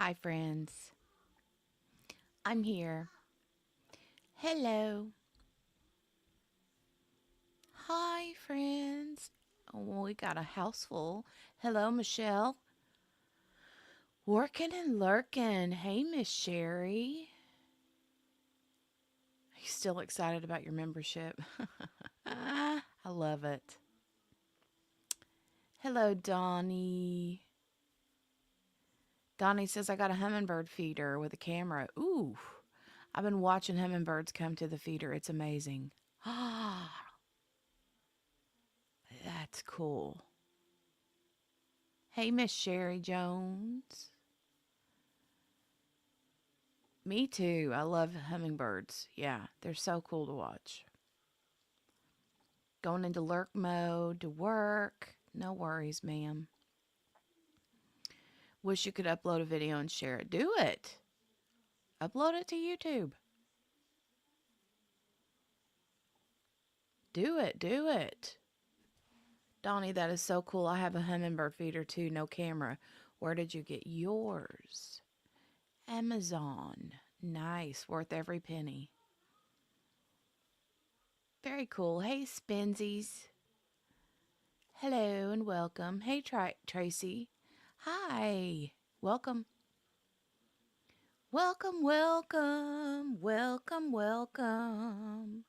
Hi, friends. I'm here. Hello. Hi, friends. Oh, we got a house full. Hello, Michelle. Working and lurking. Hey, Miss Sherry. Are you still excited about your membership? I love it. Hello, Donnie. Donnie says, I got a hummingbird feeder with a camera. Ooh, I've been watching hummingbirds come to the feeder. It's amazing. Ah, that's cool. Hey, Miss Sherry Jones. Me too. I love hummingbirds. Yeah, they're so cool to watch. Going into lurk mode to work. No worries, ma'am. Wish you could upload a video and share it. Do it. Upload it to YouTube. Do it. Do it. Donnie, that is so cool. I have a hummingbird feeder too. No camera. Where did you get yours? Amazon. Nice. Worth every penny. Very cool. Hey, Spinsies. Hello and welcome. Hey, Tracy. Hi. Welcome. Welcome, welcome, welcome, welcome.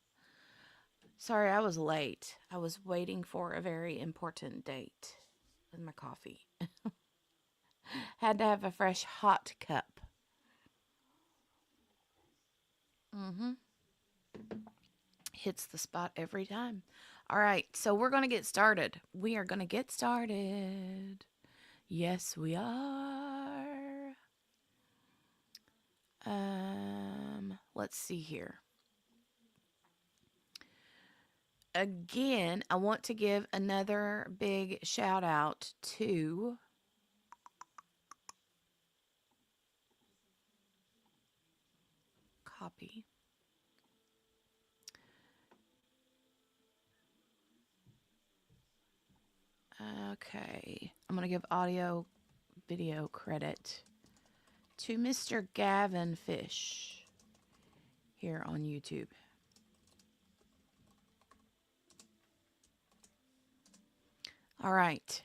Sorry, I was late. I was waiting for a very important date with my coffee. Had to have a fresh hot cup. Mm-hmm. Hits the spot every time. All right, so we're going to get started. We are going to get started. Yes, we are. Let's see here. Again, I want to give another big shout out to copy. Okay, I'm going to give audio video credit to Mr. Gavin Fish here on YouTube. All right.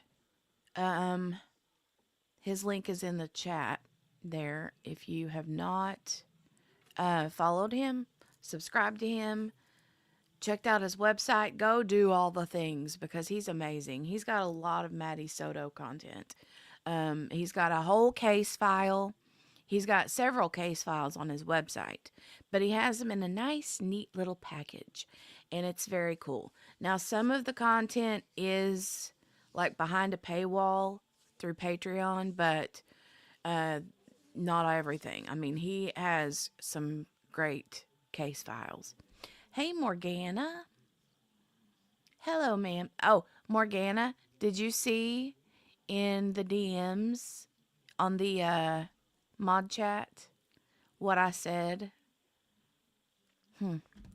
His link is in the chat there. If you have not followed him, subscribed to him, checked out his website, go do all the things because he's amazing. He's got a lot of Maddie Soto content. He's got a whole case file. He's got several case files on his website, but he has them in a nice, neat little package, and it's very cool. Now, some of the content is like behind a paywall through Patreon, but not everything. I mean, he has some great case files. Hey, Morgana. Hello, ma'am. Oh, Morgana, did you see in the DMs on the mod chat what I said?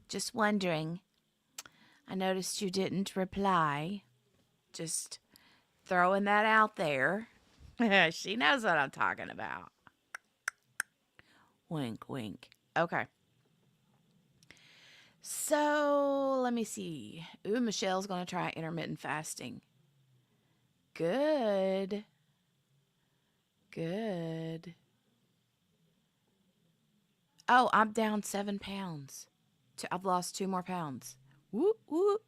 Just wondering. I noticed you didn't reply. Just throwing that out there. She knows what I'm talking about. Wink, wink. Okay. So let me see. Ooh, Michelle's going to try intermittent fasting. Good. Good. Oh, I'm down 7 pounds. I've lost 2 more pounds. Whoop, whoop,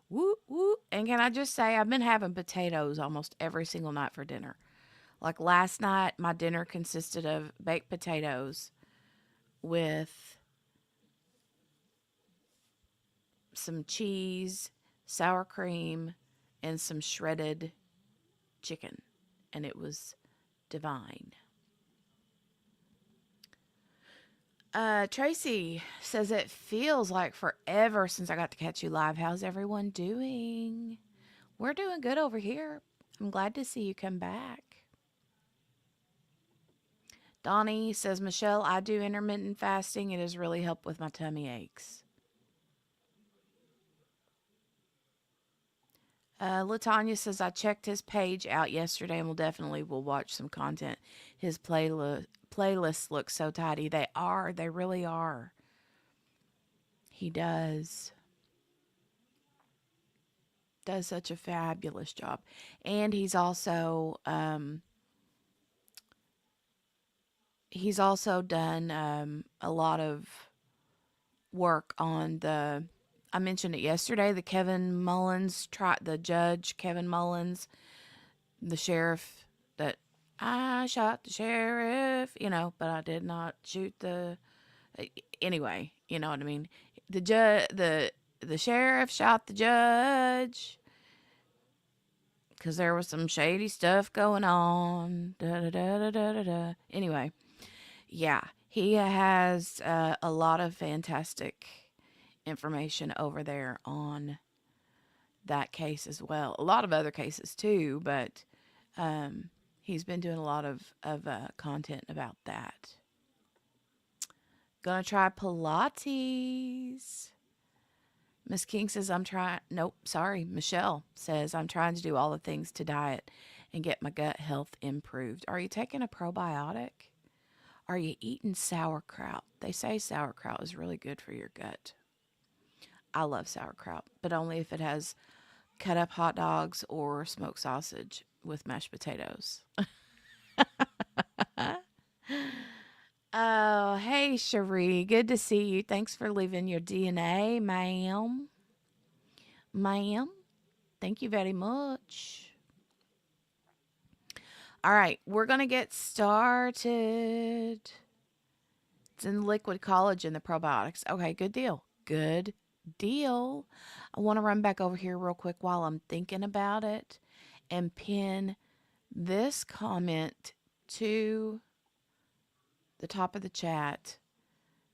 whoop, whoop. And can I just say, I've been having potatoes almost every single night for dinner. Like last night, my dinner consisted of baked potatoes with some cheese, sour cream, and some shredded chicken. And it was divine. Tracy says it feels like forever since I got to catch you live. How's everyone doing? We're doing good over here. I'm glad to see you come back. Donnie says, Michelle, I do intermittent fasting. It has really helped with my tummy aches. Latanya says, I checked his page out yesterday and will watch some content. His playlists look so tidy. They are. They really are. He does. Does such a fabulous job. And he's also done a lot of work on I mentioned it yesterday, the the judge Kevin Mullins, the sheriff that I shot the sheriff, but I did not shoot anyway, you know what I mean? The sheriff shot the judge because there was some shady stuff going on. Da, da, da, da, da, da, da. Anyway, yeah, he has a lot of fantastic information over there on that case as well. A lot of other cases too, but he's been doing a lot of content about that. Gonna try Pilates. Miss King says, Michelle says, I'm trying to do all the things to diet and get my gut health improved. Are you taking a probiotic? Are you eating sauerkraut? They say sauerkraut is really good for your gut. I love sauerkraut, but only if it has cut up hot dogs or smoked sausage with mashed potatoes. Oh, hey, Cherie. Good to see you. Thanks for leaving your DNA, ma'am. Ma'am, thank you very much. All right, we're going to get started. It's in liquid collagen, the probiotics. Okay, good deal. Good deal. I want to run back over here real quick while I'm thinking about it and pin this comment to the top of the chat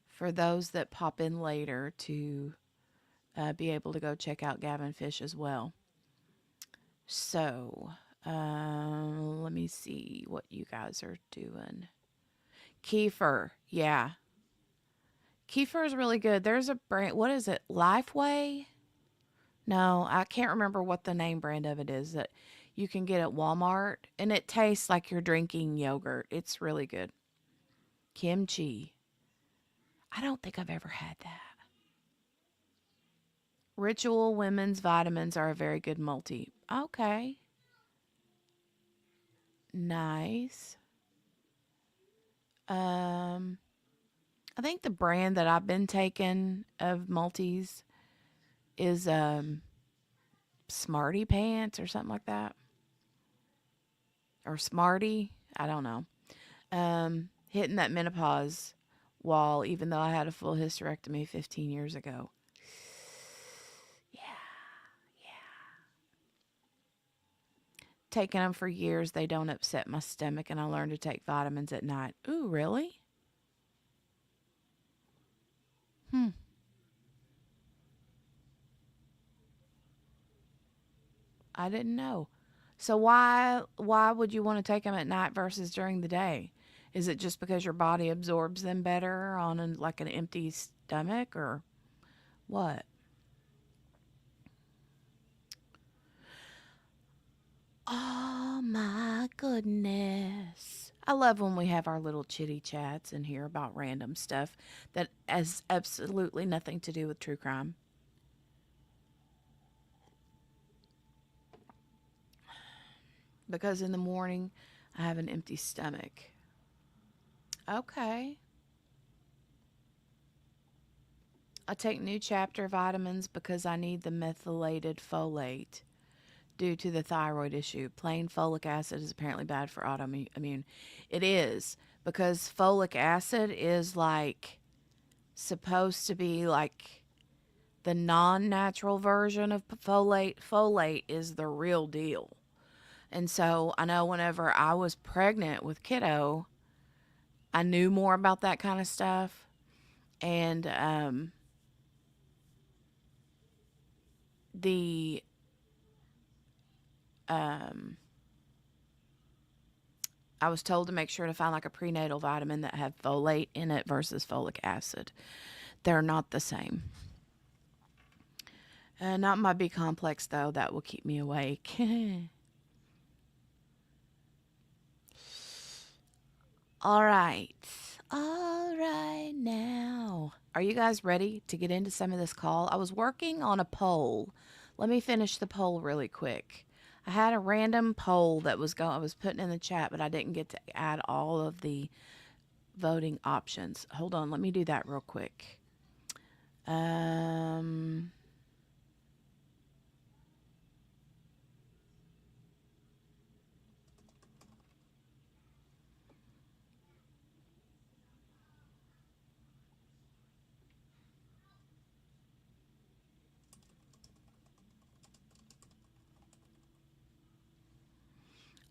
for those that pop in later to be able to go check out Gavin Fish as well. So, let me see what you guys are doing. Kefir, yeah. Kefir is really good. There's a brand, what is it, Lifeway? No, I can't remember what the name brand of it is that you can get at Walmart, and it tastes like you're drinking yogurt. It's really good. Kimchi. I don't think I've ever had that. Ritual Women's Vitamins are a very good multi. Okay. Nice. I think the brand that I've been taking of multis is Smarty Pants or something like that. Or Smarty. I don't know. Hitting that menopause wall, even though I had a full hysterectomy 15 years ago. Yeah. Taking them for years, they don't upset my stomach, and I learned to take vitamins at night. Ooh, really? I didn't know. So why would you want to take them at night versus during the day? Is it just because your body absorbs them better on like an empty stomach, or what? Oh my goodness. I love when we have our little chitty chats and hear about random stuff that has absolutely nothing to do with true crime. Because in the morning, I have an empty stomach. Okay. I take new chapter vitamins because I need the methylated folate due to the thyroid issue. Plain folic acid is apparently bad for autoimmune. It is, because folic acid is like supposed to be like the non-natural version of folate. Folate is the real deal. And so I know whenever I was pregnant with kiddo, I knew more about that kind of stuff. And the I was told to make sure to find like a prenatal vitamin that had folate in it versus folic acid. They're not the same. Not my B complex, though. That will keep me awake. All right. All right now. Are you guys ready to get into some of this call? I was working on a poll. Let me finish the poll really quick. I had a random poll that I was putting in the chat, but I didn't get to add all of the voting options. Hold on, let me do that real quick. Um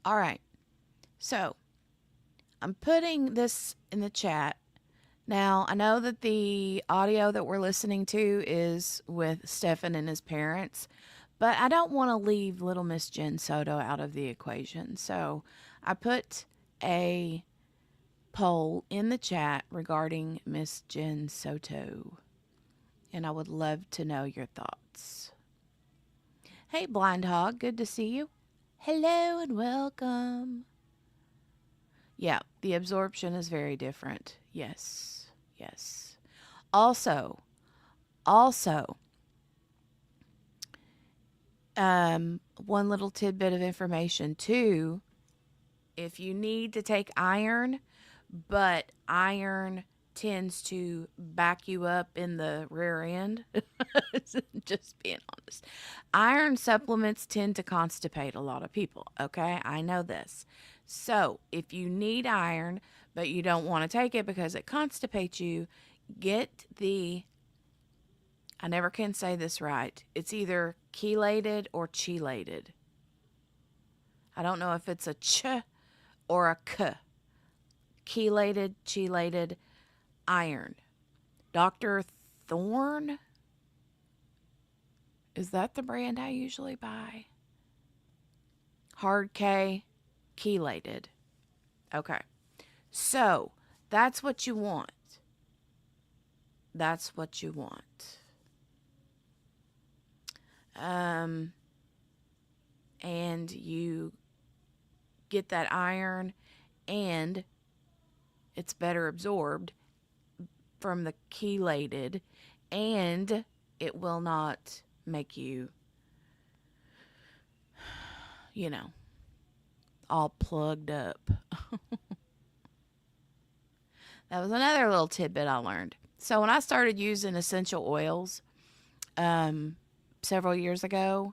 all right. So, I'm putting this in the chat. Now, I know that the audio that we're listening to is with Stephan and his parents, but I don't want to leave little Miss Jen Soto out of the equation. So I put a poll in the chat regarding Miss Jen Soto, and I would love to know your thoughts. Hey, Blind Hog, good to see you. Hello and welcome. Yeah, the absorption is very different. Yes, yes. Also, one little tidbit of information too. If you need to take iron, but iron tends to back you up in the rear end, just being honest, iron supplements tend to constipate a lot of people. Okay, I know this. So if you need iron, but you don't want to take it because it constipates you, get the, I never can say this right. It's either chelated or chelated. I don't know if it's a ch or a k. Chelated iron. Dr. Thorne? Is that the brand I usually buy? Hard K, chelated. Okay. So, that's what you want. That's what you want. And you get that iron, and it's better absorbed from the chelated, and it will not make you, all plugged up. That was another little tidbit I learned. So when I started using essential oils several years ago,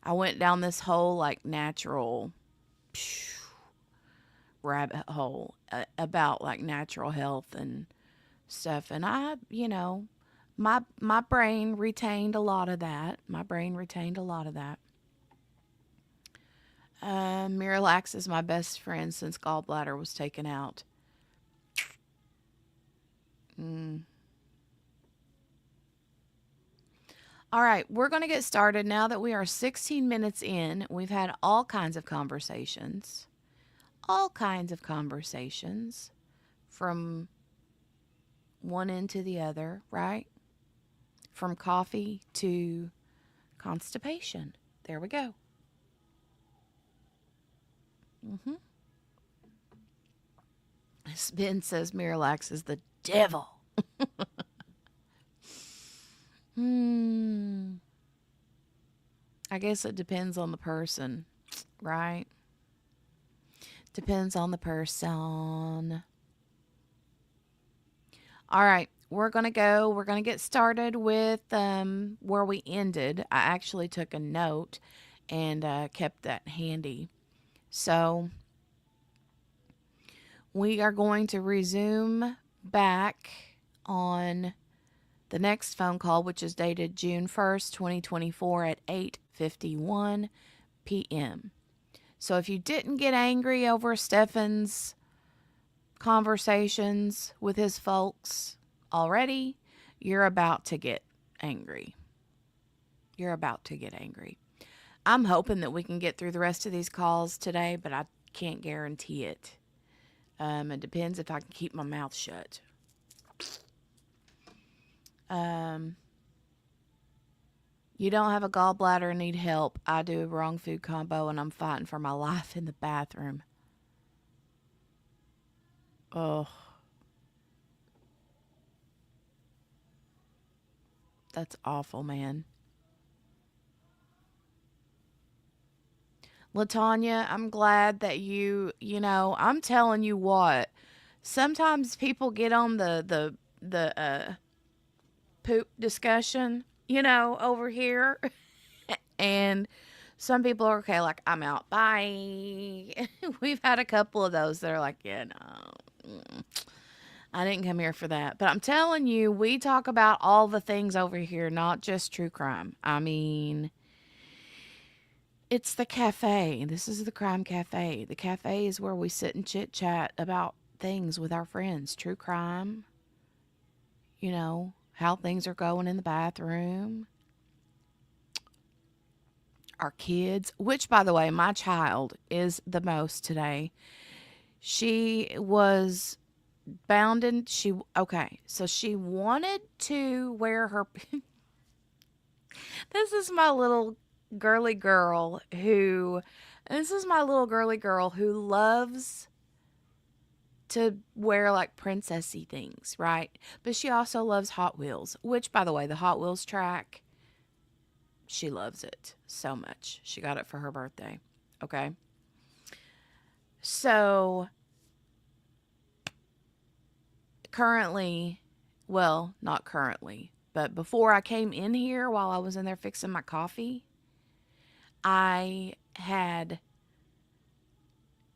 I went down this whole like natural rabbit hole about like natural health and stuff. And I, my brain retained a lot of that. Miralax is my best friend since gallbladder was taken out. All right, we're going to get started now that we are 16 minutes in. We've had all kinds of conversations. From one end to the other, right? From coffee to constipation. There we go. Ben says Miralax is the devil. I guess it depends on the person, right? Depends on the person. All right, we're going to get started with where we ended. I actually took a note and kept that handy. So we are going to resume back on the next phone call, which is dated June 1st, 2024 at 8:51 p.m. So if you didn't get angry over Stephan's conversations with his folks already, you're about to get angry. I'm hoping that we can get through the rest of these calls today, but I can't guarantee it. It depends if I can keep my mouth shut. You don't have a gallbladder and need help. I do a wrong food combo and I'm fighting for my life in the bathroom. Oh, that's awful, man. Latanya, I'm glad that I'm telling you what. Sometimes people get on the poop discussion, over here, and some people are okay, like I'm out. Bye. We've had a couple of those that are like, yeah, no. I didn't come here for that. But I'm telling you, we talk about all the things over here, not just true crime. I mean, it's the cafe. This is the crime cafe. The cafe is where we sit and chit chat about things with our friends. True crime, how things are going in the bathroom, our kids, which, by the way, my child is the most today. She was okay, so she wanted to wear her. This is my little girly girl who, this is my little girly girl who loves to wear like princessy things, right? But she also loves Hot Wheels, which, by the way, the Hot Wheels track, she loves it so much. She got it for her birthday. Okay. So currently, well, not currently, but before I came in here while I was in there fixing my coffee, I had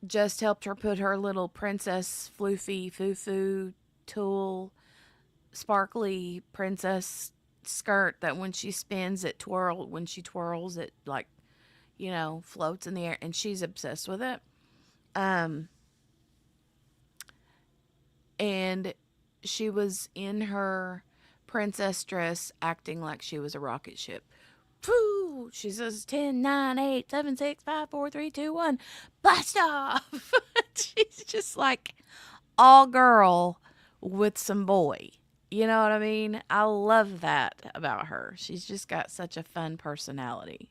just helped her put her little princess floofy foo-foo tulle sparkly princess skirt that when she spins it when she twirls it like, floats in the air, and she's obsessed with it. Um and she was in her princess dress acting like she was a rocket ship. Pooh! She says 10, 9, 8, 7, 6, 5, 4, 3, 2, 1. Blast off! She's just like all girl with some boy. You know what I mean? I love that about her. She's just got such a fun personality.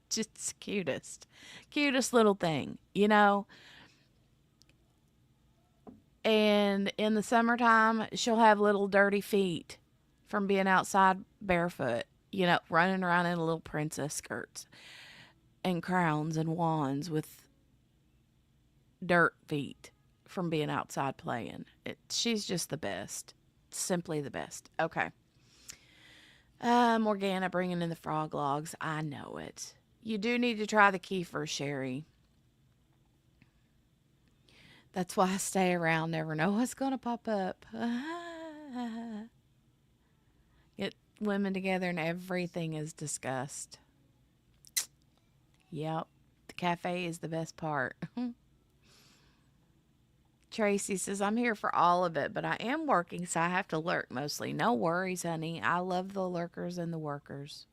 Just cutest. Cutest little thing, And in the summertime, she'll have little dirty feet from being outside barefoot, running around in little princess skirts and crowns and wands with dirt feet from being outside playing. She's just the best. Simply the best. Okay. Morgana bringing in the frog logs. I know it. You do need to try the kefir, Sherry. That's why I stay around. Never know what's going to pop up. Get women together and everything is discussed. Yep. The cafe is the best part. Tracy says, I'm here for all of it, but I am working, so I have to lurk mostly. No worries, honey. I love the lurkers and the workers.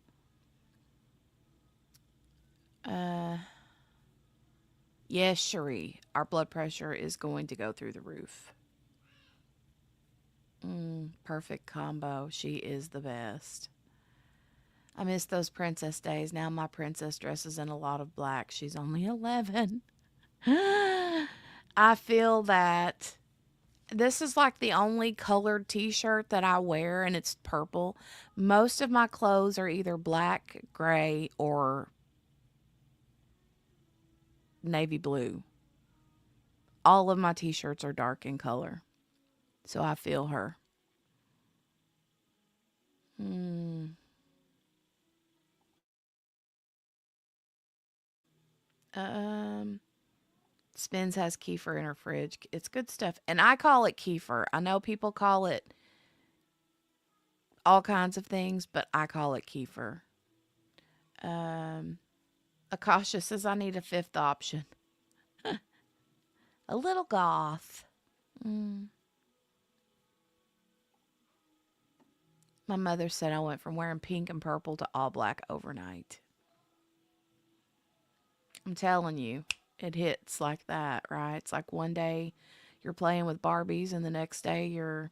Yes, Cherie. Our blood pressure is going to go through the roof. Perfect combo. She is the best. I miss those princess days. Now my princess dresses in a lot of black. She's only 11. I feel that this is like the only colored t-shirt that I wear, and it's purple. Most of my clothes are either black, gray, or navy blue. All of my t-shirts are dark in color. So I feel her. Um, Spins has kefir in her fridge. It's good stuff. And I call it kefir. I know people call it all kinds of things, but I call it kefir. Akasha says I need a fifth option. A little goth. My mother said I went from wearing pink and purple to all black overnight. I'm telling you, it hits like that, right? It's like one day you're playing with Barbies and the next day you're,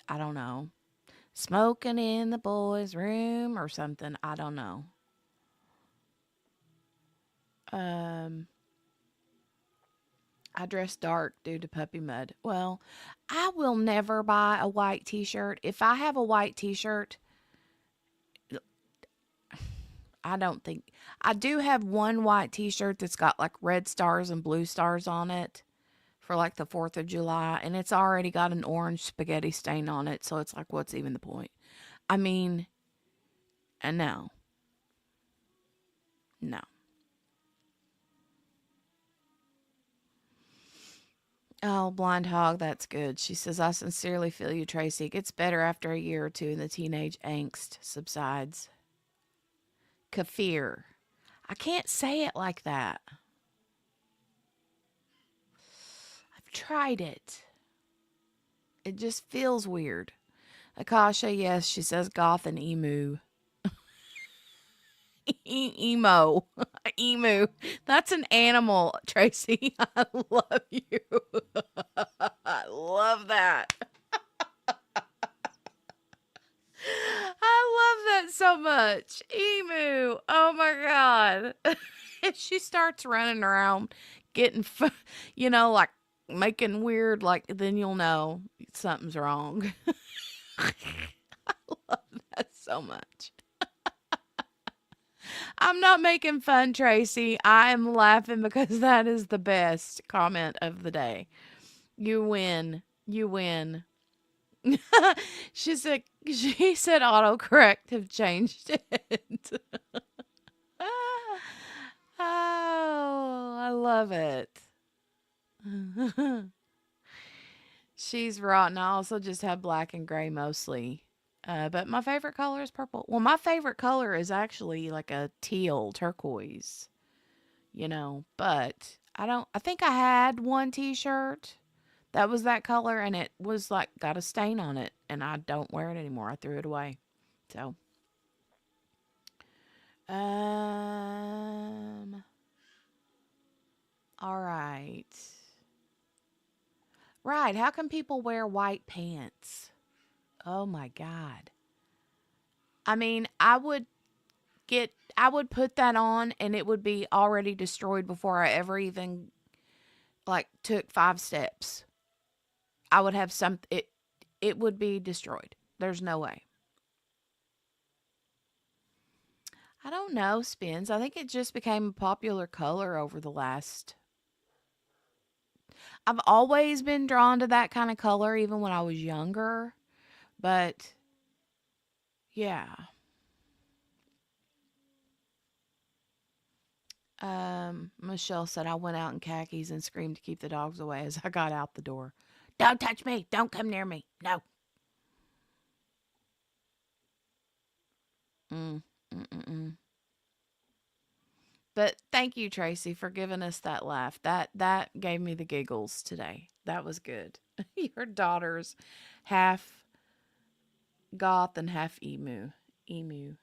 I don't know, Smoking in the boys' room or something. I don't know. I dress dark due to puppy mud. Well, I will never buy a white t-shirt. If I have a white t-shirt, I don't think I do have one white t-shirt that's got like red stars and blue stars on it for like the 4th of July, and it's already got an orange spaghetti stain on it, so it's like, what's even the point? I mean, and no. No. Oh, blind hog, that's good. She says, I sincerely feel you, Tracy. It gets better after a year or two and the teenage angst subsides. Kefir. I can't say it like that. I've tried it. It just feels weird. Akasha, yes, she says goth and emu. Emo. Emu. That's an animal, Tracy. I love you. I love that. I love that so much. Emu. Oh my God. If she starts running around getting, like making weird, like, then you'll know something's wrong. I love that so much. I'm not making fun, Tracy. I am laughing because that is the best comment of the day. You win. You win. She said autocorrect have changed it. Oh, I love it. She's rotten. I also just have black and gray mostly. But my favorite color is purple. Well, my favorite color is actually like a teal turquoise, but I think I had one t-shirt that was that color and it was like got a stain on it and I don't wear it anymore. I threw it away. So, all right. Right. How can people wear white pants? Oh my God. I mean, I would put that on and it would be already destroyed before I ever even like took 5 steps. I would have it would be destroyed. There's no way. I don't know, Spins. I think it just became a popular color over the last. I've always been drawn to that kind of color even when I was younger, but yeah. Michelle said I went out in khakis and screamed to keep the dogs away as I got out the door. Don't touch me. Don't come near me. No. Mm. Mm-mm-mm. But thank you, Tracy, for giving us that laugh. That gave me the giggles today. That was good. Your daughter's half goth and half emu. Emu.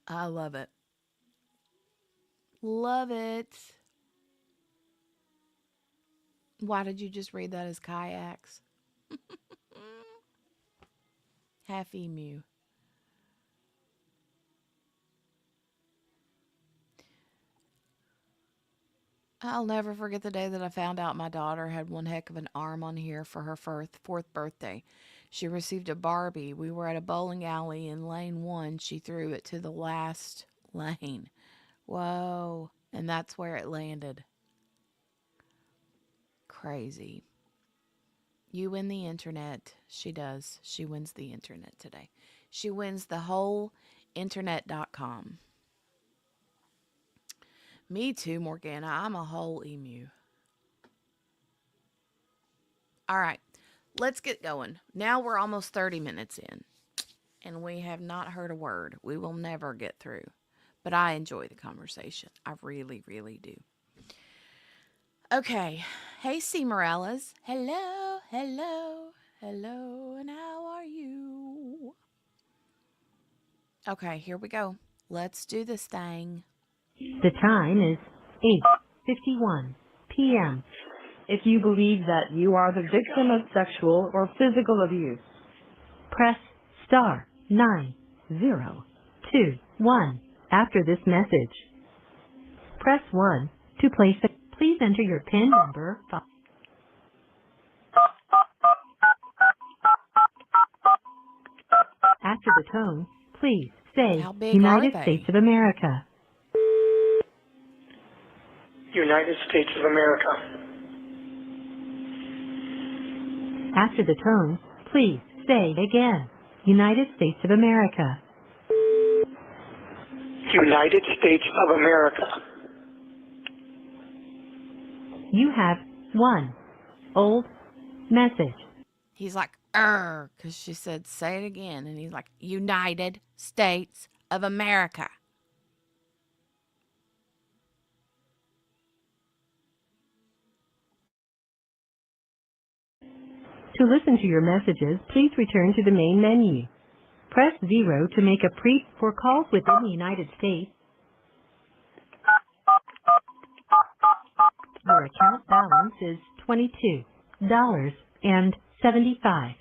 I love it. Love it. Why did you just read that as kayaks? Half emu. I'll never forget the day that I found out my daughter had one heck of an arm on here for her fourth birthday. She received a Barbie. We were at a bowling alley in lane 1. She threw it to the last lane. Whoa. And that's where it landed. Crazy. You win the internet. She does. She wins the internet today. She wins the whole internet.com. Me too, Morgana. I'm a whole emu. All right, let's get going. Now we're almost 30 minutes in, and we have not heard a word. We will never get through, but I enjoy the conversation. I really, really do. Okay. Hey, C. Morales. Hello, hello, hello, and how are you? Okay, here we go. Let's do this thing. The time is 8:51 p.m. if you believe that you are the victim of sexual or physical abuse. Press star 9021 after this message. Press 1 to place a... Please enter your PIN number. After the tone, please say How big are United States they? of America. United States of America. After the tone, please say again United States of America. United States of America. You have one old message. He's like, because she said, say it again. And he's like, United States of America. To listen to your messages, please return to the main menu. Press 0 to make a for calls within the United States. Your account balance is $22.75.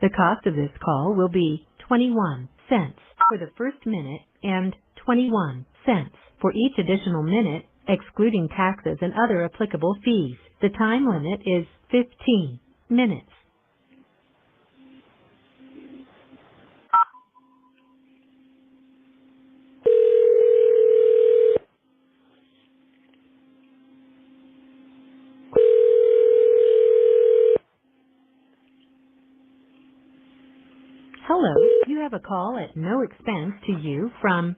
The cost of this call will be 21 cents for the first minute and 21 cents for each additional minute, excluding taxes and other applicable fees. The time limit is 15 minutes. Hello, you have a call at no expense to you from...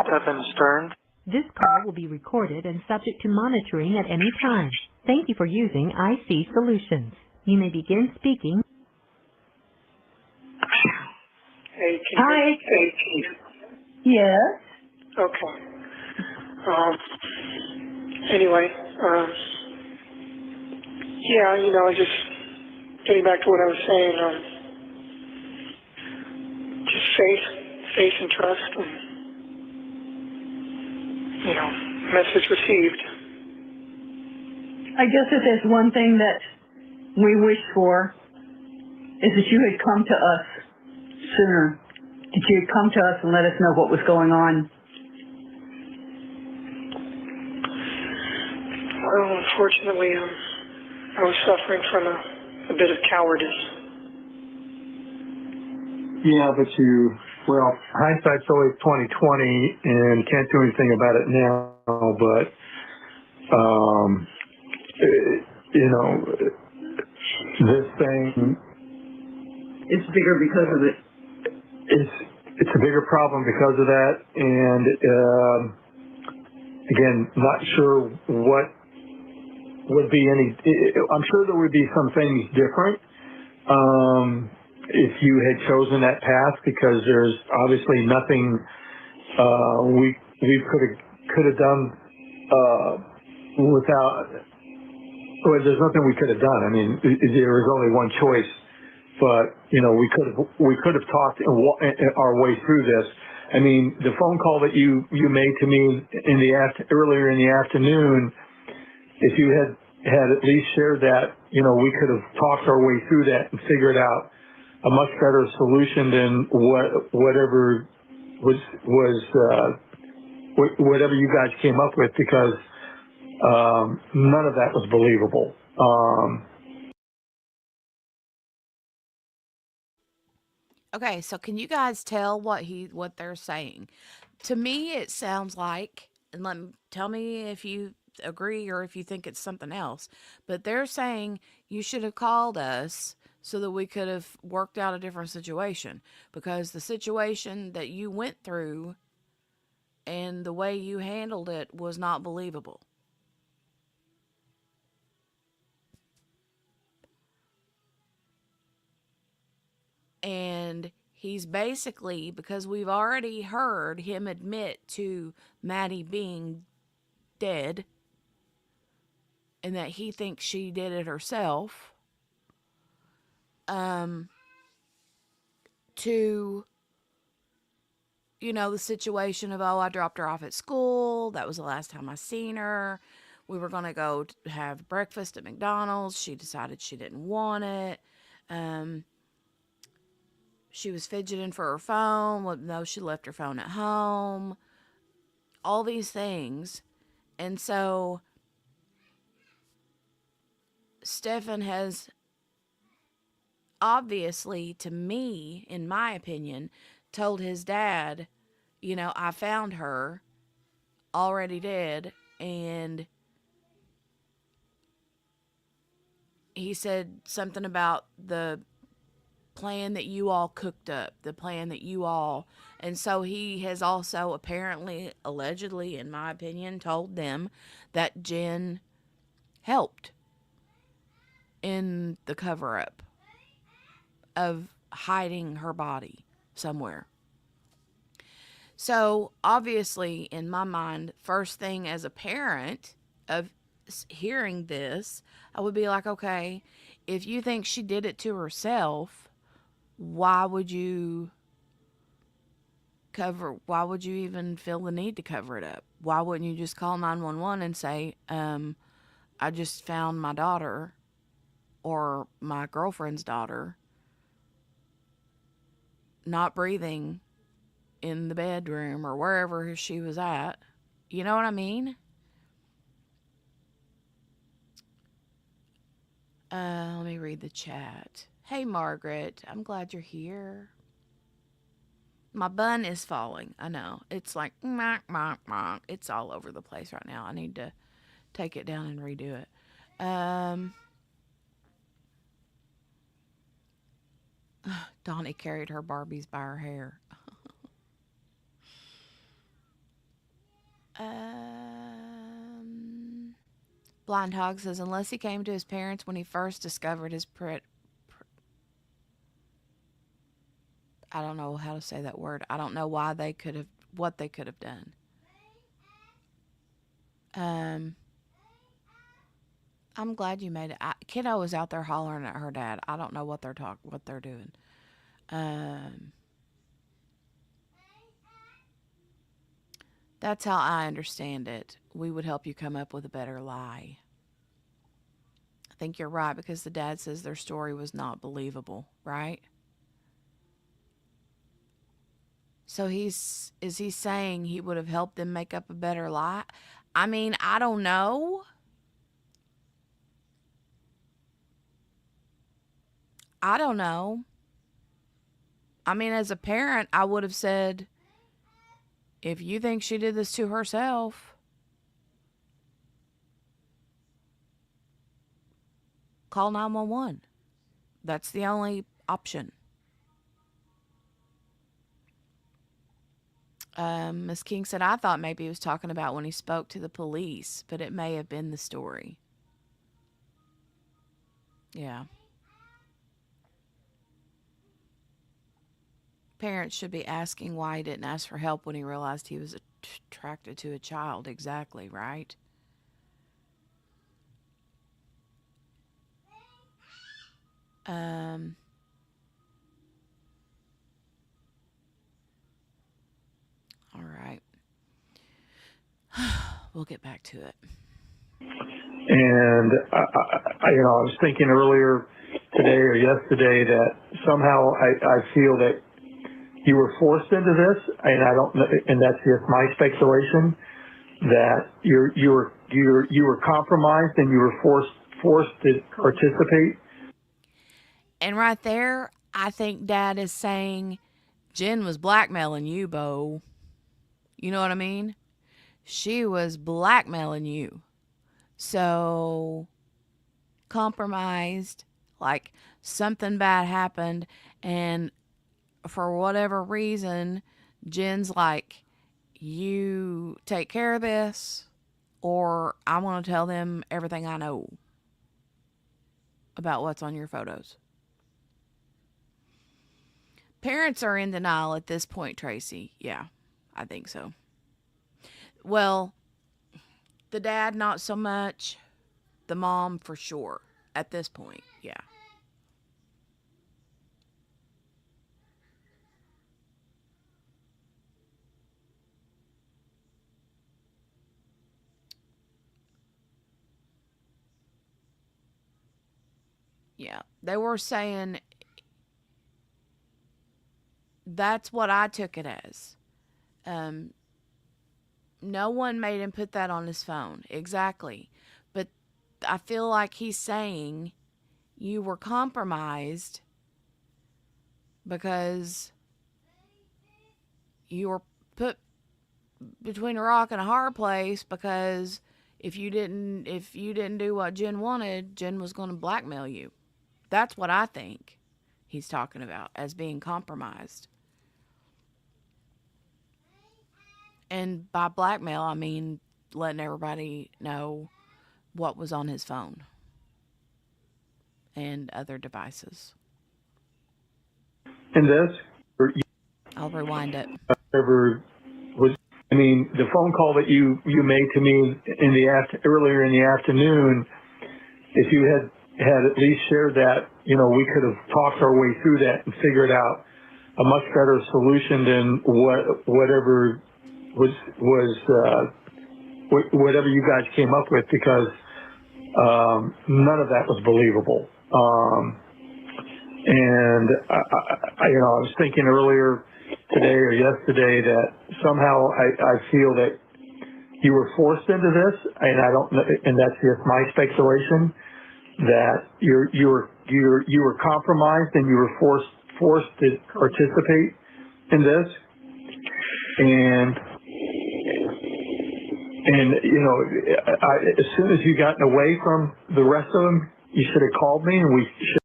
Stephan Sterns. This call will be recorded and subject to monitoring at any time. Thank you for using IC Solutions. You may begin speaking. Hey, Hi. hey, Yes. okay. Anyway, yeah, just getting back to what I was saying, just faith and trust, and, message received. I guess if there's one thing that we wish for is that you had come to us sooner. That you had come to us and let us know what was going on. Well, unfortunately, I was suffering from a bit of cowardice. Yeah, but hindsight's always 20/20, and can't do anything about it now. But this thing It's bigger because of it. it's a bigger problem because of that, and again, not sure what would be any. I'm sure there would be some things different if you had chosen that path, because there's obviously nothing we could have done without. Well, there's nothing we could have done. I mean, there was only one choice, but we could have talked our way through this. I mean, the phone call that you made to me earlier in the afternoon, if you had at least shared that, we could have talked our way through that and figured out a much better solution than whatever whatever you guys came up with, because none of that was believable. Okay, so can you guys tell what they're saying? To me, it sounds like, and tell me if you agree or if you think it's something else, but they're saying you should have called us so that we could have worked out a different situation, because the situation that you went through and the way you handled it was not believable. And he's basically, because we've already heard him admit to Maddie being dead and that he thinks she did it herself, to, the situation of, oh, I dropped her off at school. That was the last time I seen her. We were going to go have breakfast at McDonald's. She decided she didn't want it. She was fidgeting for her phone. Well, no, she left her phone at home. All these things. And so Stephan has obviously, to me, in my opinion, told his dad, I found her already dead. And he said something about the plan that you all cooked up, the plan that you all, and so he has also apparently, allegedly, in my opinion, told them that Jen helped in the cover-up of hiding her body somewhere. So obviously, in my mind, first thing as a parent of hearing this, I would be like, okay, if you think she did it to herself, why would you even feel the need to cover it up? Why wouldn't you just call 911 and say, I just found my daughter or my girlfriend's daughter not breathing in the bedroom or wherever she was at? You know what I mean? Let me read the chat. Hey, Margaret, I'm glad you're here. My bun is falling. I know. It's like, it's all over the place right now. I need to take it down and redo it. Donnie carried her Barbies by her hair. Blind Hog says, unless he came to his parents when he first discovered his I don't know how to say that word. I don't know what they could have done. I'm glad you made it. Kiddo was out there hollering at her dad. I don't know what they're doing. That's how I understand it. We would help you come up with a better lie. I think you're right, because the dad says their story was not believable, right? So is he saying he would have helped them make up a better lie? I mean, I don't know. I don't know. I mean, as a parent, I would have said, if you think she did this to herself, call 911. That's the only option. Miss King said, I thought maybe he was talking about when he spoke to the police, but it may have been the story. Yeah. Parents should be asking why he didn't ask for help when he realized he was attracted to a child. Exactly, right? All right. We'll get back to it. And I was thinking earlier today or yesterday that somehow I feel that you were forced into this, and I don't know, and that's just my speculation, that you were compromised and you were forced to participate. And right there, I think Dad is saying Jen was blackmailing you, Bo. You know what I mean? She was blackmailing you. So, compromised, like something bad happened, and for whatever reason, Jen's like, you take care of this, or I want to tell them everything I know about what's on your photos. Parents are in denial at this point, Tracy. Yeah, I think so. Well, the dad, not so much. The mom, for sure. At this point, yeah. Yeah, they were saying that's what I took it as. Um, no one made him put that on his phone. Exactly. But I feel like he's saying you were compromised because you were put between a rock and a hard place because if you didn't do what Jen wanted, Jen was going to blackmail you. That's what I think he's talking about as being compromised. And by blackmail, I mean letting everybody know what was on his phone and other devices. In this, or you I'll rewind it. ever was, I mean, the phone call that you made to me in the earlier in the afternoon, if you had at least shared that, we could have talked our way through that and figured out a much better solution than whatever was whatever you guys came up with, because none of that was believable. And I was thinking earlier today or yesterday that somehow I feel that you were forced into this, and I don't know, and that's just my speculation, that you were compromised and you were forced to participate in this, and as soon as you gotten away from the rest of them, you should have called me and we should.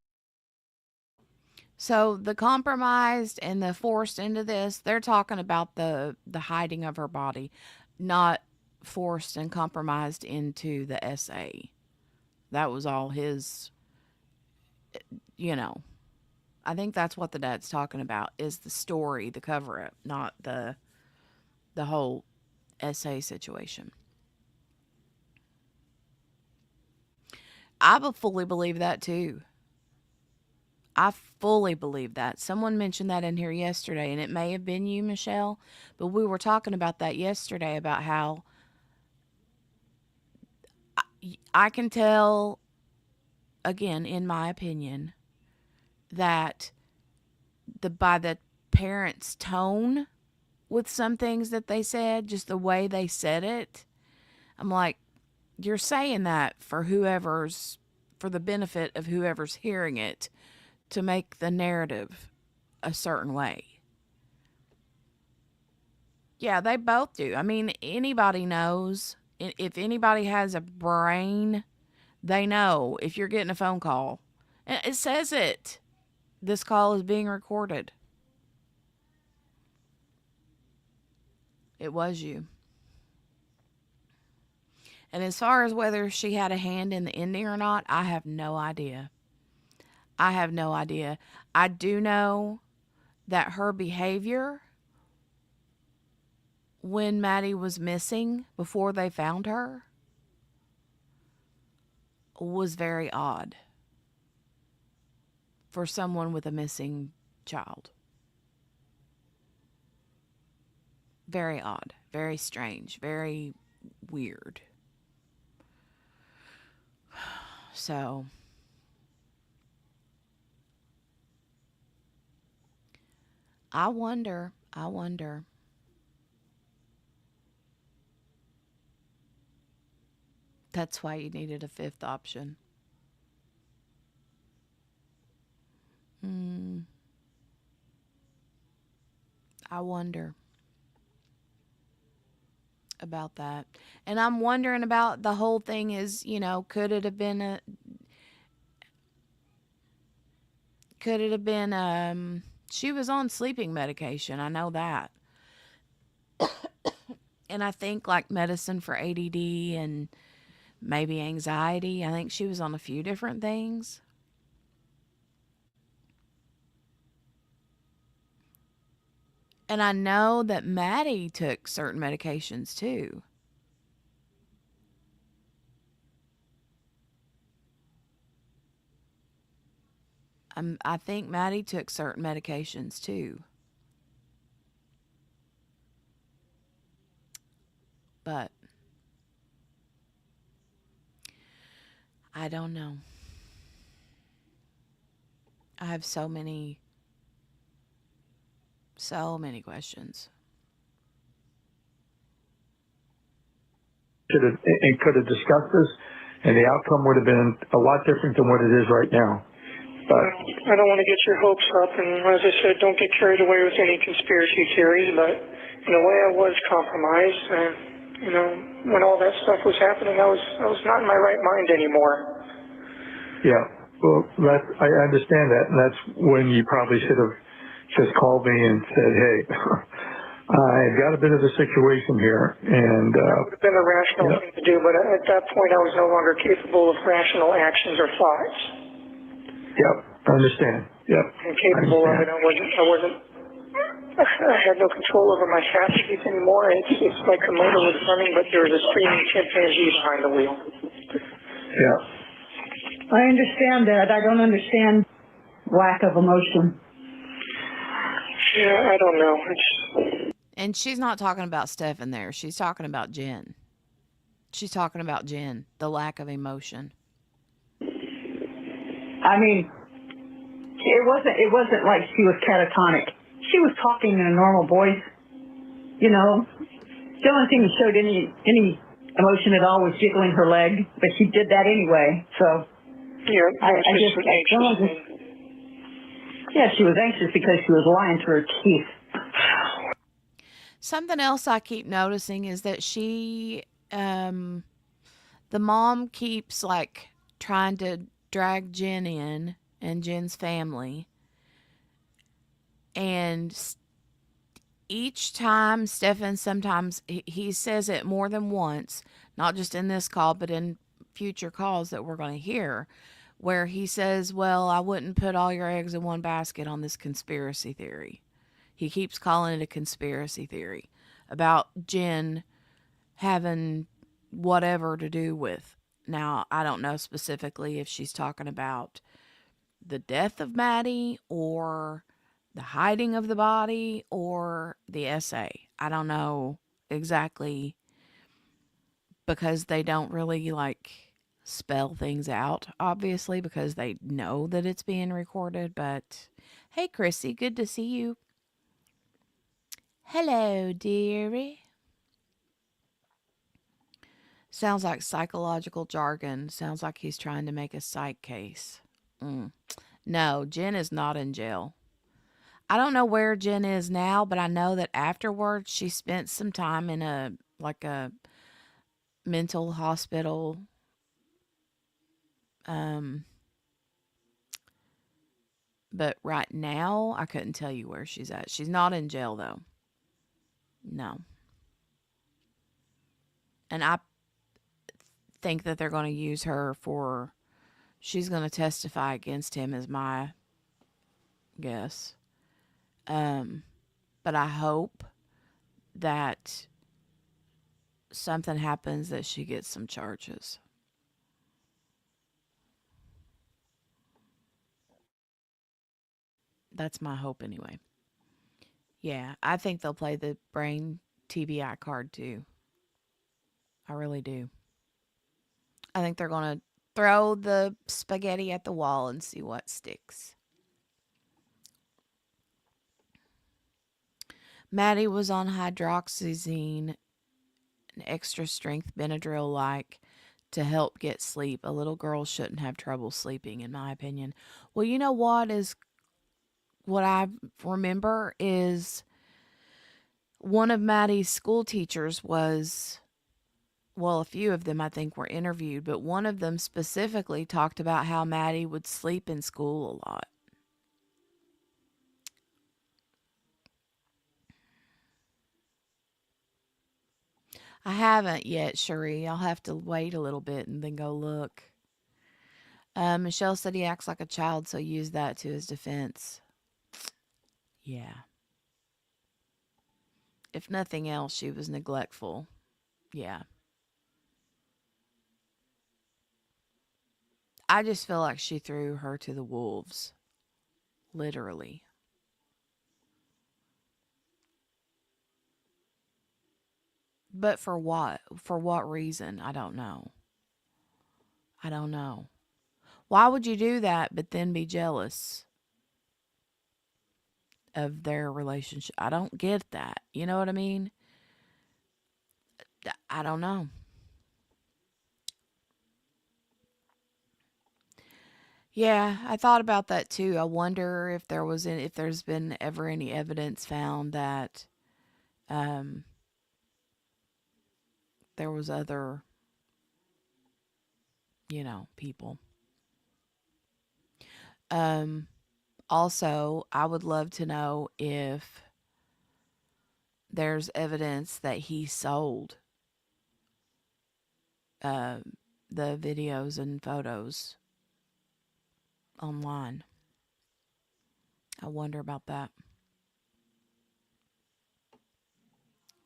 So the compromised and the forced into this, they're talking about the hiding of her body, not forced and compromised into the SA. That was all his, I think that's what the dad's talking about, is the story, the cover up, not the whole SA situation. I fully believe that too. I fully believe that. Someone mentioned that in here yesterday, and it may have been you, Michelle, but we were talking about that yesterday, about how I can tell, again, in my opinion, that by the parents' tone with some things that they said, just the way they said it, I'm like, you're saying that for the benefit of whoever's hearing it, to make the narrative a certain way. Yeah, they both do. I mean, anybody knows. If anybody has a brain, they know if you're getting a phone call. And it says it. This call is being recorded. It was you. And as far as whether she had a hand in the ending or not, I have no idea. I have no idea. I do know that her behavior when Maddie was missing, before they found her, was very odd for someone with a missing child. Very odd, very strange, very weird. So, I wonder. That's why you needed a fifth option. I wonder about that. And I'm wondering about the whole thing is, could it have been she was on sleeping medication. I know that. And I think like medicine for ADD and maybe anxiety. I think she was on a few different things. And I know that Maddie took certain medications too. I think Maddie took certain medications too. But I don't know. I have so many questions. Could have discussed this, and the outcome would have been a lot different than what it is right now. But I don't want to get your hopes up, and as I said, don't get carried away with any conspiracy theories, but in a way I was compromised, and, when all that stuff was happening, I was not in my right mind anymore. yeah, well, I understand that, and that's when you probably should have just called me and said, hey, I've got a bit of a situation here, and That would have been a rational yeah. thing to do, but at that point I was no longer capable of rational actions or thoughts. Yep, I understand. Yep, I'm capable of it. I had no control over my faculties anymore. It's like the motor was running, but there was a screaming chimpanzee behind the wheel. Yeah. I understand that. I don't understand lack of emotion. Yeah, I don't know. And she's not talking about Stephan there. She's talking about Jen. She's talking about Jen, the lack of emotion. I mean, it wasn't like she was catatonic. She was talking in a normal voice. The only thing that showed any emotion at all was jiggling her leg, but she did that anyway. So Yeah, I just anxious. yeah, she was anxious because she was lying to her teeth. Something else I keep noticing is that the mom keeps like trying to drag Jen in and Jen's family. And each time Stephan, sometimes he says it more than once, not just in this call, but in future calls that we're going to hear, where he says, well, I wouldn't put all your eggs in one basket on this conspiracy theory. He keeps calling it a conspiracy theory about Jen having whatever to do with. Now, I don't know specifically if she's talking about the death of Maddie or the hiding of the body or the essay. I don't know exactly, because they don't really spell things out, obviously, because they know that it's being recorded. But hey, Chrissy, good to see you. Hello, dearie. Sounds like psychological jargon. Sounds like he's trying to make a psych case. No, Jen is not in jail. I don't know where Jen is now, but I know that afterwards she spent some time in a mental hospital. But right now I couldn't tell you where she's at. She's not in jail though. No. And I think that they're going to use her she's going to testify against him, is my guess. But I hope that something happens that she gets some charges. That's my hope anyway. Yeah, I think they'll play the brain TBI card too. I really do. I think they're going to throw the spaghetti at the wall and see what sticks. Maddie was on hydroxyzine, an extra strength Benadryl to help get sleep. A little girl shouldn't have trouble sleeping, in my opinion. Well, you know what I remember is one of Maddie's school teachers was, well, a few of them I think were interviewed, but one of them specifically talked about how Maddie would sleep in school a lot. I haven't yet, Cherie. I'll have to wait a little bit and then go look. Michelle said he acts like a child, so use that to his defense. Yeah. If nothing else, she was neglectful. Yeah. I just feel like she threw her to the wolves. Literally. But for what? For what reason? I don't know. Why would you do that but then be jealous? of their relationship. I don't get that. You know what I mean? I don't know. Yeah, I thought about that too. I wonder if if there's been ever any evidence found that um, there was other, people. Um, Also, I would love to know if there's evidence that he sold uh, the videos and photos online. I wonder about that.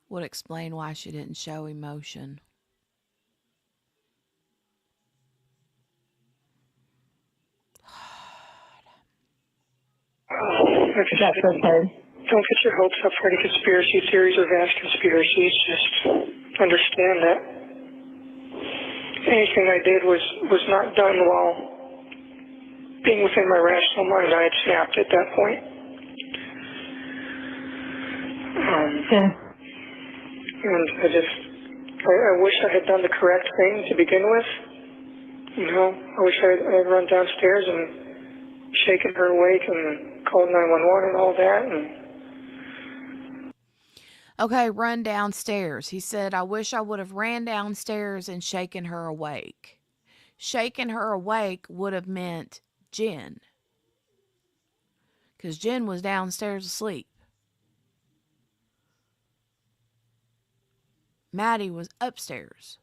Would explain why she didn't show emotion. Like I That's said, okay. don't get your hopes up for any conspiracy theories or vast conspiracies. Just understand that anything I did was not done while being within my rational mind. I had snapped at that point. Okay. And I wish I had done the correct thing to begin with. I wish I had run downstairs and shaken her awake and called 911 and all that. And Okay, run downstairs. He said, I wish I would have ran downstairs and shaken her awake. Shaking her awake would have meant Jen. Because Jen was downstairs asleep. Maddie was upstairs.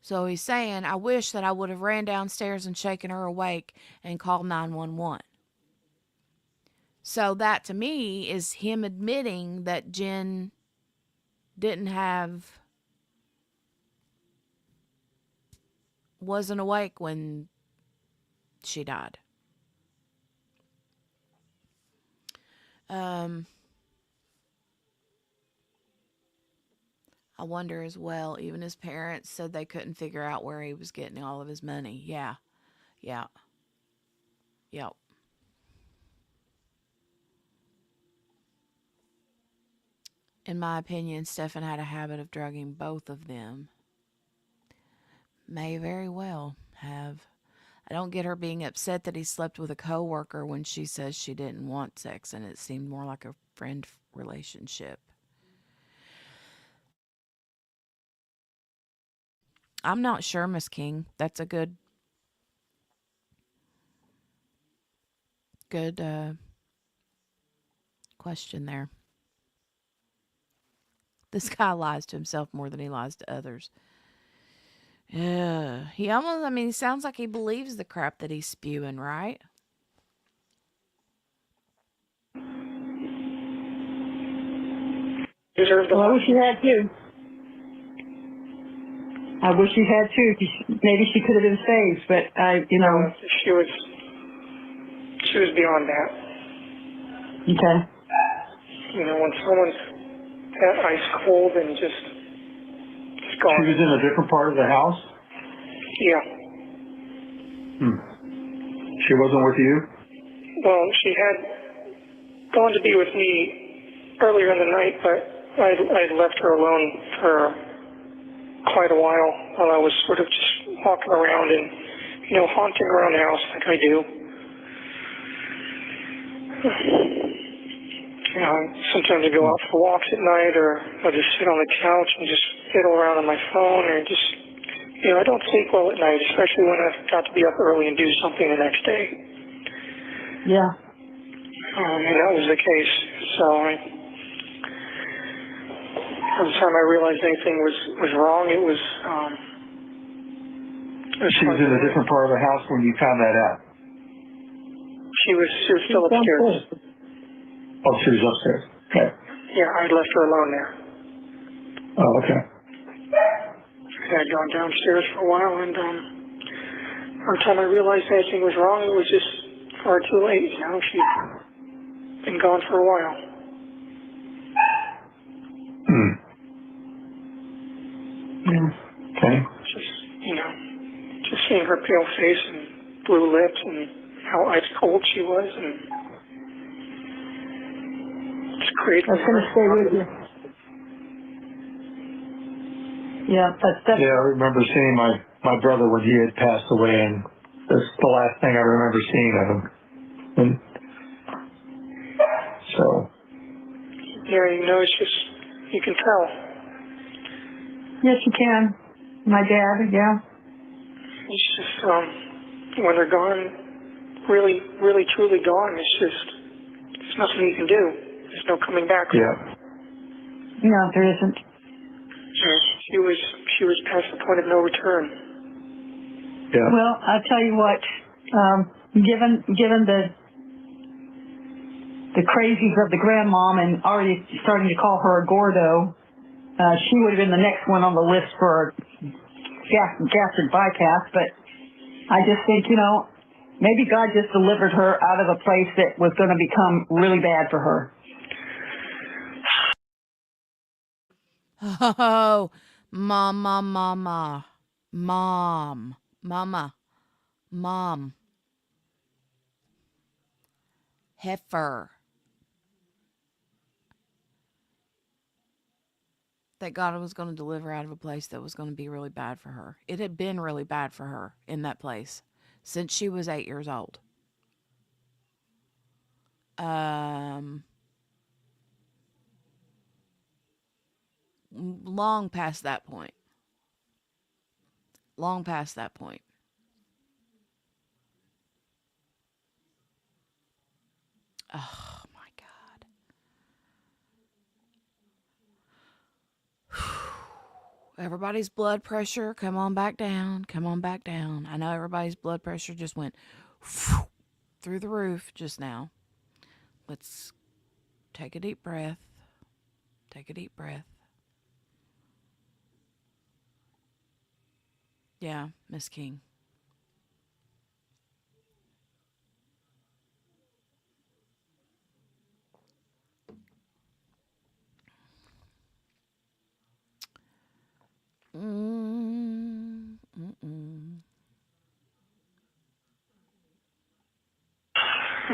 So he's saying, I wish that I would have ran downstairs and shaken her awake and called 911. So that to me is him admitting that Jen wasn't awake when she died. I wonder as well, even his parents said they couldn't figure out where he was getting all of his money. Yeah. Yep. In my opinion, Stephan had a habit of drugging both of them. May very well have. I don't get her being upset that he slept with a coworker when she says she didn't want sex and it seemed more like a friend relationship. I'm not sure, Miss King. That's a good question there. This guy lies to himself more than he lies to others. Yeah, he sounds like he believes the crap that he's spewing, right? deserve the Well, I wish you had too. I wish you had too. Maybe she could have been saved, but She was beyond that. Okay. When someone's that ice cold and just gone. She was in a different part of the house? Yeah. She wasn't with you? Well, she had gone to be with me earlier in the night, but I'd left her alone for quite a while I was sort of just walking around and, haunting around the house like I do. Sometimes I go out for walks at night, or I'll just sit on the couch and just fiddle around on my phone, or just, I don't sleep well at night, especially when I've got to be up early and do something the next day. Yeah. And that was the case. So every time I realized anything was wrong, it was. She was in a different part of the house when you found that out? She was still upstairs. Oh, she was upstairs. Okay. Yeah, I left her alone there. Oh, okay. I had gone downstairs for a while, and by the time I realized anything was wrong, it was just far too late. She'd been gone for a while. Okay. Just seeing her pale face and blue lips and how ice cold she was, and Great. That's going to stay with you. Yeah, that's Yeah, I remember seeing my brother when he had passed away, and that's the last thing I remember seeing of him. And so. Yeah, you know, it's just, you can tell. Yes, you can. My dad, yeah. It's just, when they're gone, really, really, truly gone, there's nothing you can do. There's no coming back. Yeah. No, there isn't. She was past the point of no return. Yeah. Well, I'll tell you what, given the crazies of the grandmom and already starting to call her a Gordo, she would have been the next one on the list for gastric bypass, but I just think, you know, maybe God just delivered her out of a place that was going to become really bad for her. Oh, mama. Heifer. That God was going to deliver out of a place that was going to be really bad for her. It had been really bad for her in that place since she was 8 years old. Long past that point. Long past that point. Oh my God. Everybody's blood pressure, come on back down. I know everybody's blood pressure just went through the roof just now. Let's take a deep breath. Yeah, Miss King. I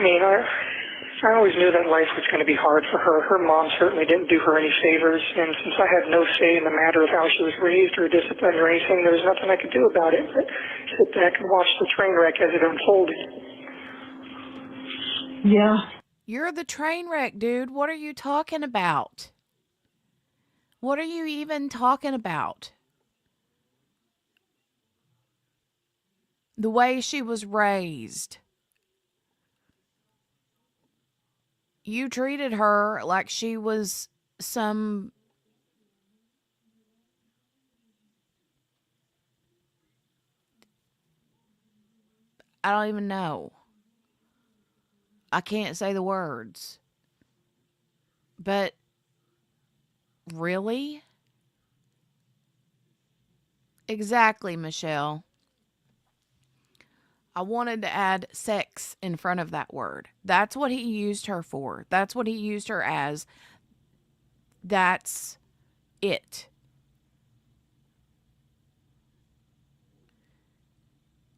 mean, I always knew that life was going to be hard for her. Her mom certainly didn't do her any favors, and since I had no say in the matter of how she was raised or disciplined or anything, there was nothing I could do about it but sit back and watch the train wreck as it unfolded. Yeah. You're the train wreck, dude. What are you talking about? What are you even talking about? The way she was raised. You treated her like she was some I don't even know. I can't say the words. But really? Exactly, Michelle. I wanted to add sex in front of that word. That's what he used her for. That's what he used her as. That's it.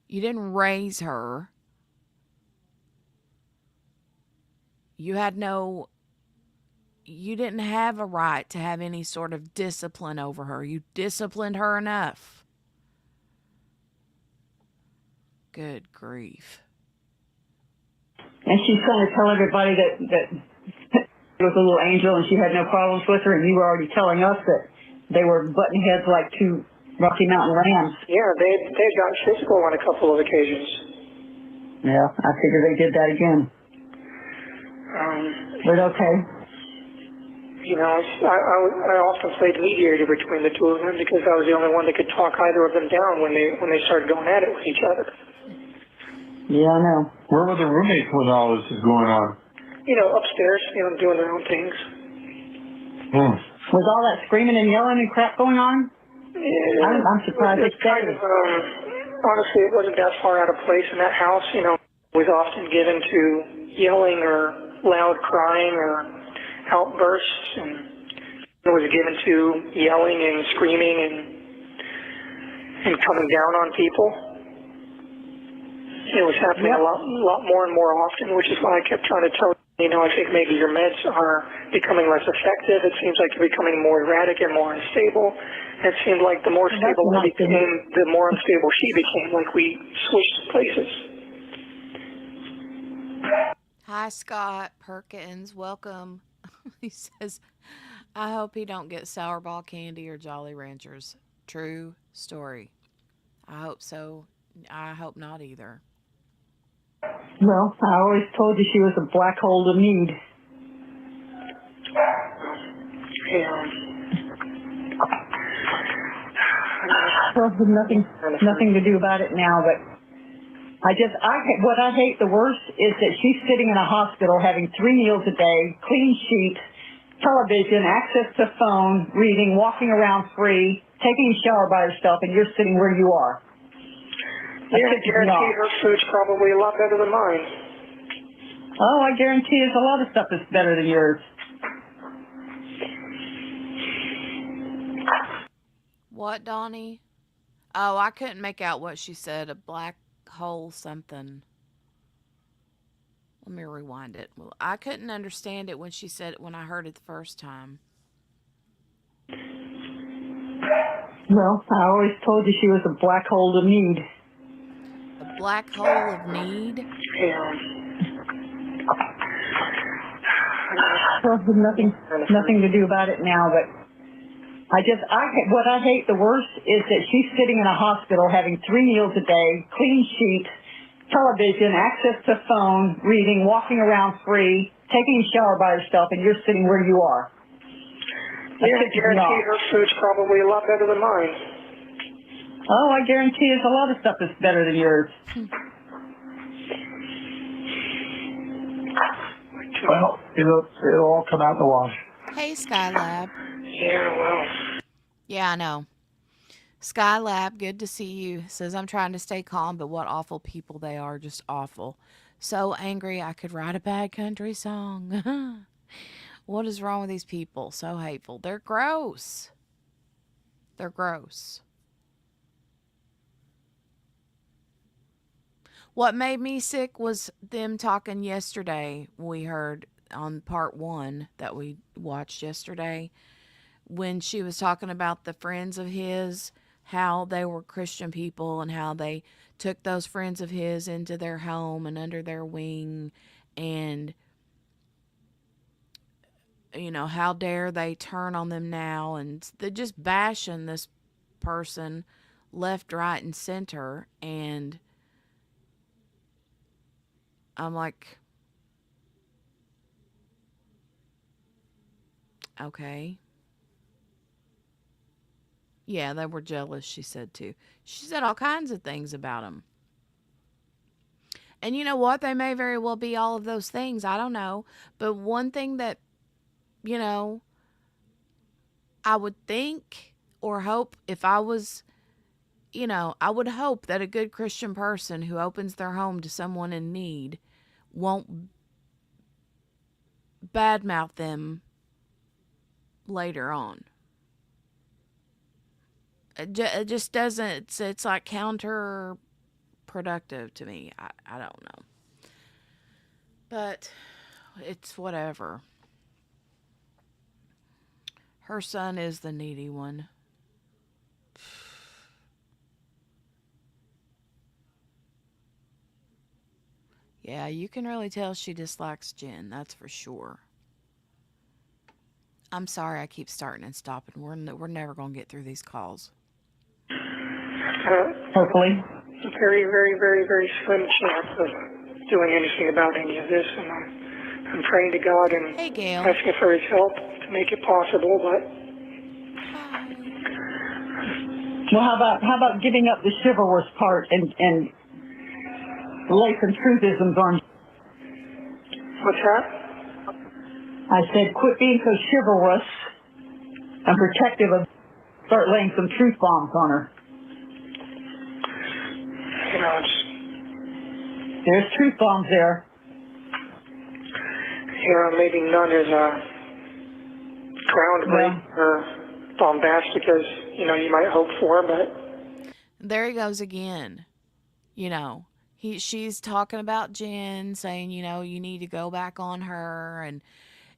You didn't raise her. You didn't have a right to have any sort of discipline over her. You disciplined her enough. Good grief. And she's trying to tell everybody that it was a little angel and she had no problems with her, and you were already telling us that they were butting heads like two Rocky Mountain rams. Yeah, they got physical on a couple of occasions. Yeah, I figured they did that again. But okay. You know, I often played mediator between the two of them because I was the only one that could talk either of them down when they started going at it with each other. Yeah, I know. Where were the roommates when all this is going on? You know, upstairs, doing their own things. Was all that screaming and yelling and crap going on? Yeah, I'm surprised it they stayed. Honestly, it wasn't that far out of place in that house. Was often given to yelling or loud crying or outbursts, and it was given to yelling and screaming and coming down on people. It was happening a lot more and more often, which is why I kept trying to tell You know, I think maybe your meds are becoming less effective. It seems like you're becoming more erratic and more unstable. It seemed like the more Well, that's stable I nice to hear. became, the more unstable she became, like we switched places. Hi, Scott Perkins. Welcome. He says, I hope he don't get Sourball candy or Jolly Ranchers. True story. I hope so. I hope not either. Well, I always told you she was a black hole to need. Yeah. Well, there's nothing to do about it now, but what I hate the worst is that she's sitting in a hospital having 3 meals a day, clean sheets, television, access to phone, reading, walking around free, taking a shower by herself, and you're sitting where you are. Yeah, I guarantee her food's probably a lot better than mine. Oh, I guarantee there's a lot of stuff that's better than yours. What, Donnie? Oh, I couldn't make out what she said. A black hole something. Let me rewind it. Well, I couldn't understand it when she said it when I heard it the first time. Well, I always told you she was a black hole to need. A black hole of need? Yeah. Well, there's nothing to do about it now, but what I hate the worst is that she's sitting in a hospital having 3 meals a day, clean sheets, television, access to phone, reading, walking around free, taking a shower by herself, and you're sitting where you are. Yeah, I guarantee her food's probably a lot better than mine. Oh, I guarantee there's a lot of stuff that's better than yours. Well, it'll all come out in the wash. Hey, Skylab. Yeah, well. Yeah, I know. Skylab, good to see you. Says, I'm trying to stay calm, but what awful people they are. Just awful. So angry I could write a bad country song. What is wrong with these people? So hateful. They're gross. They're gross. What made me sick was them talking yesterday. We heard on part 1 that we watched yesterday when she was talking about the friends of his, how they were Christian people and how they took those friends of his into their home and under their wing, and you know, how dare they turn on them now, and they're just bashing this person left, right, and center. And I'm like, okay. Yeah, they were jealous, she said too. She said all kinds of things about him. And you know what? They may very well be all of those things. I don't know. But one thing that, you know, I would think or hope if I was, you know, I would hope that a good Christian person who opens their home to someone in need won't badmouth them later on. It just doesn't, it's like counterproductive to me. I don't know. But it's whatever. Her son is the needy one. Yeah, you can really tell she dislikes Jen, that's for sure. I'm sorry I keep starting and stopping. We're never going to get through these calls. Hopefully. A very, very, very, very slim chance of doing anything about any of this, and I'm praying to God and Hey, Gail. asking for His help to make it possible. But Hi. Well, how about giving up the chivalrous part and lay some truthisms on? what's that? I said, quit being so chivalrous and protective of. Start laying some truth bombs on her. You know, There's truth bombs there. maybe none as groundbreaking or bombastic as you might hope for, but There he goes again. You know, She's talking about Jen, saying, you know, you need to go back on her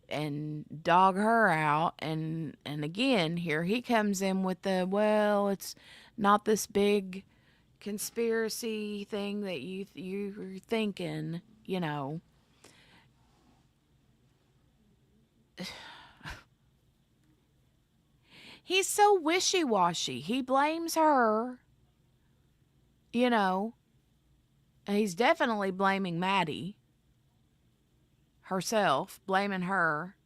and dog her out, and again here he comes in with the, well, it's not this big conspiracy thing that you're thinking, you know. He's so wishy-washy. He blames her, you know. And he's definitely blaming Maddie herself, blaming her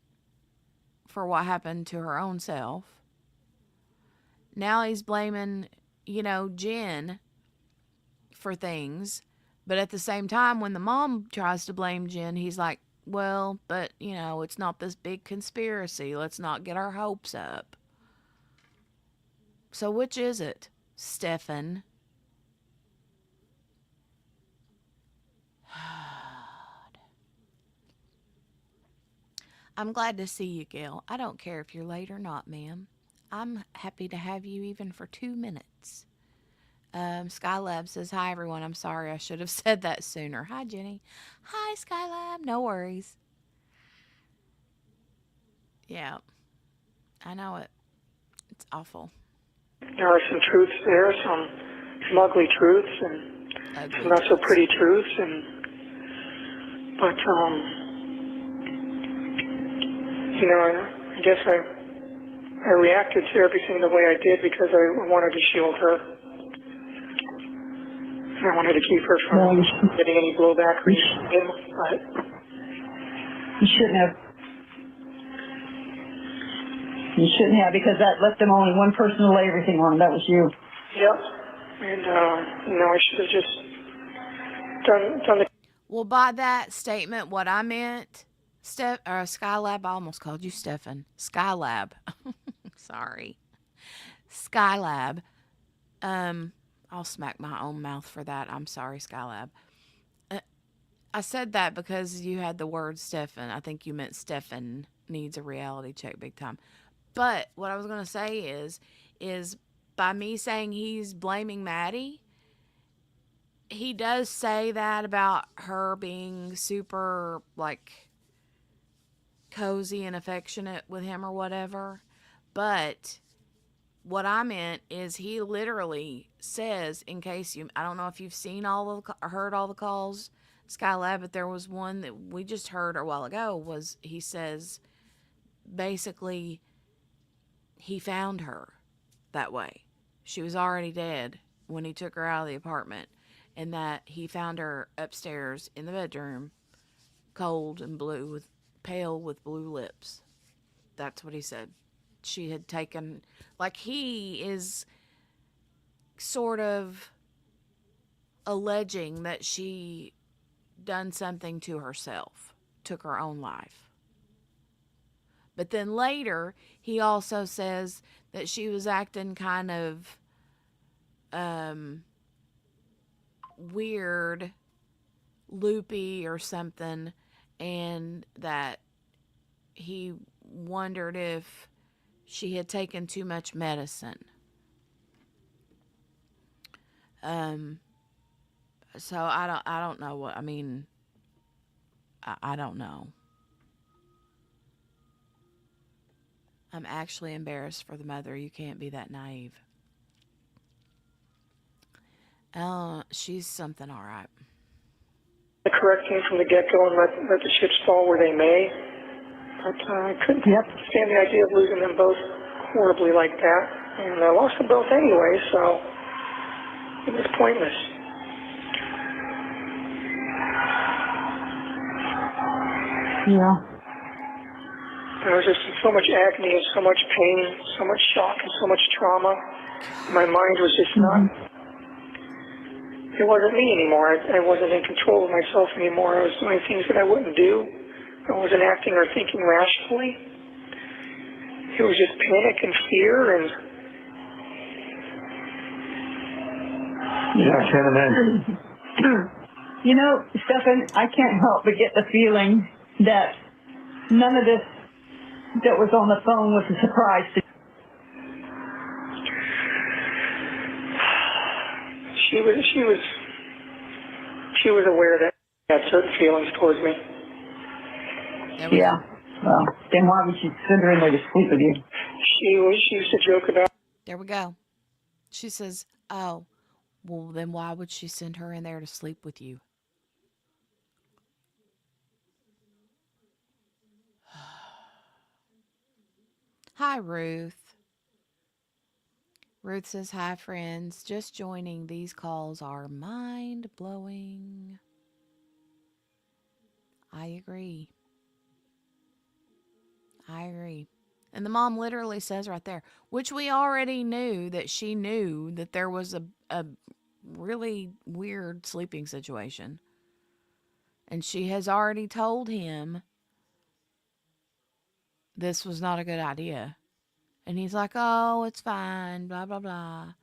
for what happened to her own self. Now he's blaming, you know, Jen for things. But at the same time, when the mom tries to blame Jen, he's like, well, but, you know, it's not this big conspiracy. Let's not get our hopes up. So which is it, Stephan? I'm glad to see you, Gail. I don't care if you're late or not, ma'am. I'm happy to have you even for 2 minutes. Skylab says, hi, everyone. I'm sorry. I should have said that sooner. Hi, Jenny. Hi, Skylab. No worries. Yeah. I know it. It's awful. There are some truths there, some ugly truths, and some not so pretty truths, but you know, I guess I reacted to everything the way I did because I wanted to shield her. I wanted to keep her from getting any blowback from him, but you shouldn't have. You shouldn't have, because that left them only one person to lay everything on. That was you. Yep. And you know, I should have just done the. Well, by that statement, what I meant, Skylab, I almost called you Stephan. Skylab. Sorry. Skylab. I'll smack my own mouth for that. I'm sorry, Skylab. I said that because you had the word Stephan. I think you meant Stephan needs a reality check big time. But what I was going to say is by me saying he's blaming Maddie, he does say that about her being super, like, cozy and affectionate with him or whatever. But what I meant is he literally says, in case I don't know if you've seen heard all the calls, Skylab, but there was one that we just heard a while ago, was he says, basically, he found her that way. She was already dead when he took her out of the apartment, and that he found her upstairs in the bedroom, cold and pale with blue lips. That's what he said. She had taken, like, he is sort of alleging that she done something to herself, took her own life. But then later, he also says that she was acting kind of weird, loopy or something, and that he wondered if she had taken too much medicine. So I don't know what, I mean, I don't know. I'm actually embarrassed for the mother. You can't be that naive. She's something all right. The correct thing from the get-go and let the chips fall where they may. But I couldn't stand the idea of losing them both horribly like that. And I lost them both anyway, so it was pointless. Yeah. There was just so much agony and so much pain, so much shock and so much trauma. My mind was just not, it wasn't me anymore. I wasn't in control of myself anymore. I was doing things that I wouldn't do. I wasn't acting or thinking rationally. It was just panic and fear and... Yeah, I can't imagine. You know, Stephan, I can't help but get the feeling that none of this that was on the phone was a surprise to you. she was aware that she had certain feelings towards me. There we Yeah. go. Well, then why would she send her in there to sleep with you? She used to joke about There we go. She says, oh, well, then why would she send her in there to sleep with you? Hi, Ruth. Ruth says, hi, friends. Just joining. These calls are mind blowing. I agree. I agree. And the mom literally says right there, which we already knew that she knew that there was a really weird sleeping situation. And she has already told him this was not a good idea. And he's like, oh, it's fine, blah, blah, blah.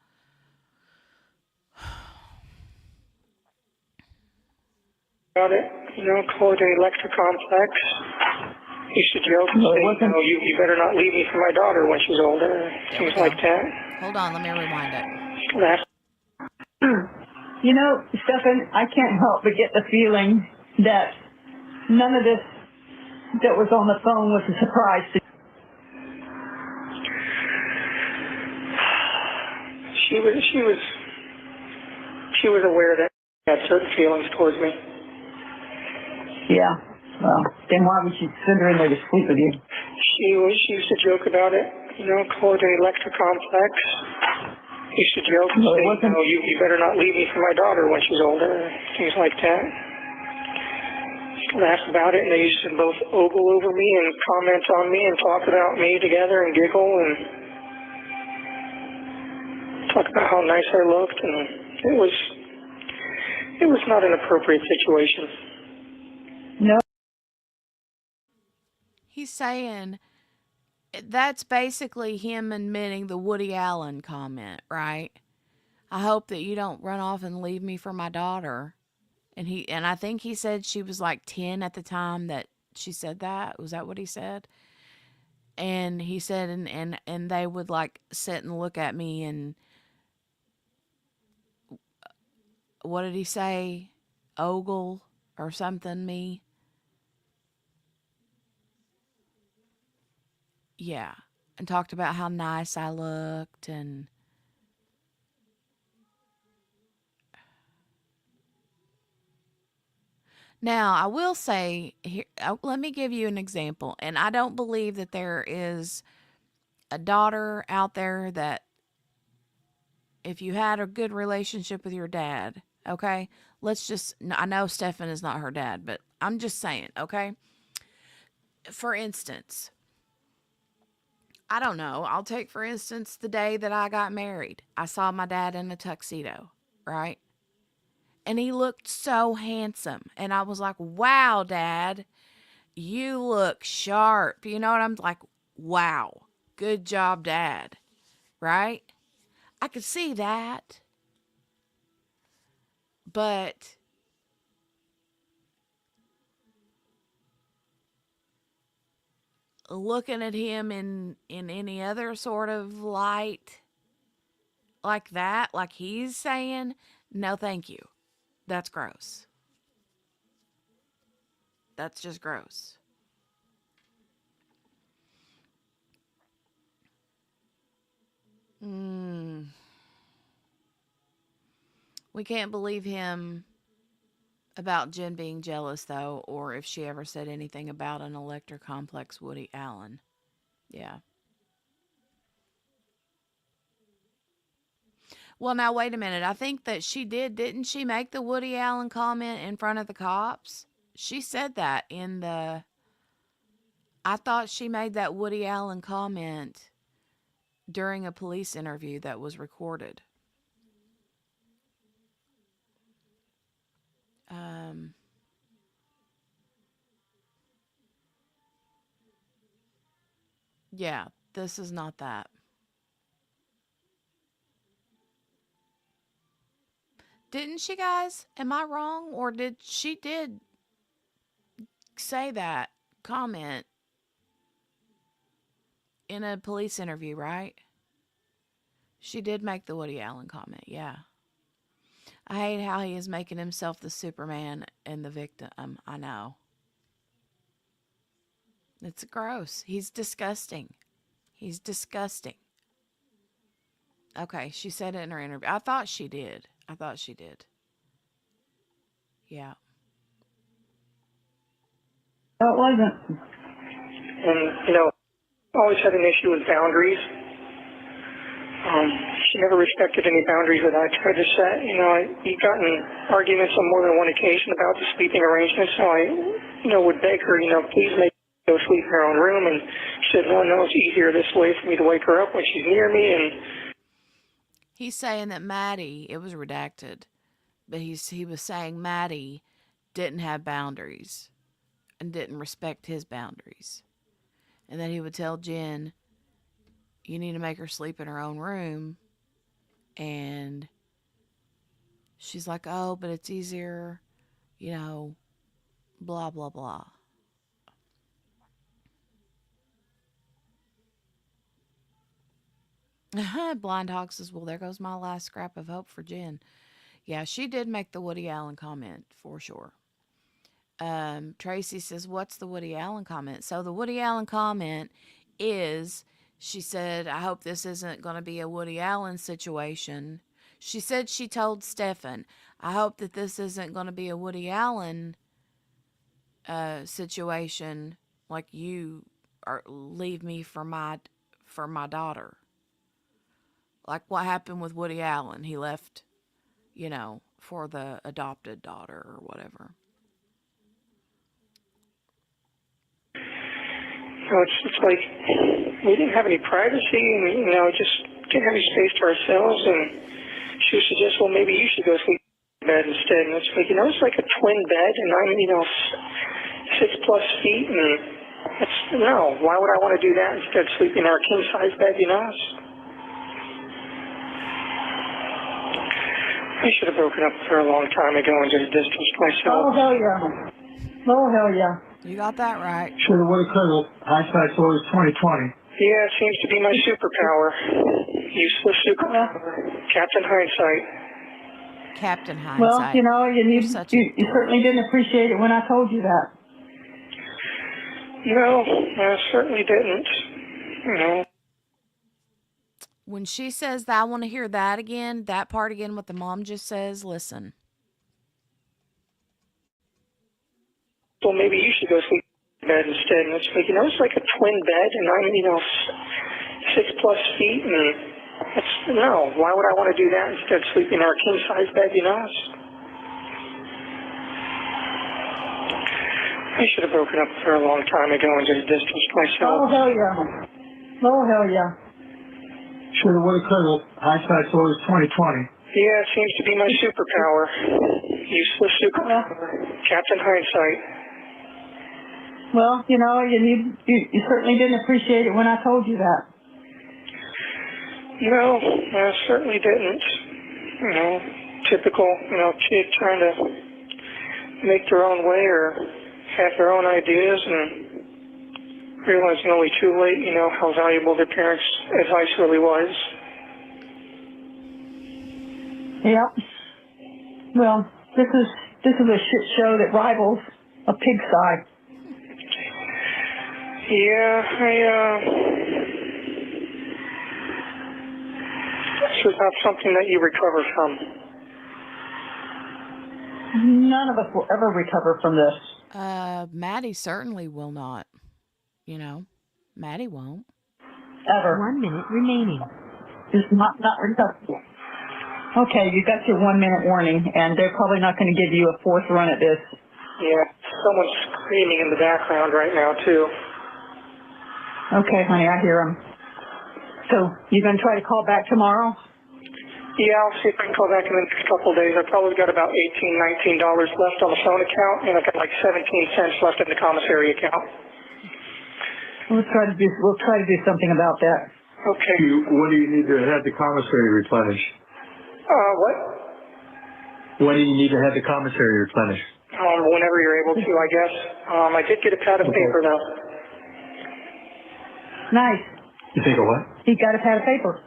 it, call it an electrocomplex. Used to joke and say, you better not leave me for my daughter when she's older, things like that. Hold on, let me rewind it. That's You know, Stephan, I can't help but get the feeling that none of this that was on the phone was a surprise to you. She was aware that she had certain feelings towards me. Yeah. Well, then why would she send her in there to sleep with you? She used to joke about it, call it an electrocomplex. Used to joke and say, you better not leave me for my daughter when she's older, things like that. Laugh about it, and they used to both ogle over me and comment on me and talk about me together and giggle and talk about how nice I looked, and it was not an appropriate situation. No. He's saying that's basically him admitting the Woody Allen comment, right? I hope that you don't run off and leave me for my daughter. And I think he said she was like 10 at the time that she said that. Was that what he said? And he said and they would like sit and look at me and what did he say? Ogle or something me. Yeah. And talked about how nice I looked and now, I will say, here, let me give you an example. And I don't believe that there is a daughter out there that, if you had a good relationship with your dad, okay, I know Stephan is not her dad, but I'm just saying, okay? For instance, I don't know. I'll take, for instance, the day that I got married. I saw my dad in a tuxedo, right? And he looked so handsome. And I was like, wow, Dad. You look sharp. You know what I'm like? Wow. Good job, Dad. Right? I could see that. But looking at him in any other sort of light like that, like he's saying, no, thank you. That's gross. That's just gross. We can't believe him about Jen being jealous, though, or if she ever said anything about an electrocomplex Woody Allen. Yeah. Well, now, wait a minute. I think that she didn't she make the Woody Allen comment in front of the cops? She said that in the. I thought she made that Woody Allen comment during a police interview that was recorded. Um, yeah, this is not that. Didn't she, guys? Am I wrong? Or did she did say that comment in a police interview, right? She did make the Woody Allen comment, yeah. I hate how he is making himself the Superman and the victim. I know. It's gross. He's disgusting. He's disgusting. Okay, she said it in her interview. I thought she did. Yeah. No, it wasn't. And, you know, always had an issue with boundaries. She never respected any boundaries that I tried to set. You know, we got in arguments on more than one occasion about the sleeping arrangement, so I, you know, would beg her, you know, please make her go sleep in her own room. And she said, no, it's easier this way for me to wake her up when she's near me. And He's saying that Maddie, it was redacted, but he was saying Maddie didn't have boundaries and didn't respect his boundaries. And that he would tell Jen, you need to make her sleep in her own room. And she's like, oh, but it's easier, you know, blah, blah, blah. Blind Hawk says, well, there goes my last scrap of hope for Jen. Yeah, she did make the Woody Allen comment for sure. Tracy says, what's the Woody Allen comment? So the Woody Allen comment is, she said, I hope this isn't going to be a Woody Allen situation. She said she told Stephan, I hope that this isn't going to be a Woody Allen situation, like you leave me for my daughter. Like what happened with Woody Allen. He left, you know, for the adopted daughter or whatever. you know, it's like we didn't have any privacy, and, you know, just didn't have any space to ourselves. And she would suggest, well, maybe you should go sleep in bed instead. And it's like, you know, it's like a twin bed, and I'm, you know, 6+ feet, and it's, no, why would I want to do that instead of sleeping in our king-size bed, you know? I should have broken up with her a long time ago and just distanced myself. Oh, hell yeah. Oh, hell yeah. You got that right. Should have, would have, could have. Hindsight's always 20/20. Yeah, it seems to be my superpower. Useless superpower. Captain Hindsight. Captain Hindsight. Well, you know, you certainly didn't appreciate it when I told you that. No, I certainly didn't. You know. When she says that, I want to hear that again, that part again, what the mom just says, listen. Well, maybe you should go sleep in bed instead. And it's like, you know, it's like a twin bed, and I'm, you know, 6+ feet, and it's, no, why would I want to do that instead of sleeping in our king-size bed, you know? I should have broken up with her a long time ago and just distanced myself. Oh, hell yeah. Oh, hell yeah. Should have, would have, could have. Hindsight's always 20/20. Yeah, it seems to be my superpower. Useless superpower. Captain Hindsight. Well, you know, you certainly didn't appreciate it when I told you that. No, I certainly didn't. You know, typical, you know, kid trying to make their own way or have their own ideas and realizing only too late, you know, how valuable their parents' advice really was. Yep. Well, this is a shit show that rivals a pigsty. Yeah, this is not something that you recover from. None of us will ever recover from this. Maddie certainly will not. You know, Maddie won't. Ever. 1 minute remaining. It's not recoverable. Okay, you got your 1 minute warning, and they're probably not going to give you a fourth run at this. Yeah, someone's screaming in the background right now, too. Okay, honey, I hear them. So, you going to try to call back tomorrow? Yeah, I'll see if I can call back in the next couple of days. I've probably got about $18, $19 left on the phone account, and I've got like 17 cents left in the commissary account. We'll try to do something about that. Okay. When do you need to have the commissary replenished? What? When do you need to have the commissary replenished? Whenever you're able to, I guess. I did get a pad of paper, though. Nice. You think of what? He got a pad of paper.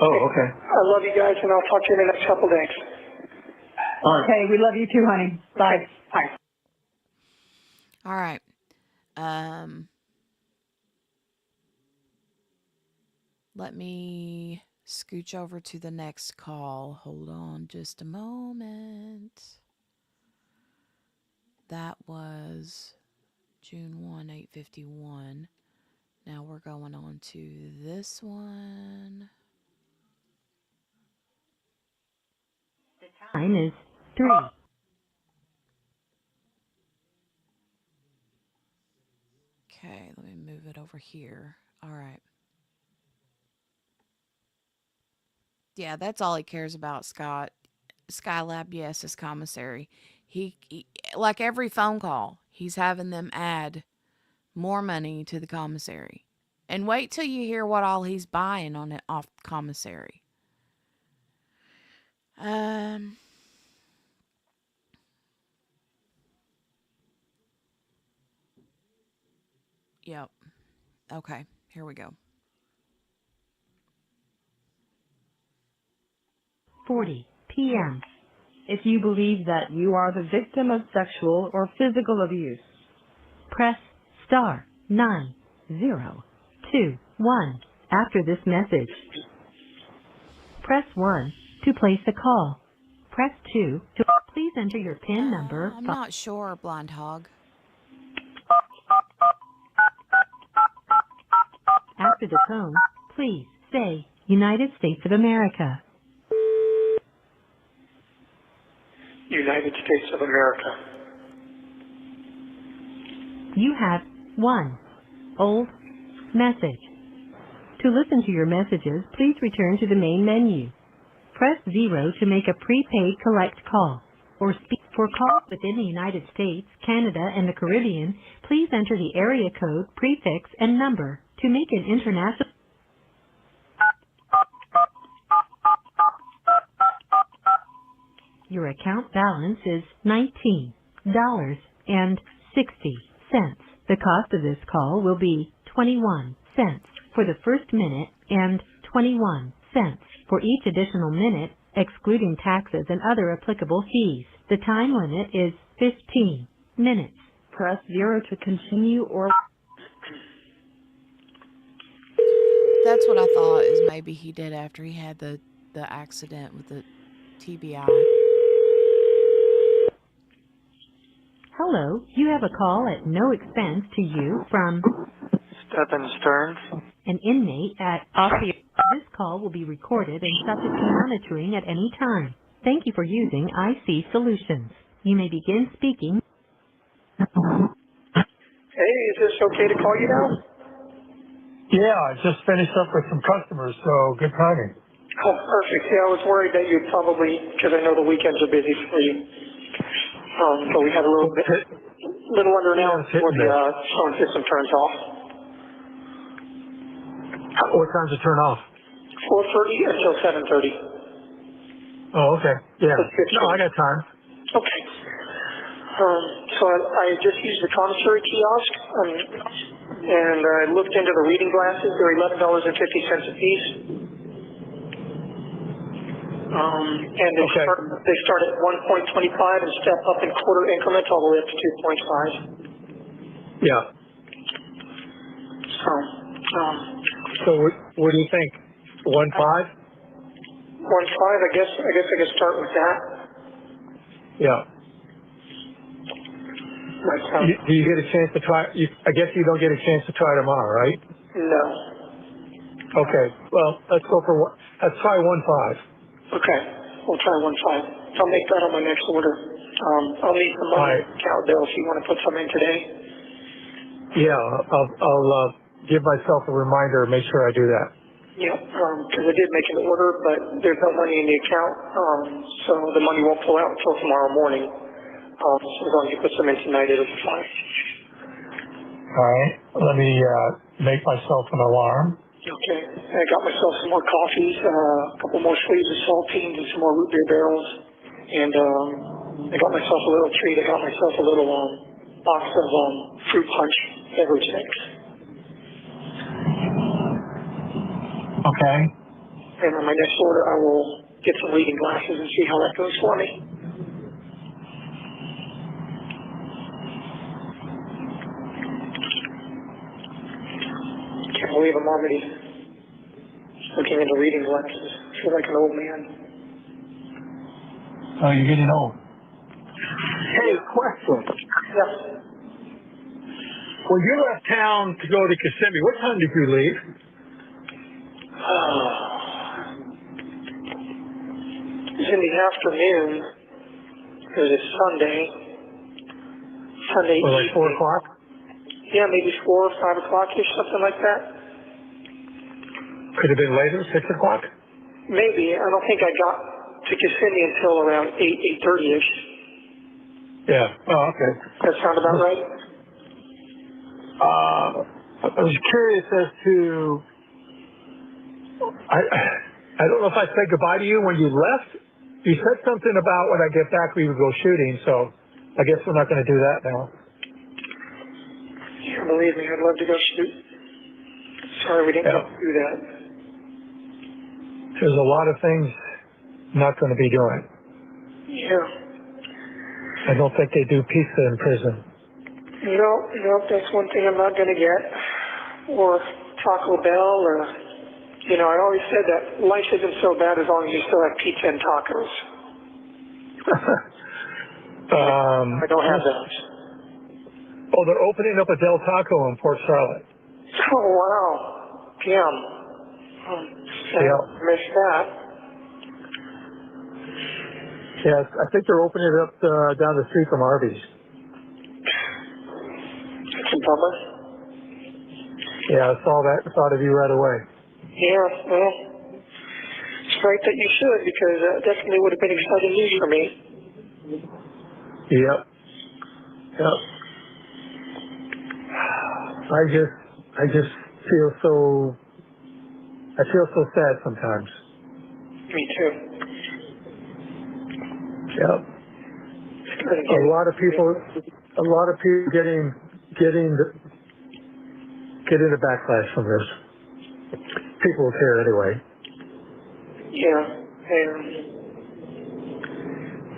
Oh, okay. I love you guys, and I'll talk to you in the next couple of days. All right. Okay, we love you too, honey. Bye. Okay. Bye. All right. Let me scooch over to the next call. Hold on just a moment. That was June 1, 8:51. Now we're going on to this one. Time is 3. Okay, let me move it over here. All right. Yeah, that's all he cares about, Scott. Skylab, yes, is commissary. He, like every phone call, he's having them add more money to the commissary. And wait till you hear what all he's buying on it off commissary. Yep. Okay, here we go. 40 p.m. If you believe that you are the victim of sexual or physical abuse, Press star 9021 after this message. Press 1 to place a call. Press 2 to please enter your PIN number. I'm not sure, Blind Hog. After the tone, please say United States of America. United States of America. You have 1 old message. To listen to your messages, please return to the main menu. Press 0 to make a prepaid collect call, or speak for calls within the United States, Canada, and the Caribbean. Please enter the area code, prefix, and number. To make an international your account balance is $19.60. The cost of this call will be 21 cents for the first minute and 21 cents for each additional minute, excluding taxes and other applicable fees. The time limit is 15 minutes. press 0 to continue or That's what I thought is maybe he did after he had the accident with the TBI. Hello, you have a call at no expense to you from Stephan Sterns. an inmate at Osceola. This call will be recorded and subject to monitoring at any time. Thank you for using IC Solutions. You may begin speaking. Hey, is this okay to call you now? Yeah, I just finished up with some customers, so good timing. Oh, perfect. Yeah, I was worried that you'd probably, because I know the weekends are busy for you. But we had a little under an hour before the phone system turns off. What time's it turn off? 4:30 until 7:30. Oh, okay. Yeah. That's good. No, I got time. Okay. So I just used the commissary kiosk, and I looked into the reading glasses. They're $11.50 a piece. And they start at 1.25 and step up in quarter increments all the way up to 2.5. Yeah. So what do you think? 1.5? 1.5. I guess I could start with that. Yeah. Do you get a chance to try? I guess you don't get a chance to try tomorrow, right? No. Okay. Well, let's go for one. Let's try 1.5. Okay. We'll try 1.5. I'll make that on my next order. I'll need some money in the account bill if you want to put some in today. Yeah, I'll give myself a reminder and make sure I do that. Yep. Because I did make an order, but there's no money in the account, so the money won't pull out until tomorrow morning. So as long as you put some in tonight, it'll be fine. All right. Let me make myself an alarm. Okay. I got myself some more coffees, a couple more sleeves of saltines, and some more root beer barrels. And I got myself a little treat. I got myself a little box of fruit punch beverage mix. Okay. And on my next order, I will get some reading glasses and see how that goes for me. believe I'm already looking into reading glasses. I feel like an old man. Oh, you're getting old. Hey, question. Yeah. When you left town to go to Kissimmee, what time did you leave? It was in the afternoon. It was a Sunday. Sunday Or like evening. 4 o'clock? Yeah, maybe 4 or 5 o'clock-ish, something like that. Could have been later, 6 o'clock? Maybe. I don't think I got to Kissimmee until around 8:30-ish. Yeah. Oh, okay. That sound about right? I was curious as to, I don't know if I said goodbye to you when you left. You said something about when I get back we would go shooting, so I guess we're not going to do that now. Yeah, believe me, I'd love to go shoot. Sorry we didn't get to do that. There's a lot of things not going to be doing. Yeah. I don't think they do pizza in prison. No, that's one thing I'm not going to get. Or Taco Bell, or, I always said that life isn't so bad as long as you still have pizza and tacos. I don't have those. Oh, they're opening up a Del Taco in Port Charlotte. Oh, wow. Damn. Yeah. Missed that. Yes, I think they're opening it up down the street from Arby's. It's a bummer. Yeah, I saw that and thought of you right away. Yeah, well, it's right that you should, because that definitely would have been exciting news for me. Yep. I just feel so sad sometimes. Me too. Yep. A lot of people getting the backlash from this. People care anyway. Yeah, and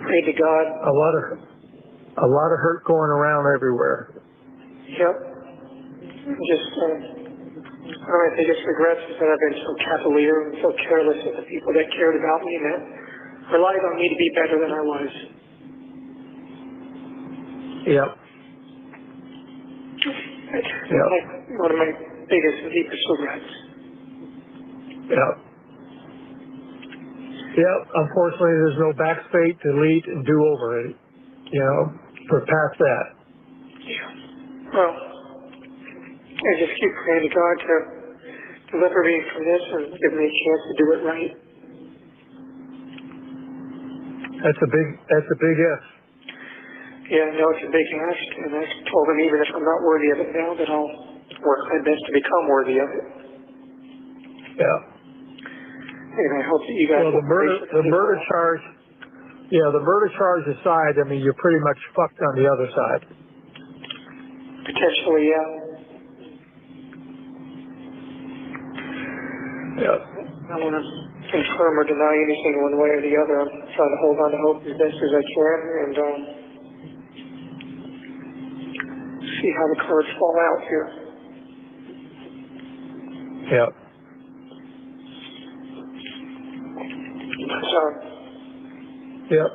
pray to God. A lot of hurt going around everywhere. Yep. Just, one of my biggest regrets is that I've been so cavalier and so careless with the people that cared about me and that relied on me to be better than I was. Yep. That's one of my biggest and deepest regrets. Yep. Unfortunately, there's no backspate, delete, and do over it. We're past that. Yeah. Well, I just keep praying to God to deliver me from this and give me a chance to do it right. That's a big if. Yeah, I know it's a big ask, and I told him even if I'm not worthy of it now, that I'll work my best to become worthy of it. Yeah. And I hope that you guys Well, the murder charge aside, I mean, you're pretty much fucked on the other side. Potentially, yeah. Yeah. I don't want to confirm or deny anything one way or the other. I'm trying to hold on to hope as best as I can and see how the cards fall out here. Yeah. So, Yep.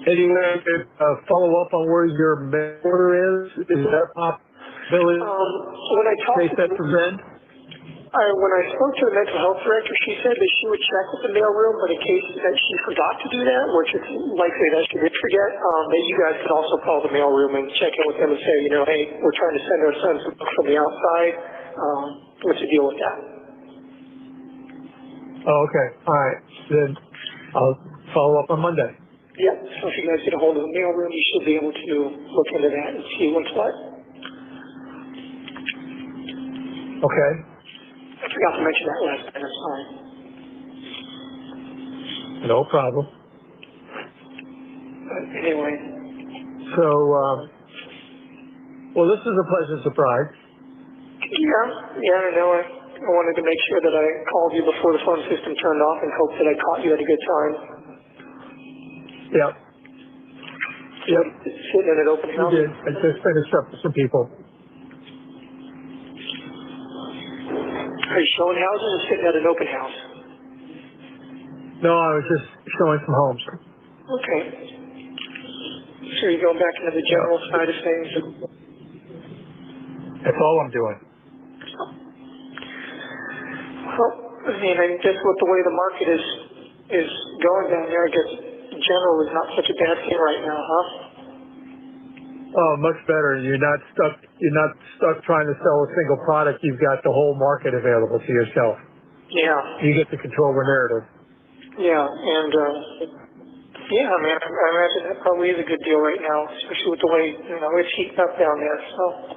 Anyway, follow up on where your order is? Is that possibility? when I talked Take that from Ben? when I spoke to the mental health director, she said that she would check with the mailroom, but in case that she forgot to do that, which it's likely that she did forget, that you guys could also call the mailroom and check in with them and say, hey, we're trying to send our son some books from the outside. What's the deal with that? Oh, okay. All right. Then I'll follow up on Monday. Yeah, so if you guys get a hold of the mailroom, you should be able to look into that and see what's what. Okay. I forgot to mention that last time, I'm sorry. No problem. But anyway. So, well, this is a pleasant surprise. Yeah, I know. I wanted to make sure that I called you before the phone system turned off and hoped that I caught you at a good time. Yep. Sitting in an open house. You did. I just finished up with some people. Are you showing houses or sitting at an open house? No, I was just showing some homes. Okay. So you're going back into the general side of things? That's all I'm doing. Well, I guess with the way the market is going down there, I guess general is not such a bad thing right now, huh? Oh, much better. You're not stuck trying to sell a single product. You've got the whole market available to yourself. Yeah. You get to control the narrative. Yeah, and yeah, I imagine that probably is a good deal right now, especially with the way it's heating up down there. So,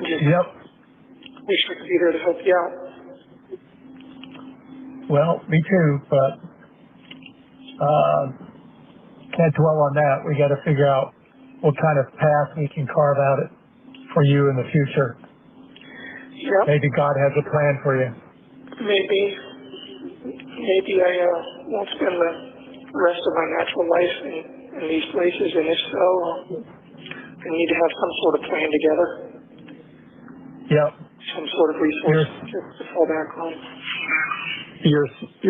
just Yep. wish I could be there to help you out. Well, me too, but can't dwell on that. We got to figure out what kind of path we can carve out it for you in the future. Yep. Maybe God has a plan for you. Maybe I won't spend the rest of my natural life in these places, and if so, I need to have some sort of plan together. Yep. Some sort of resource to fall back on. You're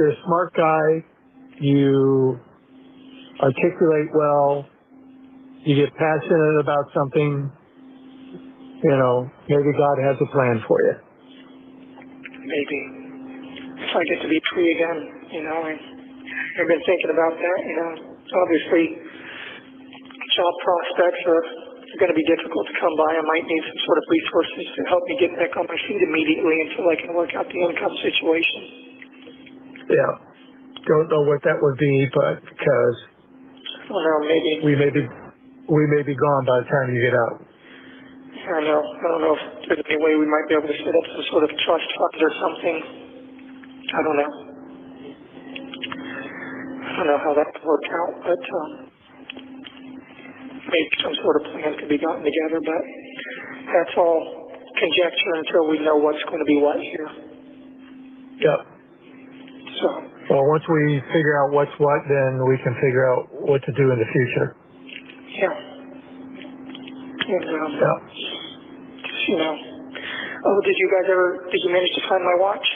a smart guy. You articulate well. You get passionate about something. Maybe God has a plan for you. Maybe. If I get to be free again, I've been thinking about that, Obviously, job prospects are going to be difficult to come by. I might need some sort of resources to help me get back on my feet immediately until I can work out the income situation. Yeah. Don't know what that would be, but because maybe. we may be gone by the time you get out. I don't know if there's any way we might be able to set up some sort of trust fund or something. I don't know. I don't know how that would work out, but maybe some sort of plan could be gotten together, but that's all conjecture until we know what's going to be what here. Yep. So. Well, once we figure out what's what, then we can figure out what to do in the future. Yeah. And, yeah. Did you manage to find my watch?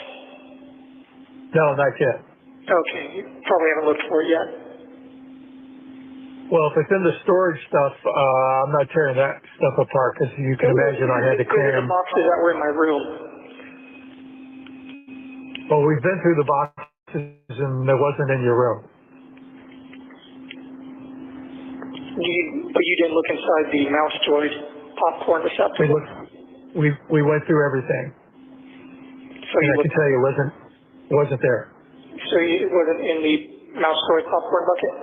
No, not yet. Okay, you probably haven't looked for it yet. Well, if it's in the storage stuff, I'm not tearing that stuff apart because you can imagine I had to cram. The boxes that were in my room. Well, we've been through the boxes and it wasn't in your room. But you didn't look inside the mouse droid popcorn receptacle? We went through everything. So and I can tell you it wasn't there. So it wasn't in the mouse droid popcorn bucket?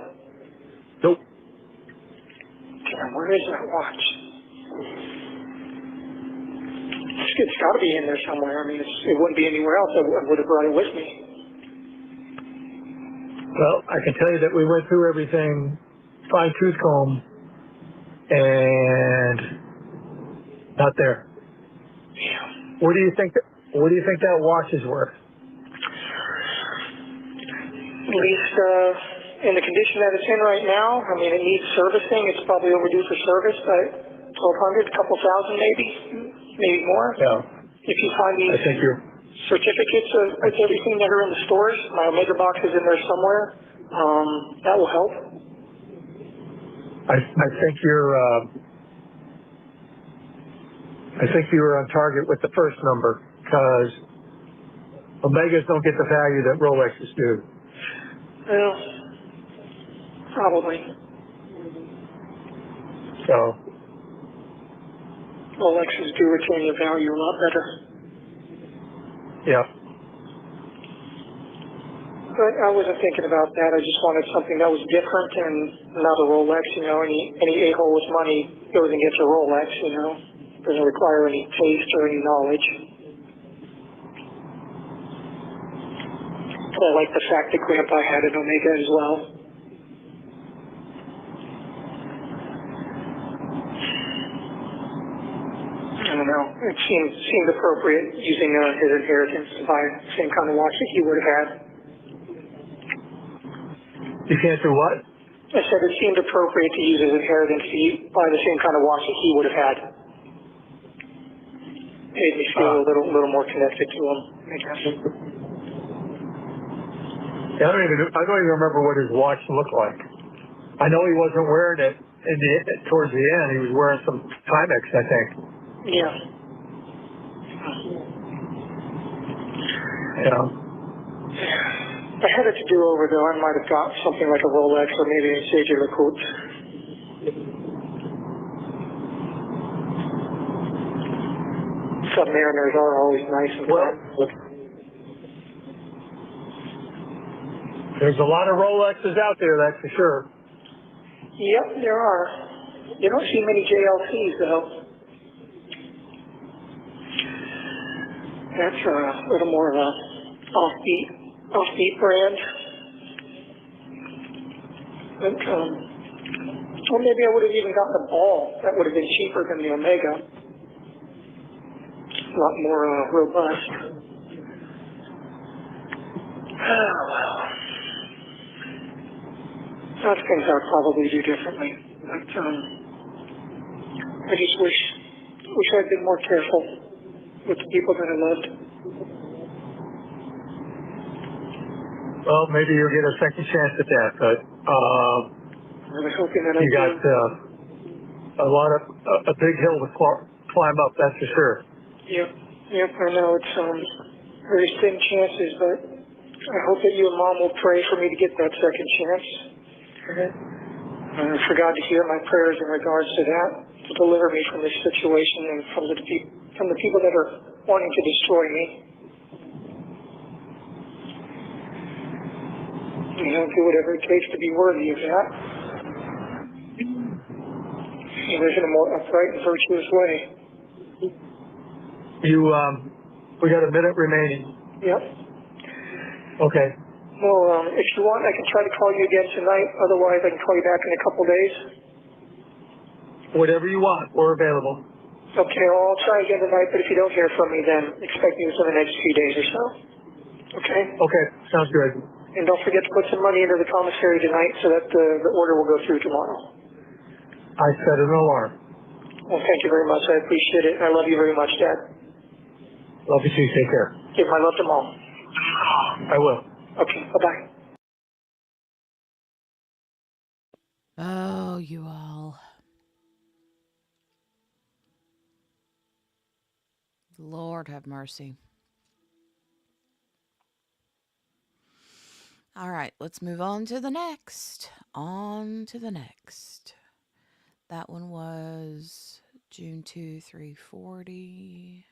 Nope. Damn, where is that watch? It's got to be in there somewhere. It wouldn't be anywhere else. I would have brought it with me. Well, I can tell you that we went through everything, fine-tooth comb, and not there. Yeah. What do you think that watch is worth? At least in the condition that it's in right now, it needs servicing. It's probably overdue for service, but $1,200, a couple thousand maybe more. Yeah. If you find these certificates with everything that are in the stores, my Omega box is in there somewhere. That will help. I think you were on target with the first number because Omegas don't get the value that Rolexes do. Well, probably. So. Rolexes do retain their value a lot better. Yeah. But I wasn't thinking about that. I just wanted something that was different and not a Rolex. Any a-hole with money goes and gets a Rolex. Doesn't require any taste or any knowledge. I like the fact that Grandpa had an Omega as well. I don't know. It seemed appropriate using his inheritance to buy the same kind of watch that he would have had. You can't do what? I said it seemed appropriate to use his inheritance to buy the same kind of watch that he would have had. made me feel a little more connected to him, I guess. Yeah, I don't even remember what his watch looked like. I know he wasn't wearing it towards the end. He was wearing some Timex, I think. Yeah. Yeah. If I had it to do over, though, I might have got something like a Rolex or maybe a Sage LeCoultre. Submariners are always nice and fun. There's a lot of Rolexes out there, that's for sure. Yep, there are. You don't see many JLCs, though. That's a little more of a offbeat brand. But, or maybe I would have even gotten a ball. That would have been cheaper than the Omega. A lot more robust. Oh, well. That's things I'd probably do differently. But I just wish I'd been more careful with the people that I loved. Well, maybe you'll get a second chance at that, but I'm really hoping that you got a big hill to climb up, that's for sure. Yep, I know it's very thin chances, but I hope that you and Mom will pray for me to get that second chance. For God to hear my prayers in regards to that, to deliver me from this situation and from the people that are wanting to destroy me. You know, do whatever it takes to be worthy of that. And live in a more upright and virtuous way. We got a minute remaining. Yep. Okay. Well, if you want, I can try to call you again tonight. Otherwise, I can call you back in a couple days. Whatever you want, we're available. Okay, well, I'll try again tonight, but if you don't hear from me, then expect me within the next few days or so. Okay? Okay, sounds good. And don't forget to put some money into the commissary tonight so that the order will go through tomorrow. I set an alarm. Well, thank you very much. I appreciate it. I love you very much, Dad. Love you too. Take care. Give my love to Mom. I will. Okay, bye-bye. Oh, you all. Lord have mercy. All right, let's move on to the next. That one was June 2, 340.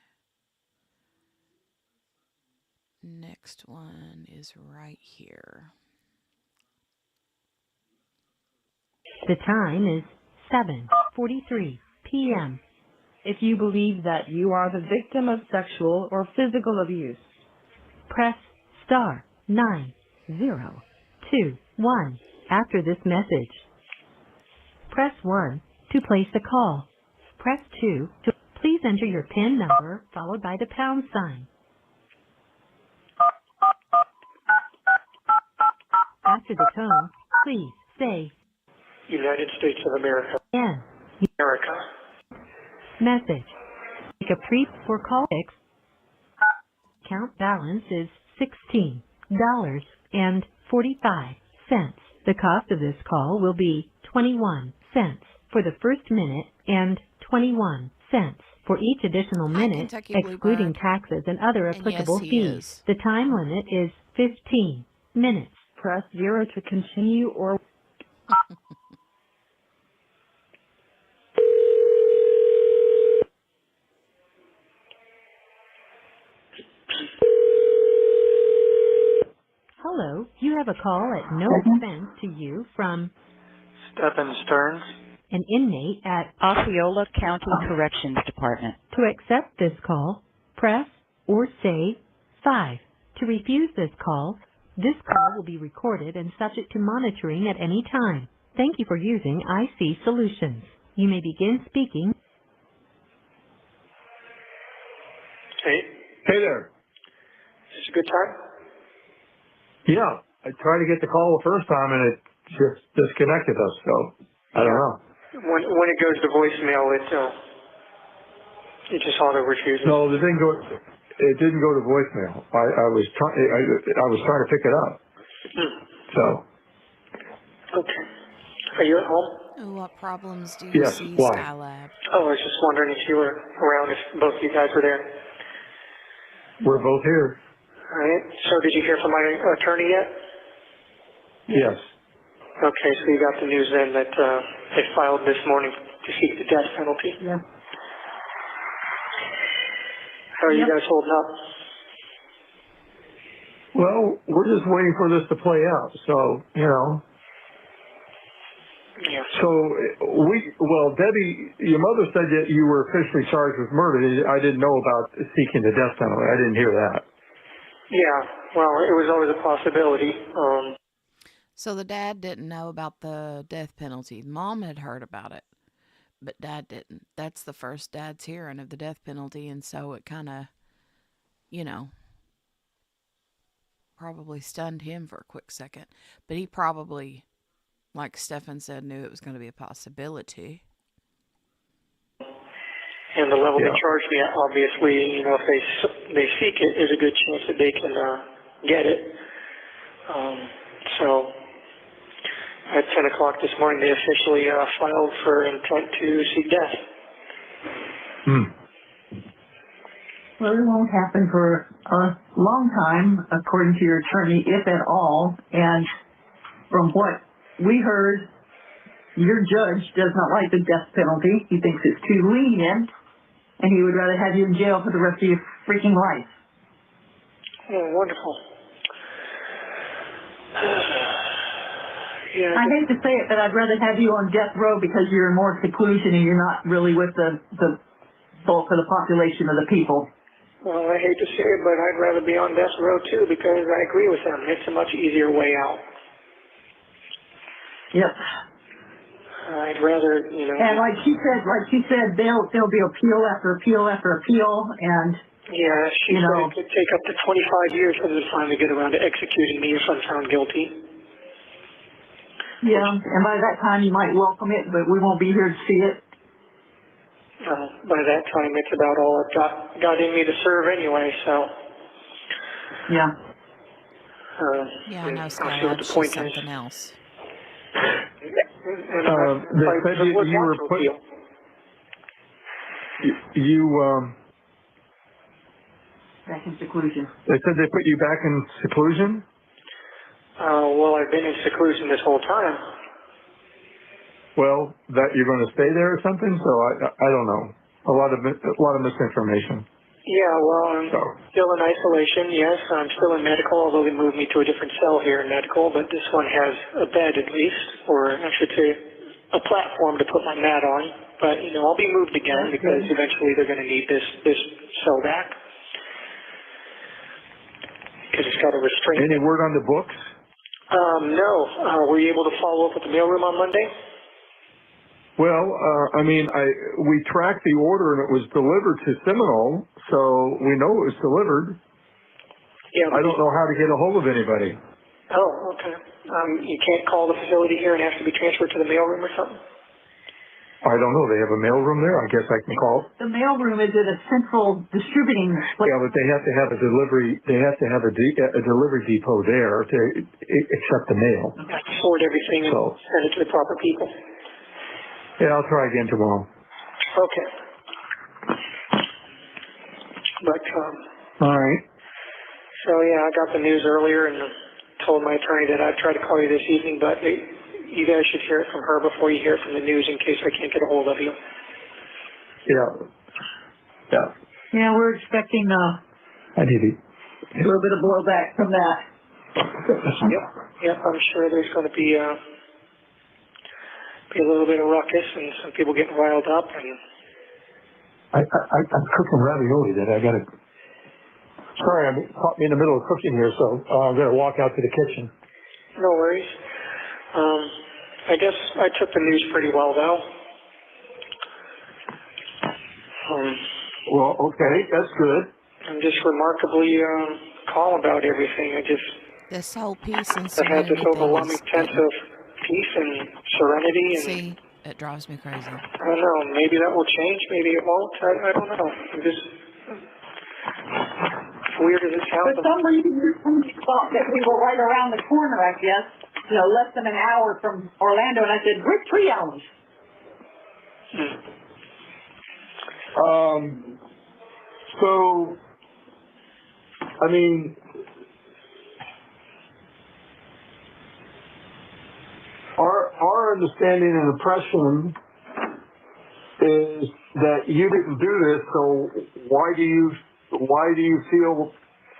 Next one is right here. The time is 7:43 p.m. If you believe that you are the victim of sexual or physical abuse, Press star 9021 after this message. Press 1 to place a call. Press 2 to please enter your PIN number followed by the pound sign. After the tone, please say United States of America. N. America. Message. Make a pre for call 6. Account balance is $16.45. The cost of this call will be 21 cents for the first minute and 21 cents for each additional minute, Kentucky excluding Bluebird. taxes and other And applicable yes, he fees. is. The time limit is 15 minutes. press 0 to continue or Hello, you have a call at no expense to you from Stephan Sterns. an inmate at Osceola County Corrections Department. To accept this call, press or say 5. To refuse this call will be recorded and subject to monitoring at any time. Thank you for using IC Solutions. You may begin speaking. Hey, Hey there. is this a good time? Yeah, I tried to get the call the first time and it just disconnected us, so I don't know. When it goes to voicemail, just auto refuses. No, it didn't go. It didn't go to voicemail. I was trying. I was trying to pick it up. So. Okay. Are you at home? Oh, what problems do you Yes. see, Why? Skylab? Oh, I was just wondering if you were around, if both of you guys were there. We're both here. All right. So did you hear from my attorney yet? Yes. Okay, so you got the news then that they filed this morning to seek the death penalty. Yeah. How are you guys holding up? Well, we're just waiting for this to play out. So, you know. Yeah. So Debbie, your mother said that you were officially charged with murder. I didn't know about seeking the death penalty. I didn't hear that. Yeah. Well, it was always a possibility. So the dad didn't know about the death penalty. Mom had heard about it, but Dad didn't. That's the first Dad's hearing of the death penalty, and so it kind of, you know, probably stunned him for a quick second. But he probably, like Stephan said, knew it was going to be a possibility. And the level they charged me at, obviously, you know, if they seek it, there's a good chance that they can get it. So at 10 o'clock this morning, they officially filed for intent to seek death. Well, it won't happen for a long time, according to your attorney, if at all. And from what we heard, your judge does not like the death penalty. He thinks it's too lenient, and he would rather have you in jail for the rest of your freaking life. Oh, wonderful. Yeah. I hate to say it, but I'd rather have you on death row because you're in more seclusion and you're not really with the bulk of the population of the people. Well, I hate to say it, but I'd rather be on death row too because I agree with them. It's a much easier way out. Yep. I'd rather, you know. And like she said, there'll be appeal after appeal after appeal, and yeah, she said it could take up to 25 years for them to finally get around to executing me if I'm found guilty. Yeah, and by that time you might welcome it, but we won't be here to see it. By that time, it's about all I've got in me to serve anyway, so. Yeah. Yeah, I know, I'll see what Skylab, the she's point is. something else. They said you were put. Back in seclusion. They said they put you back in seclusion. Well, I've been in seclusion this whole time. Well, that you're going to stay there or something. So I don't know. A lot of misinformation. Yeah, well, I'm still in isolation, yes. I'm still in medical, although they moved me to a different cell here in medical, but this one has a bed at least, or I should say a platform to put my mat on. But, you know, I'll be moved again because eventually they're going to need this cell back. Because it's got a restraint. Any word on the books? No. Were you able to follow up with the mailroom on Monday? Well, we tracked the order and it was delivered to Seminole, so we know it was delivered. Yeah. I don't know how to get a hold of anybody. Oh, okay. You can't call the facility here and ask to be transferred to the mailroom or something? I don't know. They have a mailroom there. I guess I can call. The mailroom is at a central distributing place. Yeah, but they have to have a delivery. They have to have a delivery depot there to accept the mail. I have to forward everything and send it to the proper people. Yeah, I'll try again tomorrow. Okay. But, all right. So, yeah, I got the news earlier and told my attorney that I'd try to call you this evening, but you guys should hear it from her before you hear it from the news in case I can't get a hold of you. Yeah. Yeah, we're expecting I did it. a little bit of blowback from that. Yep, I'm sure there's going to be a little bit of ruckus and some people getting riled up. And I'm cooking ravioli that I got to. Sorry, caught me in the middle of cooking here, so I'm going to walk out to the kitchen. No worries. I guess I took the news pretty well, though. Well, okay, that's good. I'm just remarkably calm about everything. This whole peace and I had serenity this overwhelming thing is sense of peace and serenity. And see, It drives me crazy. I don't know. Maybe that will change. Maybe it won't. I don't know. I'm just weird as it sounds. For some reason, we thought that we were right around the corner, I guess. You know, less than an hour from Orlando, and I said, we're 3 hours. So, I mean, our understanding and impression is that you didn't do this, so why do you feel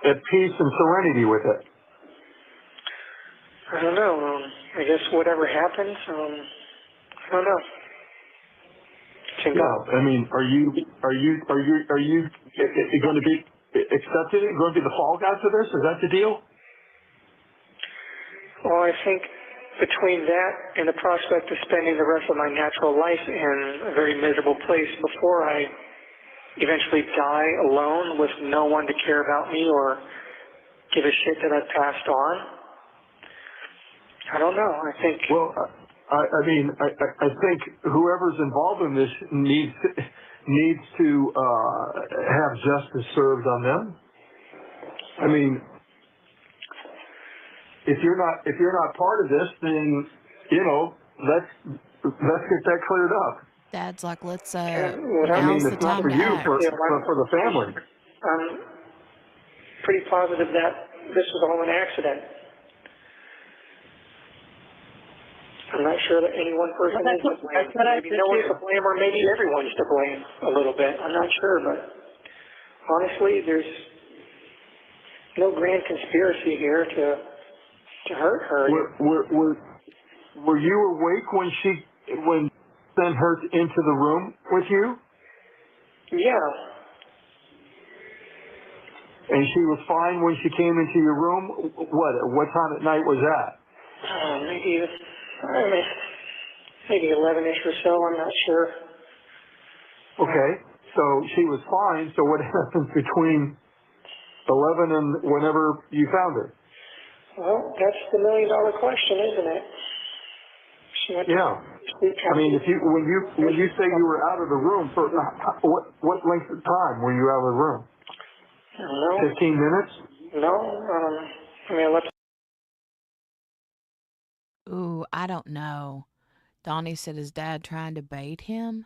at peace and serenity with it? I don't know. I guess whatever happens, I don't know. Yeah, I mean, are you going to be accepted? Going to be the fall guy for this? Is that the deal? Well, I think between that and the prospect of spending the rest of my natural life in a very miserable place before I eventually die alone with no one to care about me or give a shit that I've passed on, I don't know. I think... Well, I mean, I think whoever's involved in this needs to have justice served on them. I mean, if you're not part of this, then let's get that cleared up. Dad's like, let's I mean, now's the it's not time for to you, act. for the family. I'm pretty positive that this was all an accident. I'm not sure that any one person is to blame. Maybe no one's to blame, or maybe everyone's to blame a little bit. I'm not sure, but honestly, there's no grand conspiracy here to hurt her. Were you awake when sent her into the room with you? Yeah. And she was fine when she came into your room? What time at night was that? Maybe 11-ish or so, I'm not sure. Okay, so she was fine, so what happened between 11 and whenever you found her? Well, that's the million-dollar question, isn't it? Yeah. I mean, when you say you were out of the room, for what length of time were you out of the room? I don't know. 15 minutes? No, I left. Ooh, I don't know. Donnie said his dad trying to bait him.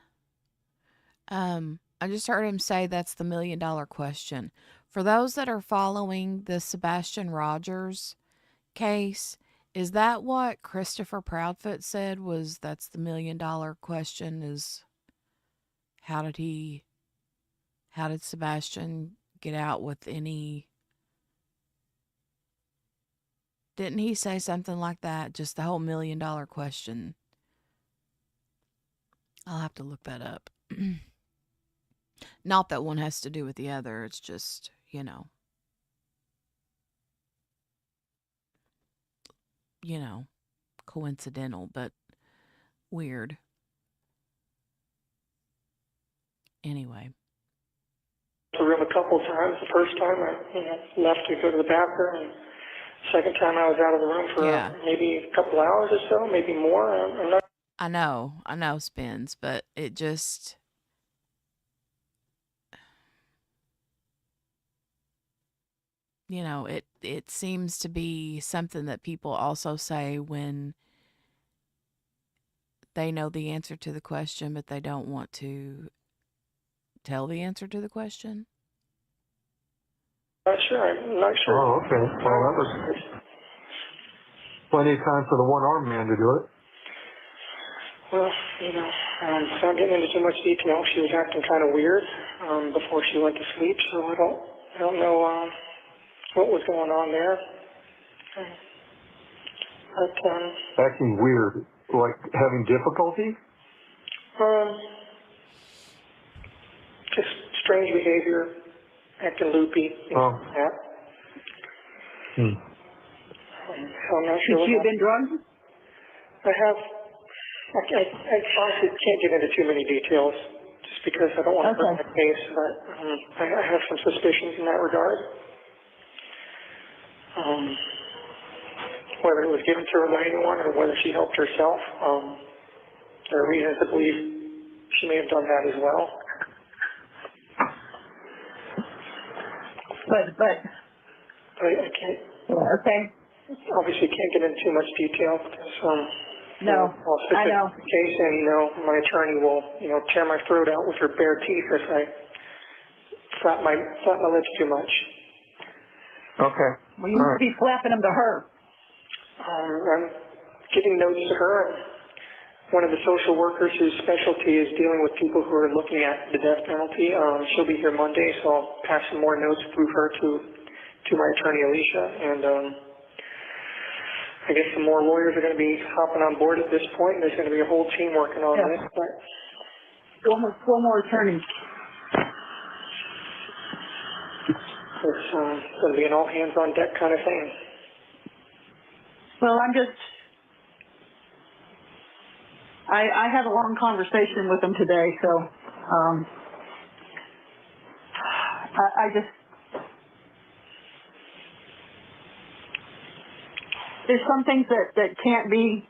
I just heard him say that's the million-dollar question. For those that are following the Sebastian Rogers case, is that what Christopher Proudfoot said was that's the million-dollar question is how did Sebastian get out with any... Didn't he say something like that? Just the whole million-dollar question. I'll have to look that up. Not that one has to do with the other. It's just, coincidental, but weird. Anyway. The room a couple times. The first time I left to go to the bathroom, and the second time I was out of the room for maybe a couple hours or so, maybe more. I'm not. I know, Spins, but it just... it seems to be something that people also say when they know the answer to the question, but they don't want to tell the answer to the question. I'm not sure. Oh, okay. Well, that was plenty of time for the one-armed man to do it. Well, without getting into too much detail, she was acting kind of weird before she went to sleep, so I don't know what was going on there. But, acting weird, like having difficulty? Just strange behavior, acting loopy. Oh. Yeah. So I'm not sure. Have you been drugged? I have. I honestly can't get into too many details just because I don't want to hurt my case, but I have some suspicions in that regard. Whether it was given to her by anyone or whether she helped herself, There are reasons to believe she may have done that as well. But I can't, okay. obviously can't get into too much detail because, No, I'll I know. the case and, my attorney will, tear my throat out with her bare teeth if I flap my lips too much. Okay. Well, you need to be flapping them to her. I'm giving notes to her. One of the social workers whose specialty is dealing with people who are looking at the death penalty, she'll be here Monday, so I'll pass some more notes through her to my attorney, Alicia, and I guess some more lawyers are going to be hopping on board at this point. There's going to be a whole team working on this. But Four more attorneys. it's going to be an all hands on deck kind of thing. Well, I had a long conversation with them today, so there's some things that cannot be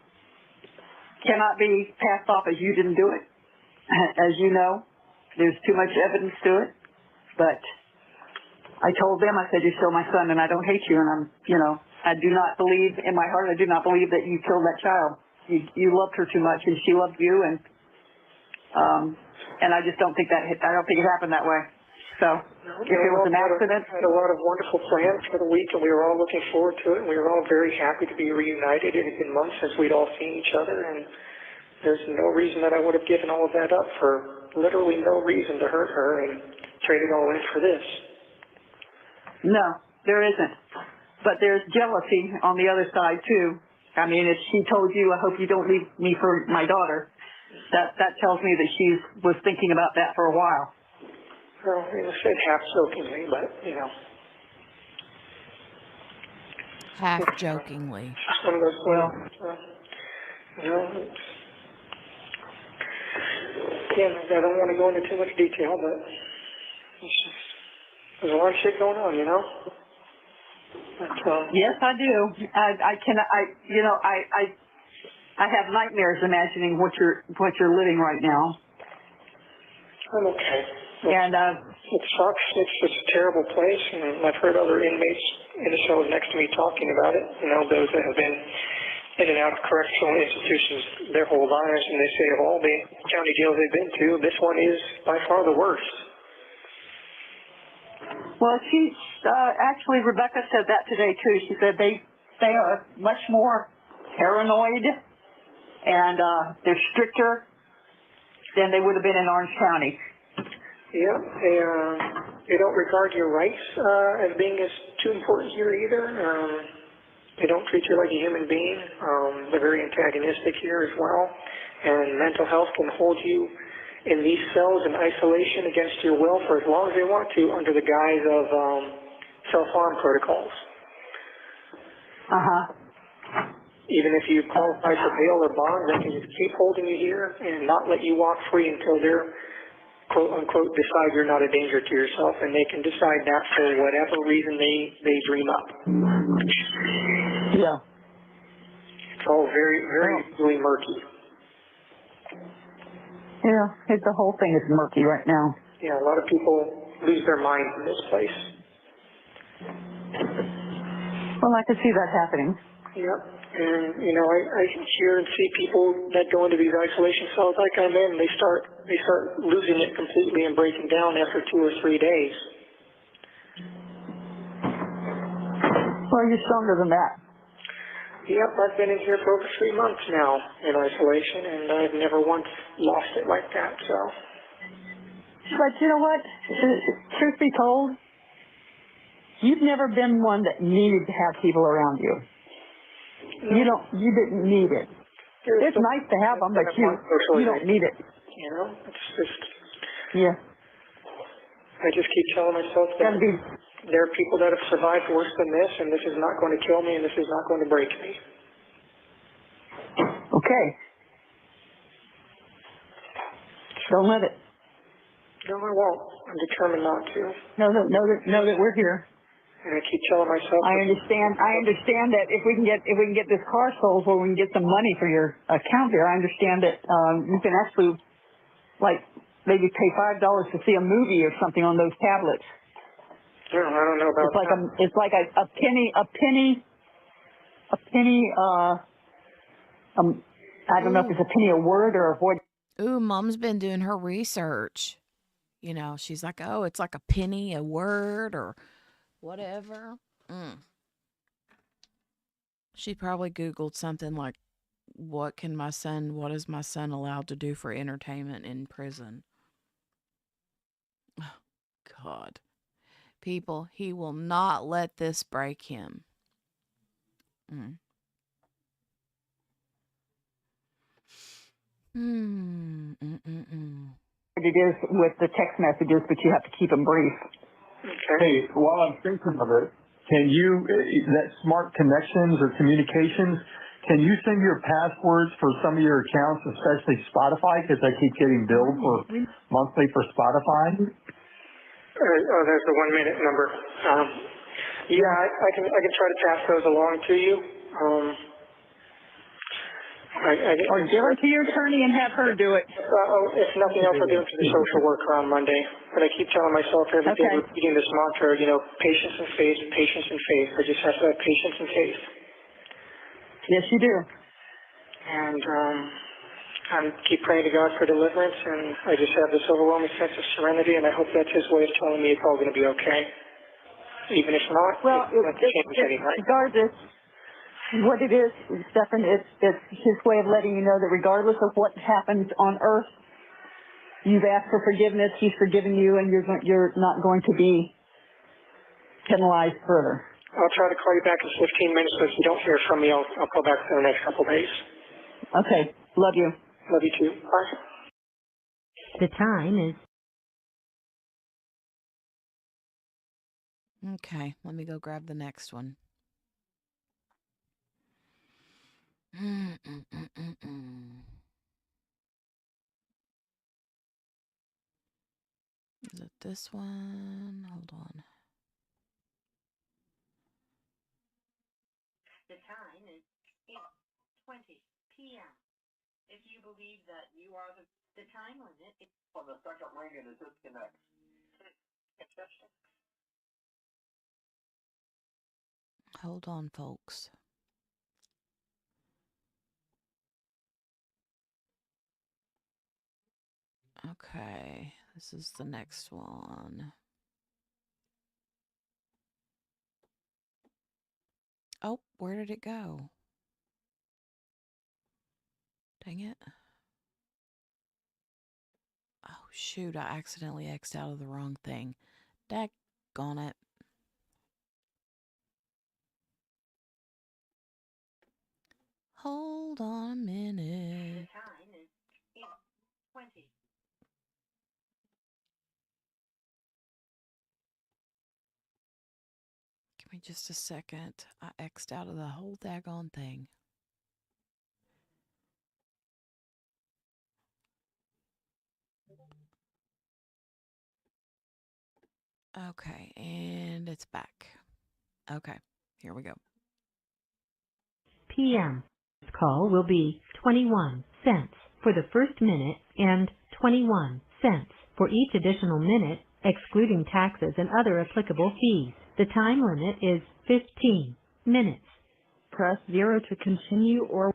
passed off as you didn't do it. As you know, there's too much evidence to it. But I told them, I said, you're still my son and I don't hate you, and I do not believe, in my heart, I do not believe that you killed that child. You loved her too much, and she loved you, and I just don't think it happened that way. So, if it was an accident. We had a lot of wonderful plans for the week, and we were all looking forward to it, and we were all very happy to be reunited. It had been months since we'd all seen each other, and there's no reason that I would have given all of that up for literally no reason to hurt her and trade it all in for this. No, there isn't. But there's jealousy on the other side, too. I mean, if she told you, I hope you don't leave me for my daughter, that tells me that she was thinking about that for a while. Well, I said half jokingly, but, Half jokingly. It's one of those things. Again, I don't want to go into too much detail, but there's a lot of shit going on, But, yes, I do. I have nightmares imagining what you're living right now. I'm okay. And it sucks. It's just a terrible place, and I've heard other inmates in the cells next to me talking about it. Those that have been in and out of correctional institutions their whole lives, and they say of all the county jails they've been to, this one is by far the worst. Well, actually, Rebecca said that today too. She said they are much more paranoid, and they're stricter than they would have been in Orange County. Yeah, they don't regard your rights as being as too important here either. They don't treat you like a human being. They're very antagonistic here as well, and mental health can hold you in these cells in isolation against your will for as long as they want to under the guise of self-harm protocols. Even if you qualify for bail or bond, they can just keep holding you here and not let you walk free until they're, quote-unquote, decide you're not a danger to yourself, and they can decide that for whatever reason they dream up. Yeah. It's all very, very, really murky. Yeah, the whole thing is murky right now. Yeah, a lot of people lose their minds in this place. Well, I can see that happening. Yep. And, I hear and see people that go into these isolation cells like I'm in, they start losing it completely and breaking down after 2 or 3 days. Well, you're stronger than that. Yep, I've been in here for over 3 months now in isolation, and I've never once lost it like that, so. But you know what? Truth be told, you've never been one that needed to have people around you. No. You didn't need it. It's nice to have them, but you don't need it. It's just. Yeah. I just keep telling myself that there are people that have survived worse than this, and this is not going to kill me, and this is not going to break me. Okay. Don't let it. No, I won't. I'm determined not to. Know that we're here. And I keep telling myself. I understand that if we can get this car sold, where we can get some money for your account there, I understand that you can actually, like, maybe pay $5 to see a movie or something on those tablets. No, I don't know about that. It's like a penny. I don't know if it's a penny a word or a void. Ooh, Mom's been doing her research. You know, she's like, oh, it's like a penny a word or whatever. She probably Googled something like, what is my son allowed to do for entertainment in prison? Oh, God. People, he will not let this break him. It is with the text messages, but you have to keep them brief. Okay. Hey, while I'm thinking of it, can you, that smart connections or communications, can you send your passwords for some of your accounts, especially Spotify, because I keep getting billed for monthly for Spotify? Oh, there's the 1 minute number. Yeah, I can try to pass those along to you. Give them to your attorney and have her do it. If nothing else, I'll give them to the social worker on Monday. But I keep telling myself every day, repeating this mantra, patience and faith, patience and faith. I just have to have patience and faith. Yes, you do. And I keep praying to God for deliverance, and I just have this overwhelming sense of serenity, and I hope that's His way of telling me it's all going to be okay. Even if not, it's regardless. What it is, Stephan, it's His way of letting you know that regardless of what happens on earth, you've asked for forgiveness, He's forgiven you, and you're not going to be penalized further. I'll try to call you back in 15 minutes, but if you don't hear from me, I'll call back in the next couple of days. Okay. Love you. Love you too. Bye. The time is... Okay, let me go grab the next one. Is it this one? Hold on. The time is 8:20 p.m. If you believe that you are the time limit... On the second ring, it disconnects. Hold on, folks. Okay, this is the next one. Oh, where did it go? Dang it. Oh, shoot, I accidentally X'd out of the wrong thing. Daggone it. Hold on a minute. The time is 8:20. Give me just a second. I X'd out of the whole daggone thing. Okay, and it's back. Okay, here we go. p.m. This call will be 21 cents for the first minute and 21 cents for each additional minute, excluding taxes and other applicable fees. The time limit is 15 minutes. Press 0 to continue or...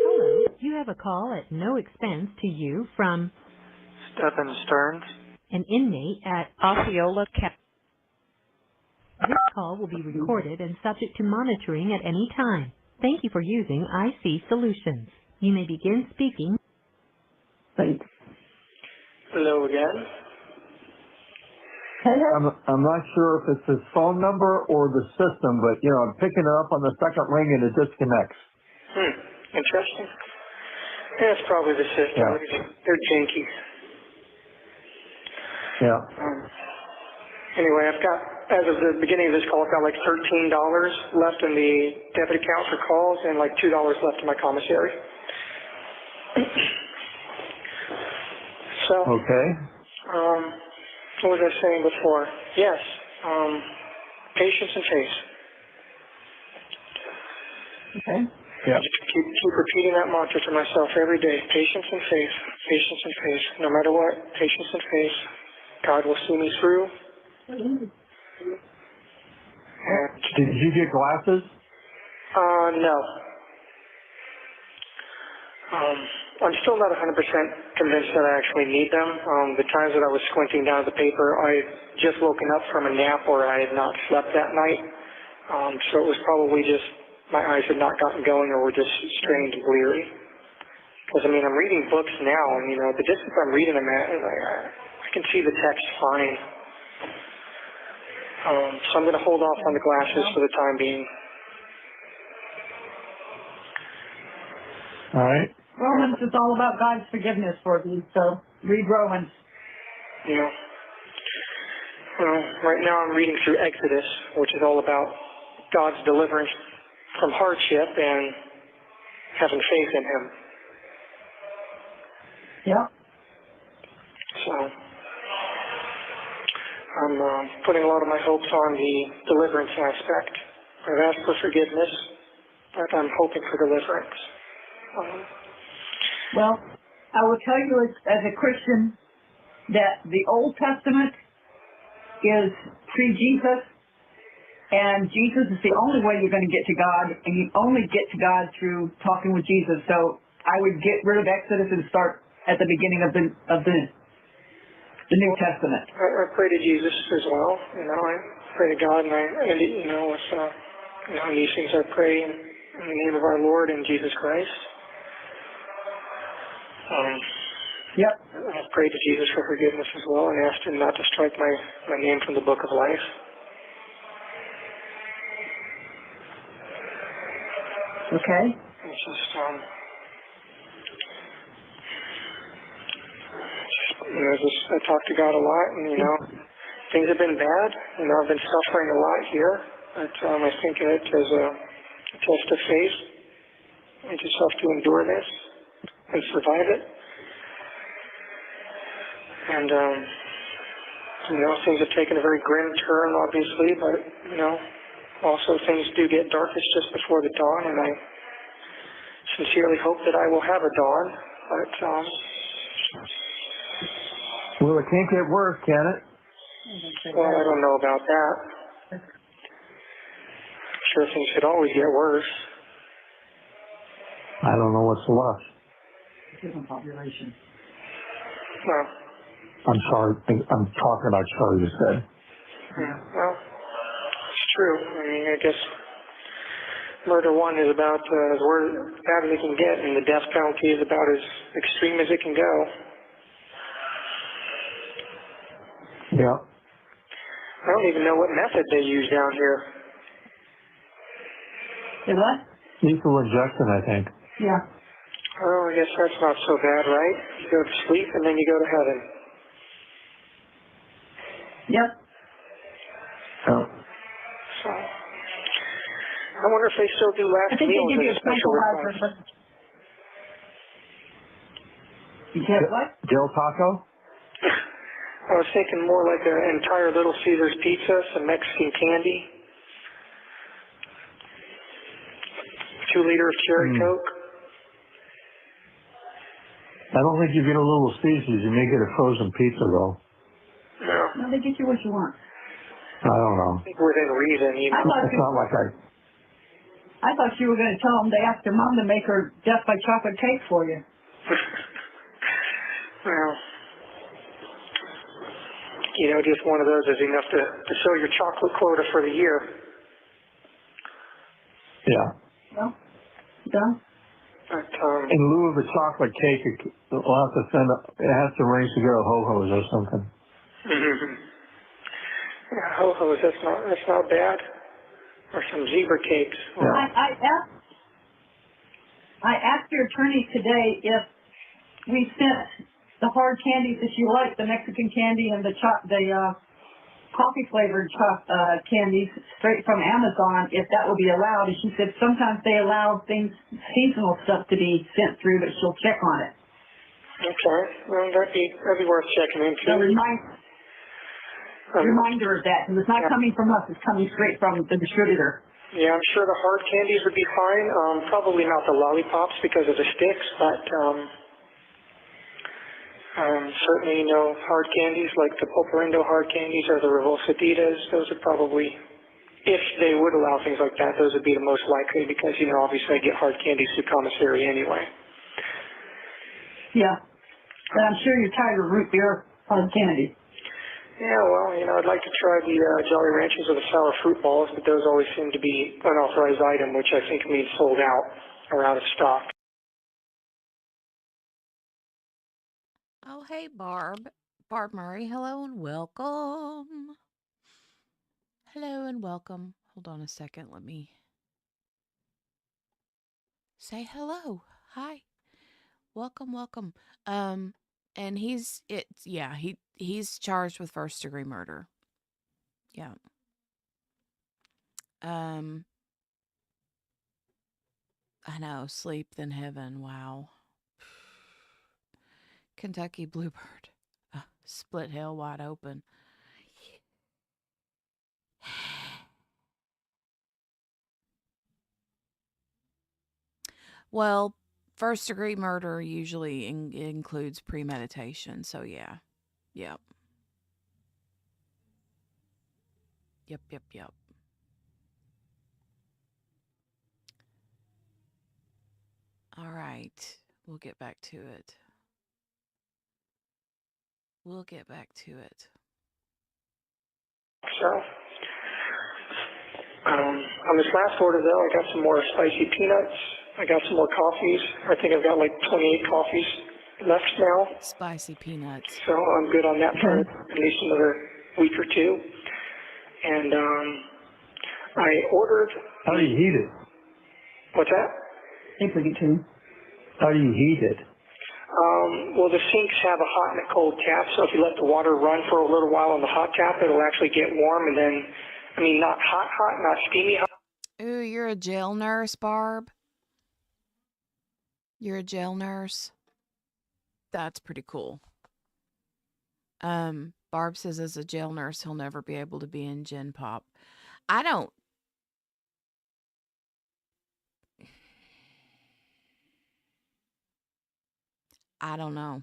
Hello, you have a call at no expense to you from Stephan Sterns. an inmate at Osceola County. This call will be recorded and subject to monitoring at any time. Thank you for using IC Solutions. You may begin speaking. Hello again. I'm not sure if it's his phone number or the system, but I'm picking it up on the second ring and it disconnects. Interesting. Yeah, it's probably the system. Yeah. They're janky. Yeah. Anyway, I've got as of the beginning of this call, I've got like $13 left in the debit account for calls and like $2 left in my commissary. So, Okay. what was I saying before? Yes, patience and faith. Okay. Yeah. Keep repeating that mantra to myself every day. Patience and faith. Patience and faith. No matter what, patience and faith. God will see me through. And, Did you get glasses? no. I'm still not 100% convinced that I actually need them. The times that I was squinting down at the paper, I had just woken up from a nap or I had not slept that night. So it was probably just my eyes had not gotten going or were just strained and bleary. Because, I mean, I'm reading books now, and, you know, the distance I'm reading them at, I can see the text fine. So I'm going to hold off on the glasses for the time being. All right. Romans is all about God's forgiveness for you, so read Romans. Yeah. Well, right now I'm reading through Exodus, which is all about God's deliverance from hardship and having faith in Him. Yep. So I'm putting a lot of my hopes on the deliverance aspect. I've asked for forgiveness, but I'm hoping for deliverance. Well, I will tell you as a Christian that the Old Testament is pre-Jesus, and Jesus is the only way you're going to get to God, and you only get to God through talking with Jesus. So I would get rid of Exodus and start at the beginning of the New Testament. I pray to Jesus as well. You know, I pray to God, and I end it, you know, with these things I pray in the name of our Lord and Jesus Christ. Yep. I pray to Jesus for forgiveness as well, and asked Him not to strike my name from the book of life. Okay. It's just, I talk to God a lot, and, you know, things have been bad. You know, I've been suffering a lot here, but I think of it as a test of faith. I just have to endure this and survive it. And, you know, things have taken a very grim turn, obviously, but, you know, also things do get darkest just before the dawn, and I sincerely hope that I will have a dawn, but, Well, it can't get worse, can it? well, I don't know about that. I'm sure things could always get worse. I don't know what's left. Different population. Well, I'm sorry. I'm talking about Charlie just said. yeah, well, it's true. I mean, I guess murder one is about as bad as it can get, and the death penalty is about as extreme as it can go. Yeah. I don't even know what method they use down here. Say what? Lethal injection, I think. Yeah. Oh, I guess that's not so bad, right? You go to sleep and then you go to heaven. Yep. Oh. So, I wonder if they still do I last think they meals give you as a a special tranquilizer. request. You get what? Del Taco? I was thinking more like an entire Little Caesars pizza, some Mexican candy, 2 liter of cherry Coke. I don't think you get a Little Caesars. You may get a frozen pizza, though. No, No, they get you what you want. I don't know. I think within reason, you know. It's not like I thought you were going to tell them they asked their mom to make her death by chocolate cake for you. Well, you know, just one of those is enough to show your chocolate quota for the year. Yeah. Well, done. But, In lieu of a chocolate cake, we'll have to it has to arrange to go to Ho-Ho's or something. yeah, ho-hos, that's not bad. Or some zebra cakes. Yeah. I asked your attorney today if we sent the hard candies that you like, the Mexican candy and the coffee flavored candies straight from Amazon, if that will be allowed. And she said sometimes they allow things, seasonal stuff to be sent through, but she'll check on it. Okay, well, that'd be worth checking into. So reminder of that, because it's not coming from us, it's coming straight from the distributor. Yeah, I'm sure the hard candies would be fine. Probably not the lollipops because of the sticks, but certainly, hard candies like the Pulparindo hard candies or the Revolsaditas, those would probably, if they would allow things like that, those would be the most likely because, obviously I get hard candies through commissary anyway. Yeah, but I'm sure you're tired of root beer hard candy. Yeah, well, I'd like to try the Jolly Ranchers or the sour fruit balls, but those always seem to be unauthorized item, which I think means sold out or out of stock. Oh, hey, Barb. Barb Murray, hello and welcome. Hello and welcome. Hold on a second. Let me say hello. Hi. Welcome, welcome. And he's charged with first-degree murder. Yeah. I know, sleep then heaven. Wow. Kentucky Bluebird. Split hell wide open. Well, first-degree murder usually includes premeditation, so yeah. Yep. Yep. All right. We'll get back to it. So, on this last order, though, I got some more spicy peanuts. I got some more coffees. I think I've got like 28 coffees left now. Spicy peanuts. So I'm good on that for at least another week or two. And I ordered... How do you heat it? What's that? How do you heat it? Well, the sinks have a hot and a cold tap, so if you let the water run for a little while on the hot tap, it'll actually get warm, and then, not hot, not steamy hot. Ooh, you're a jail nurse, Barb? You're a jail nurse? That's pretty cool. Barb says as a jail nurse, he'll never be able to be in Gen Pop. I don't know.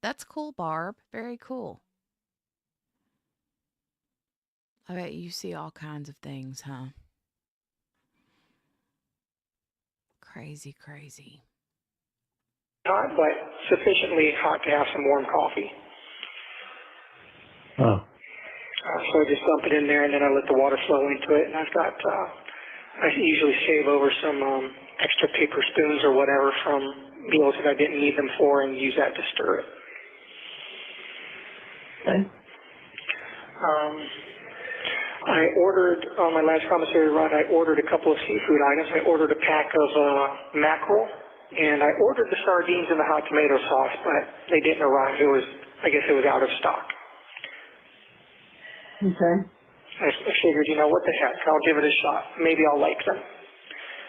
That's cool, Barb. Very cool. I bet you see all kinds of things, huh? Crazy. Hot, but sufficiently hot to have some warm coffee. Oh. So I just dump it in there, and then I let the water flow into it, and I've got, I usually save over some extra paper spoons or whatever from meals that I didn't need them for and use that to stir it. Okay. I ordered, on my last commissary run, I ordered a couple of seafood items. I ordered a pack of mackerel, and I ordered the sardines and the hot tomato sauce, but they didn't arrive. I guess it was out of stock. Okay. I figured, what the heck, I'll give it a shot. Maybe I'll like them.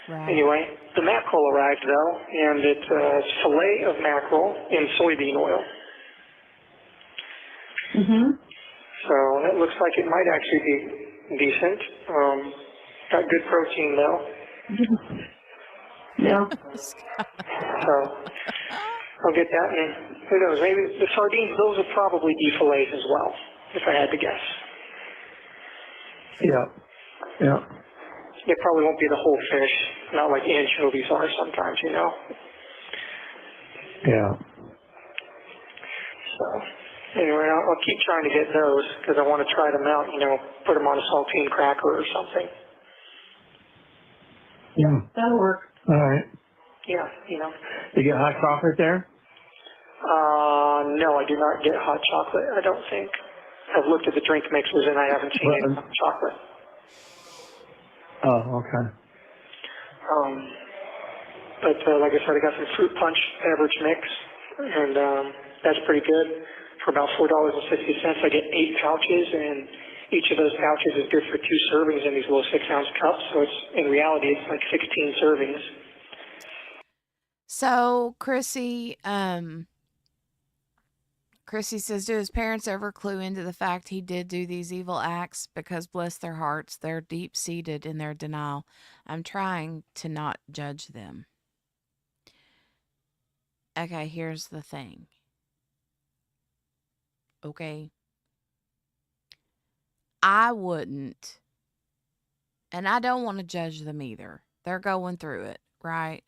Right. Anyway, the mackerel arrived, though, and it's a fillet of mackerel in soybean oil. Mm-hmm. So it looks like it might actually be decent. Got good protein, though. Yeah. So I'll get that, and who knows, maybe the sardines, those would probably be fillets as well, if I had to guess. Yeah. It probably won't be the whole fish, not like anchovies are sometimes, Yeah. So anyway, I'll keep trying to get those because I want to try them out, put them on a saltine cracker or something. Yeah. That'll work. All right. Yeah, You get hot chocolate there? No, I do not get hot chocolate, I don't think. I've looked at the drink mixers and I haven't seen any hot chocolate. Oh, okay. But like I said, I got some fruit punch beverage mix, and that's pretty good. for about $4.60. I get 8 pouches, and each of those pouches is good for 2 servings in these little 6-ounce cups. So it's, in reality, it's like 16 servings. So Chrissy says, do his parents ever clue into the fact he did do these evil acts? Because bless their hearts, they're deep-seated in their denial. I'm trying to not judge them. Okay, here's the thing. Okay. I wouldn't, and I don't want to judge them either. They're going through it, right?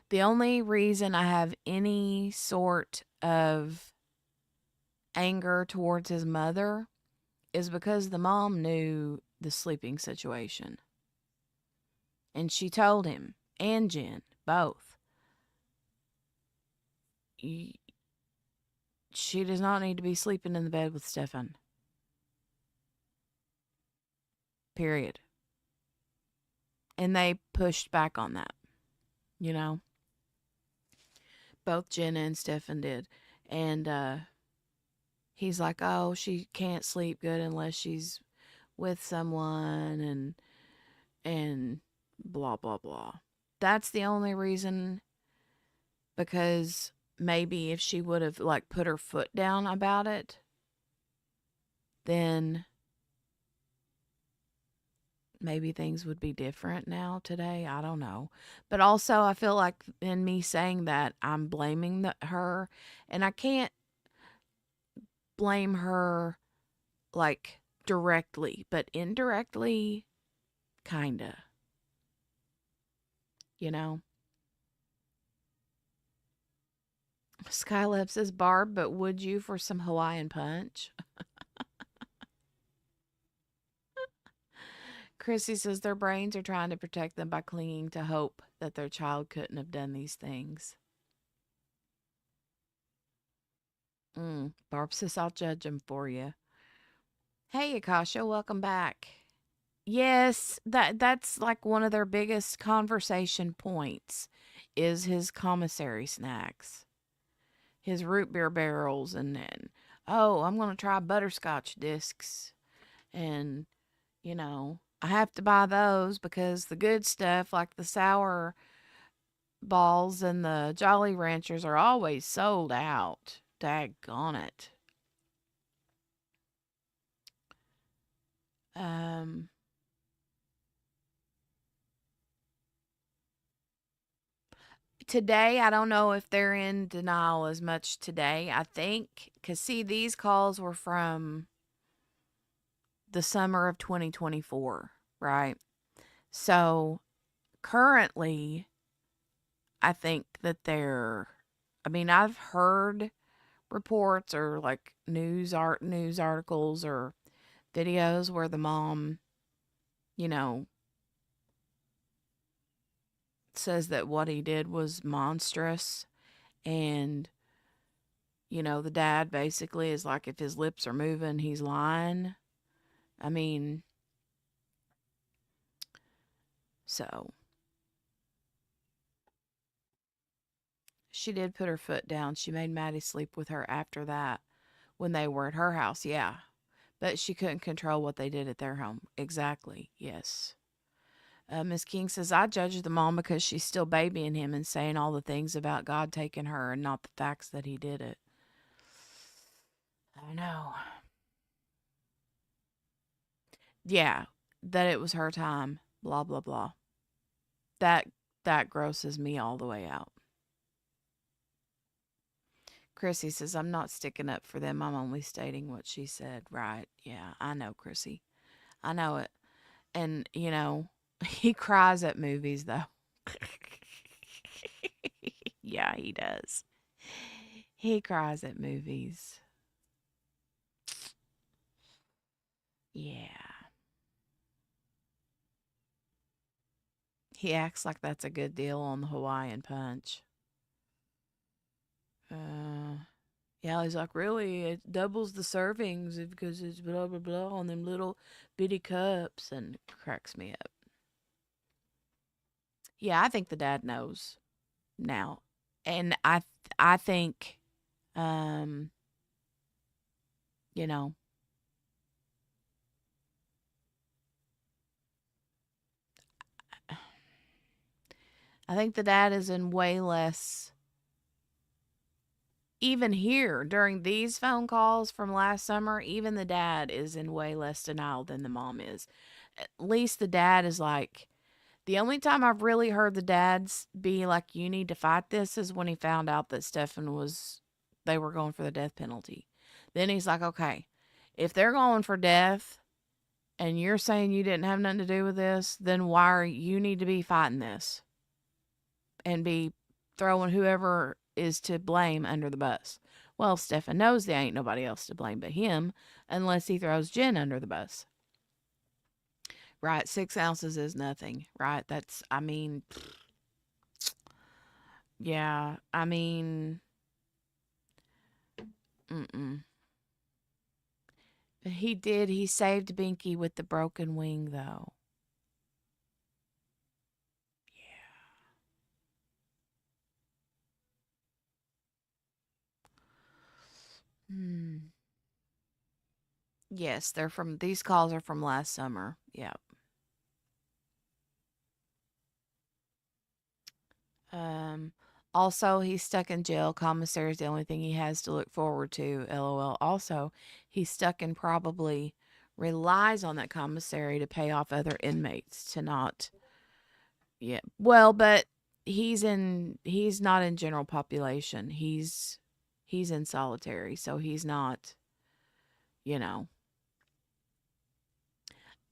The only reason I have any sort of anger towards his mother is because the mom knew the sleeping situation. And she told him, and Jen, both, she does not need to be sleeping in the bed with Stephan. Period. And they pushed back on that, you know. Both Jenna and Stephan did. And he's like, oh, she can't sleep good unless she's with someone and blah, blah, blah. That's the only reason, because maybe if she would have like put her foot down about it, then maybe things would be different now today. I don't know. But also I feel like in me saying that, I'm blaming her, and I can't blame her like directly, but indirectly, kinda, you know. Skylab says, Barb, but would you for some Hawaiian punch? Chrissy says their brains are trying to protect them by clinging to hope that their child couldn't have done these things. Barb says, I'll judge them for you. Hey, Akasha, welcome back. Yes, that's like one of their biggest conversation points is his commissary snacks. His root beer barrels and oh, I'm going to try butterscotch discs. And, you know, I have to buy those because the good stuff like the sour balls and the Jolly Ranchers are always sold out. Daggone it. Today, I don't know if they're in denial as much today. I think, because see, these calls were from the summer of 2024, right? So currently, I think that I've heard reports or like news articles or videos where the mom, you know, says that what he did was monstrous, and you know, the dad basically is like, if his lips are moving, he's lying. I mean, so she did put her foot down. She made Maddie sleep with her after that when they were at her house, yeah. But she couldn't control what they did at their home. Exactly, yes. Miss King says, I judge the mom because she's still babying him and saying all the things about God taking her and not the facts that he did it. I know. Yeah, that it was her time. Blah, blah, blah. That grosses me all the way out. Chrissy says, I'm not sticking up for them. I'm only stating what she said. Right. Yeah, I know, Chrissy. I know it. And, you know, he cries at movies, though. Yeah, he does. He cries at movies. Yeah. He acts like that's a good deal on the Hawaiian Punch. Yeah, he's like, really? It doubles the servings because it's blah, blah, blah on them little bitty cups, and cracks me up. Yeah, I think the dad knows now. And I think you know. I think the dad is in way less, even here during these phone calls from last summer, even the dad is in way less denial than the mom is. At least the dad is like, the only time I've really heard the dads be like, you need to fight this is when he found out that they were going for the death penalty. Then he's like, okay, if they're going for death and you're saying you didn't have nothing to do with this, then you need to be fighting this and be throwing whoever is to blame under the bus. Well, Stephan knows there ain't nobody else to blame but him unless he throws Jen under the bus. Right, 6 ounces is nothing, right? Yeah, But he saved Binky with the broken wing, though. Yeah. Yes, these calls are from last summer. Yep. Also, he's stuck in jail. Commissary is the only thing he has to look forward to. LOL. Also, he's stuck and probably relies on that commissary to pay off other inmates to not. Yeah. Well, but he's not in general population. He's in solitary, so he's not, you know.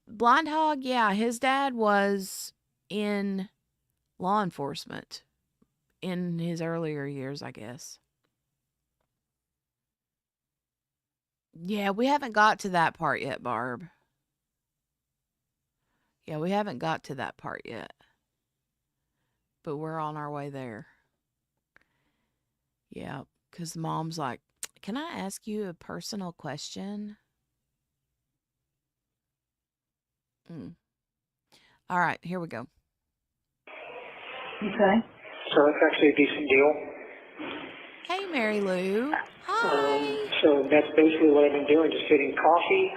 Blind Hog, yeah, his dad was in law enforcement in his earlier years, I guess. Yeah, we haven't got to that part yet, Barb. Yeah, we haven't got to that part yet. But we're on our way there. Yeah, because Mom's like, can I ask you a personal question? All right, here we go. Okay. So that's actually a decent deal. Hey, Mary Lou. Hi. So that's basically what I've been doing, just getting coffee.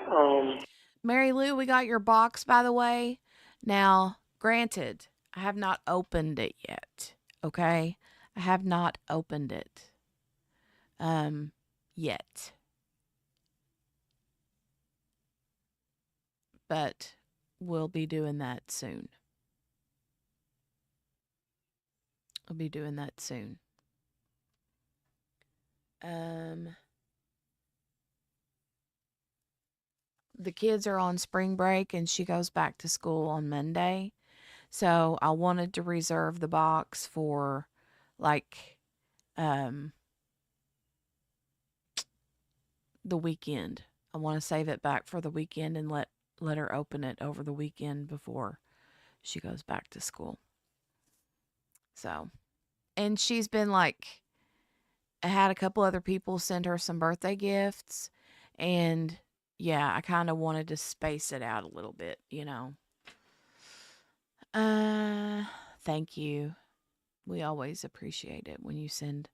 Mary Lou, we got your box, by the way. Now, granted, I have not opened it yet. Okay? I have not opened it. Yet. But we'll be doing that soon. I'll be doing that soon. The kids are on spring break and she goes back to school on Monday. So I wanted to reserve the box for like the weekend. I want to save it back for the weekend and let her open it over the weekend before she goes back to school. So, and she's been like, I had a couple other people send her some birthday gifts, and yeah, I kind of wanted to space it out a little bit, you know. Thank you. We always appreciate it when you send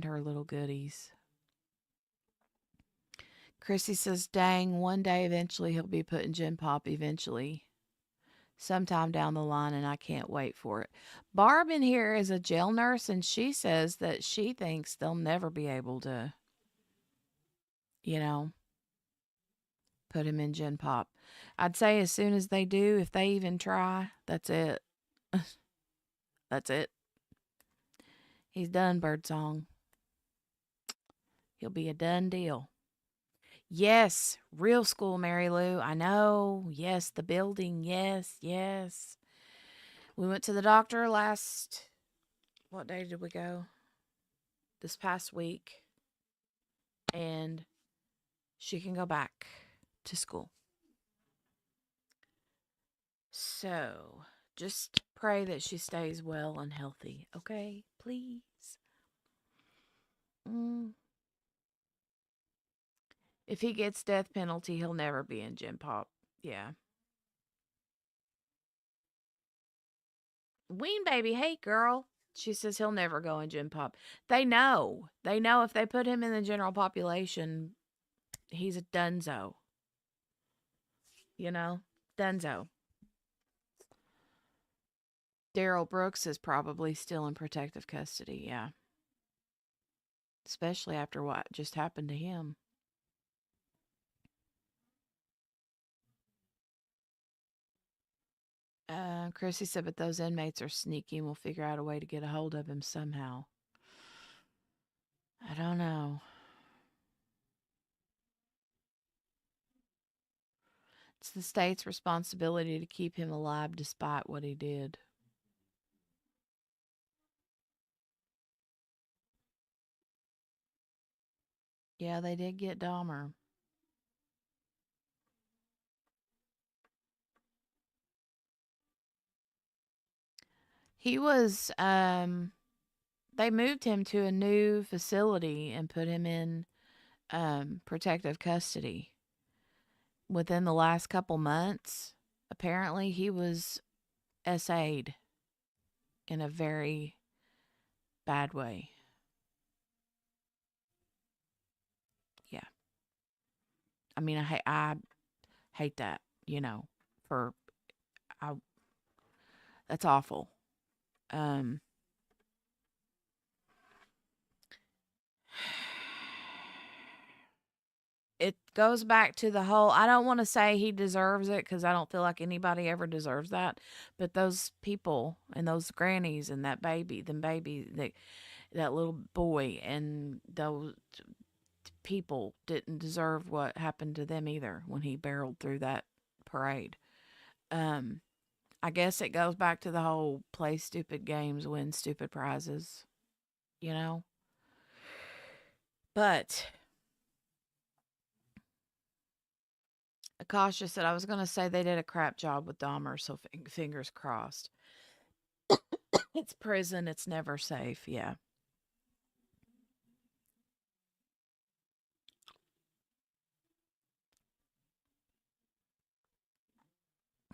her little goodies. Chrissy says, dang, one day eventually he'll be put in Gen Pop eventually. Sometime down the line, and I can't wait for it. Barb in here is a jail nurse, and she says that she thinks they'll never be able to, you know, put him in Gen Pop. I'd say as soon as they do, if they even try, that's it. That's it. He's done, Birdsong. He'll be a done deal. Yes, real school, Mary Lou. I know. Yes, the building. Yes, yes. We went to the doctor what day did we go? This past week. And she can go back to school. So, just pray that she stays well and healthy, okay? Please. If he gets death penalty, he'll never be in Gen Pop. Yeah. Ween baby, hey girl. She says he'll never go in Gen Pop. They know. They know if they put him in the general population, he's a dunzo. You know, dunzo. Daryl Brooks is probably still in protective custody, yeah. Especially after what just happened to him. Chrissy said, but those inmates are sneaky and we'll figure out a way to get a hold of him somehow. I don't know. It's the state's responsibility to keep him alive despite what he did. Yeah, they did get Dahmer. He was, they moved him to a new facility and put him in protective custody. Within the last couple months, apparently he was SA'd in a very bad way. Yeah. I mean, I hate that, you know, that's awful. It goes back to the whole, I don't want to say he deserves it because I don't feel like anybody ever deserves that. But those people and those grannies and that baby, that little boy and those people didn't deserve what happened to them either when he barreled through that parade. I guess it goes back to the whole play stupid games, win stupid prizes, you know? But Akasha said, I was going to say they did a crap job with Dahmer, so fingers crossed. It's prison. It's never safe. Yeah.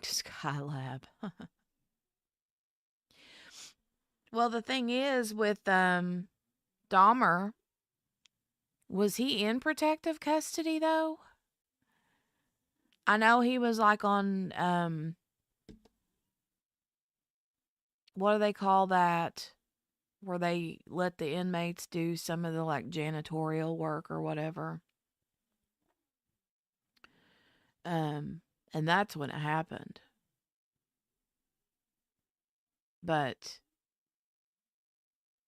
Skylab. Well, the thing is with Dahmer, was he in protective custody though? I know he was like on what do they call that? Where they let the inmates do some of the like janitorial work or whatever. And that's when it happened. But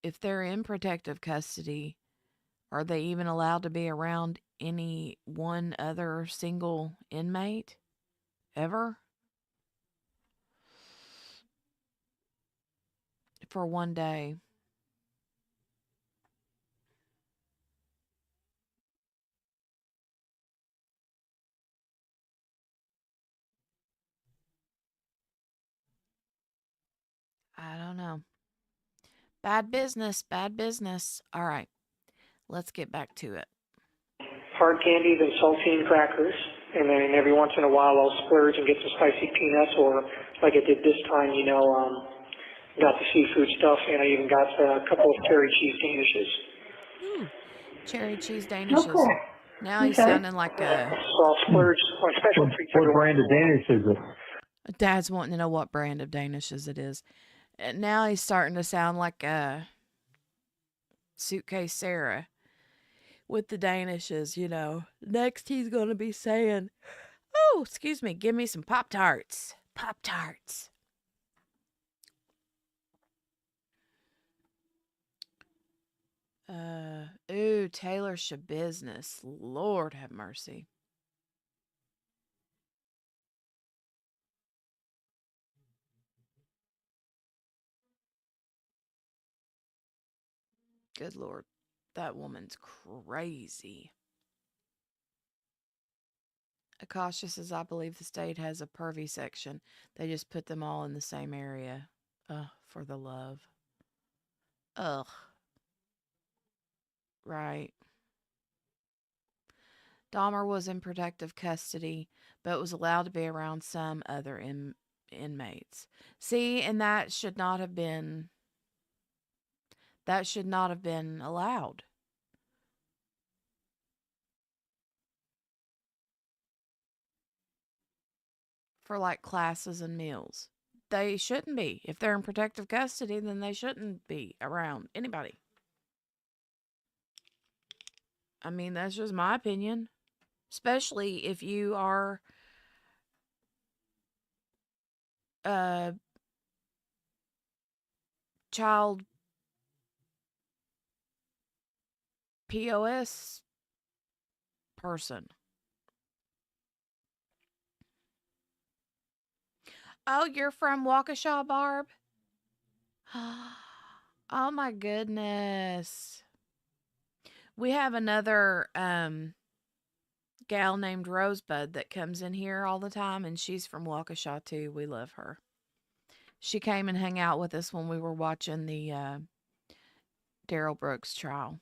if they're in protective custody, are they even allowed to be around any one other single inmate ever? For one day. I don't know. Bad business, bad business. All right, let's get back to it. Hard candies and saltine crackers, and then every once in a while I'll splurge and get some spicy peanuts, or like I did this time, got the seafood stuff, and I even got a couple of cherry cheese danishes. Ooh, cherry cheese danishes. Okay. Now he's Okay. sounding like a... So I'll splurge on special treats every What brand once of in a while. Danish is it? Dad's wanting to know what brand of danishes it is. And now he's starting to sound like a suitcase Sarah with the danishes, you know. Next he's going to be saying, oh, excuse me, give me some Pop-Tarts. Pop-Tarts. Ooh, Taylor Shabusiness. Lord have mercy. Good Lord. That woman's crazy. Akasha says, I believe the state has a pervy section. They just put them all in the same area. Ugh, for the love. Ugh. Right. Dahmer was in protective custody, but was allowed to be around some other inmates. See, and that should not have been allowed. for like classes and meals. They shouldn't be. If they're in protective custody, then they shouldn't be around anybody. I mean, that's just my opinion. Especially if you are a child POS person. Oh, you're from Waukesha, Barb? Oh my goodness. We have another gal named Rosebud that comes in here all the time, and she's from Waukesha too. We love her. She came and hung out with us when we were watching the Daryl Brooks trial.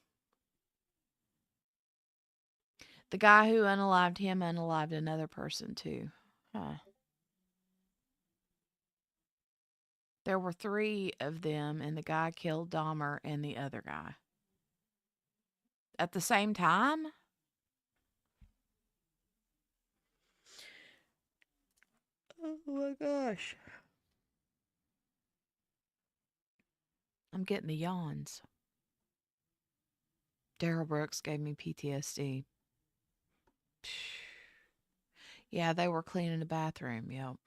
The guy who unalived him unalived another person too. Huh. There were 3 of them, and the guy killed Dahmer and the other guy. At the same time? Oh my gosh. I'm getting the yawns. Daryl Brooks gave me PTSD. Yeah, they were cleaning the bathroom. Yep.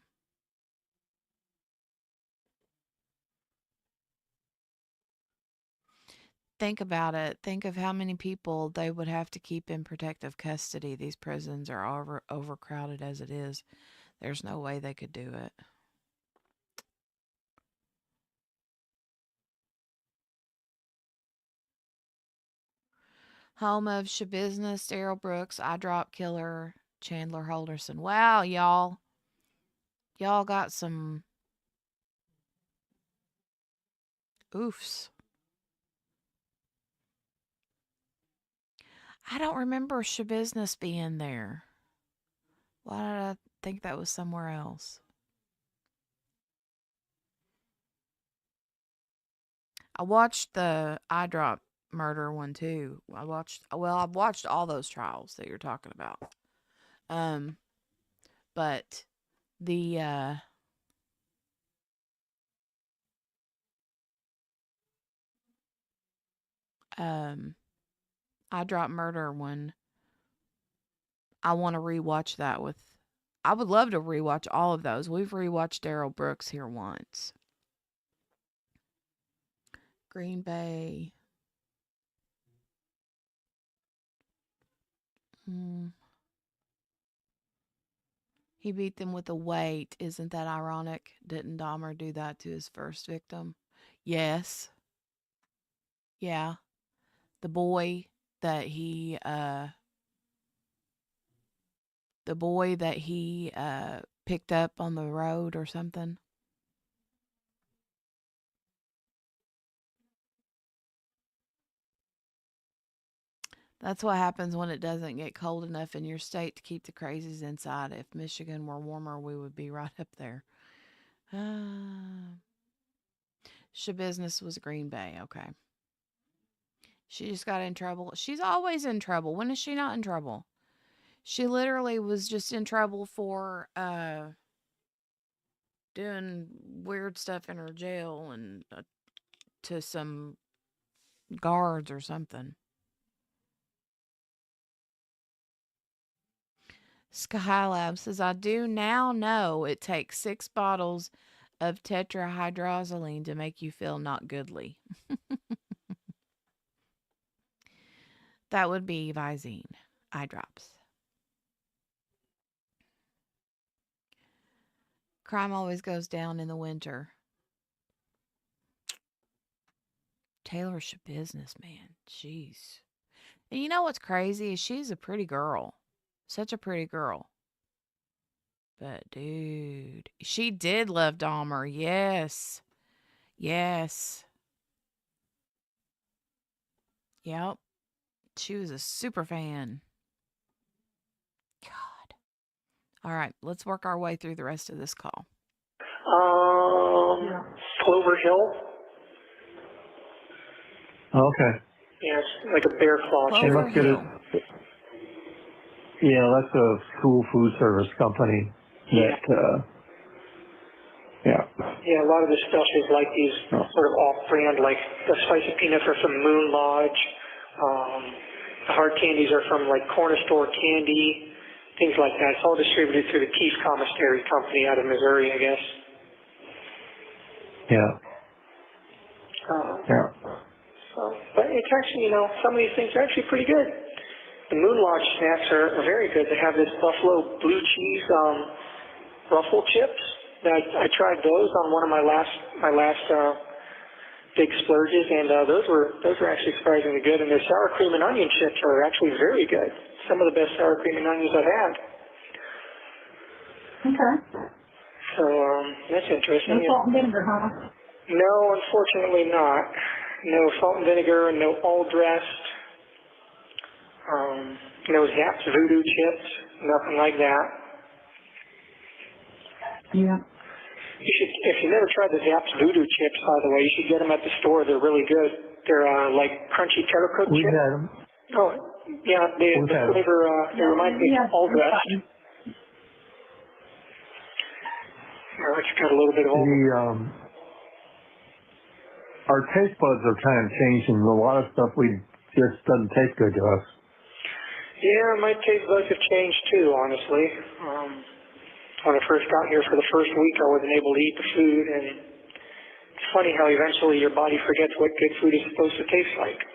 Think about it. Think of how many people they would have to keep in protective custody. These prisons are overcrowded as it is. There's no way they could do it. Home of Shabusiness, Daryl Brooks, I Drop Killer, Chandler Holderson. Wow, y'all. Y'all got some oofs. I don't remember Shabusiness being there. Why did I think that was somewhere else? I watched the I Drop murder one too. I've watched all those trials that you're talking about. But the I Drop murder one, I want to rewatch that with. I would love to rewatch all of those. We've rewatched Daryl Brooks here once. Green Bay. He beat them with a weight. Isn't that ironic? Didn't Dahmer do that to his first victim? Yes. Yeah. The boy that he picked up on the road or something. That's what happens when it doesn't get cold enough in your state to keep the crazies inside. If Michigan were warmer, we would be right up there. Shabusiness was Green Bay. Okay. She just got in trouble. She's always in trouble. When is she not in trouble? She literally was just in trouble for doing weird stuff in her jail and to some guards or something. Skylab says, I do now know it takes 6 bottles of tetrahydrozoline to make you feel not goodly. That would be Visine eye drops. Crime always goes down in the winter. Taylor Shabusiness, man. Jeez. And you know what's crazy is she's a pretty girl. Such a pretty girl. But, dude, she did love Dahmer. Yes. Yes. Yep. She was a super fan. God. All right, let's work our way through the rest of this call. Clover Hill. Okay. Yeah, it's like a bear claw. Clover Hill. Yeah, that's a school food service company that Yeah. Yeah, a lot of this stuff is like these sort of off-brand, like the spicy peanuts are from Moon Lodge. The hard candies are from like Corner Store Candy, things like that. It's all distributed through the Keith Commissary Company out of Missouri, I guess. Yeah. Yeah. So, but it's actually, some of these things are actually pretty good. The Moon Lodge snacks are very good. They have this buffalo blue cheese ruffle chips. I tried those on one of my last big splurges, and those were actually surprisingly good. And their sour cream and onion chips are actually very good. Some of the best sour cream and onions I've had. Okay. So that's interesting. No salt and vinegar, huh? No, unfortunately not. No salt and vinegar, no all dressed. No Zapp's Voodoo chips, nothing like that. Yeah. You should, if you never tried the Zapp's Voodoo chips, by the way, you should get them at the store. They're really good. They're like crunchy terra cook We've chips. had them. Oh, yeah, the had 'em. flavor, they remind me of all dressed. It's got a little bit of all. Our taste buds are kind of changing. A lot of stuff just doesn't taste good to us. Yeah, my taste buds have changed too, honestly. When I first got here for the first week, I wasn't able to eat the food, and it's funny how eventually your body forgets what good food is supposed to taste like.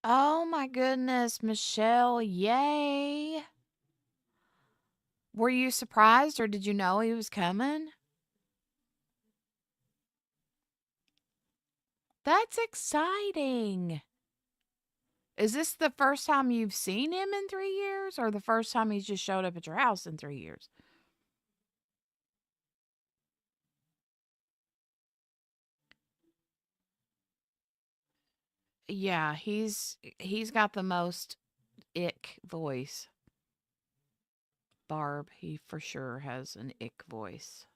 Oh my goodness, Michelle, yay. Were you surprised or did you know he was coming? That's exciting. Is this the first time you've seen him in 3 years or the first time he's just showed up at your house in 3 years? Yeah, he's got the most ick voice. Barb, he for sure has an ick voice.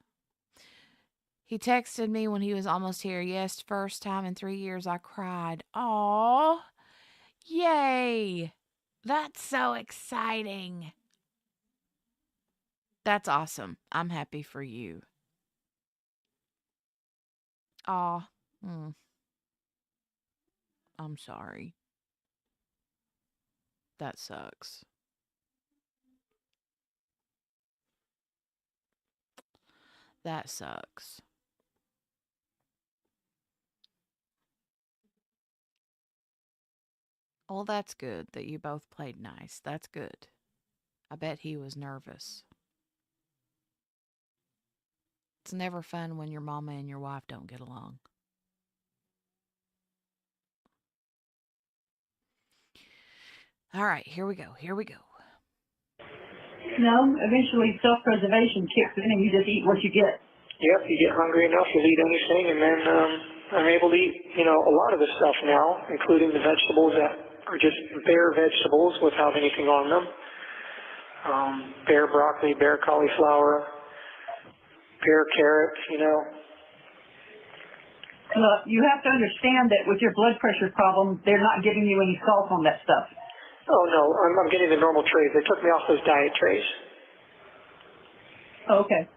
He texted me when he was almost here. Yes, first time in 3 years I cried. Aw, yay. That's so exciting. That's awesome. I'm happy for you. Aw, I'm sorry. That sucks. That sucks. Well, that's good that you both played nice. That's good. I bet he was nervous. It's never fun when your mama and your wife don't get along. All right, here we go. Here we go. No, eventually self-preservation kicks in and you just eat what you get. Yep, you get hungry enough, you'll eat anything, and then I'm able to eat, a lot of the stuff now, including the vegetables that are just bare vegetables without anything on them. Bare broccoli, bare cauliflower, bare carrots, You have to understand that with your blood pressure problem, they're not giving you any salt on that stuff. Oh, no, I'm getting the normal trays. They took me off those diet trays. Okay.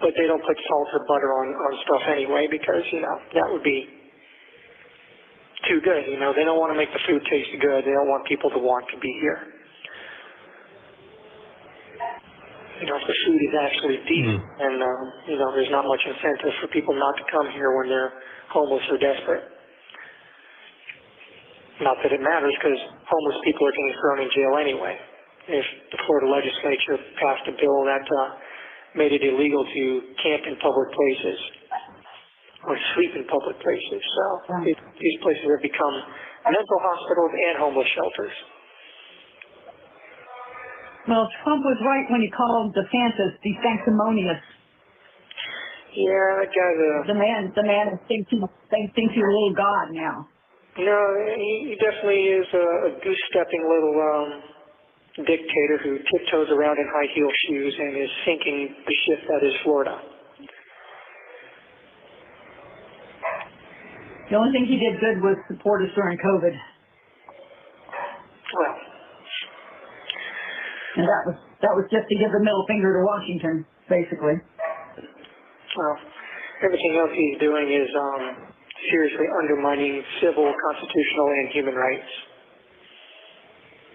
But they don't put salt or butter on stuff anyway because, that would be too good. They don't want to make the food taste good. They don't want people to want to be here. If the food is actually decent and, there's not much incentive for people not to come here when they're homeless or desperate. Not that it matters because homeless people are getting thrown in jail anyway. If the Florida legislature passed a bill that made it illegal to camp in public places or sleep in public places. So these places have become mental hospitals and homeless shelters. Well, Trump was right when he called DeSantis sanctimonious. Yeah, that guy's The man thinks he's a little god now. He definitely is a goose-stepping little dictator who tiptoes around in high-heel shoes and is sinking the ship that is Florida. The only thing he did good was support us during COVID. Well, And That was just to give the middle finger to Washington, basically. Well, everything else he's doing is seriously undermining civil, constitutional, and human rights.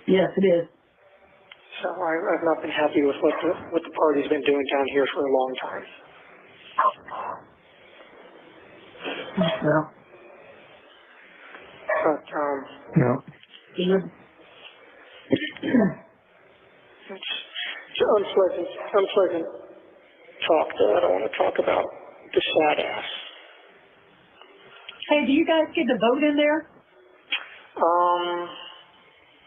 Yes, it is. So I've not been happy with what the party's been doing down here for a long time. Well, But No. it's unpleasant talk that I don't want to talk about. The sad ass. hey, do you guys get to vote in there?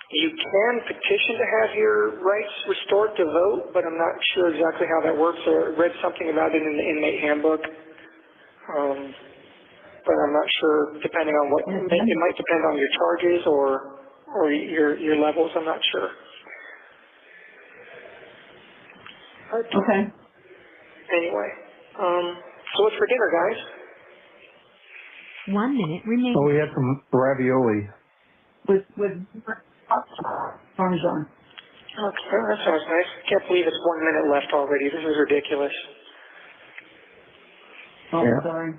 You can petition to have your rights restored to vote, but I'm not sure exactly how that works. I read something about it in the inmate handbook. But I'm not sure, depending on what, it might depend on your charges or your levels. I'm not sure. But Okay. anyway, so what's for dinner, guys? 1 minute remaining. Oh, we had some ravioli. With Parmesan. Okay, that sounds nice. Can't believe it's 1 minute left already. This is ridiculous. Oh, Yeah. sorry.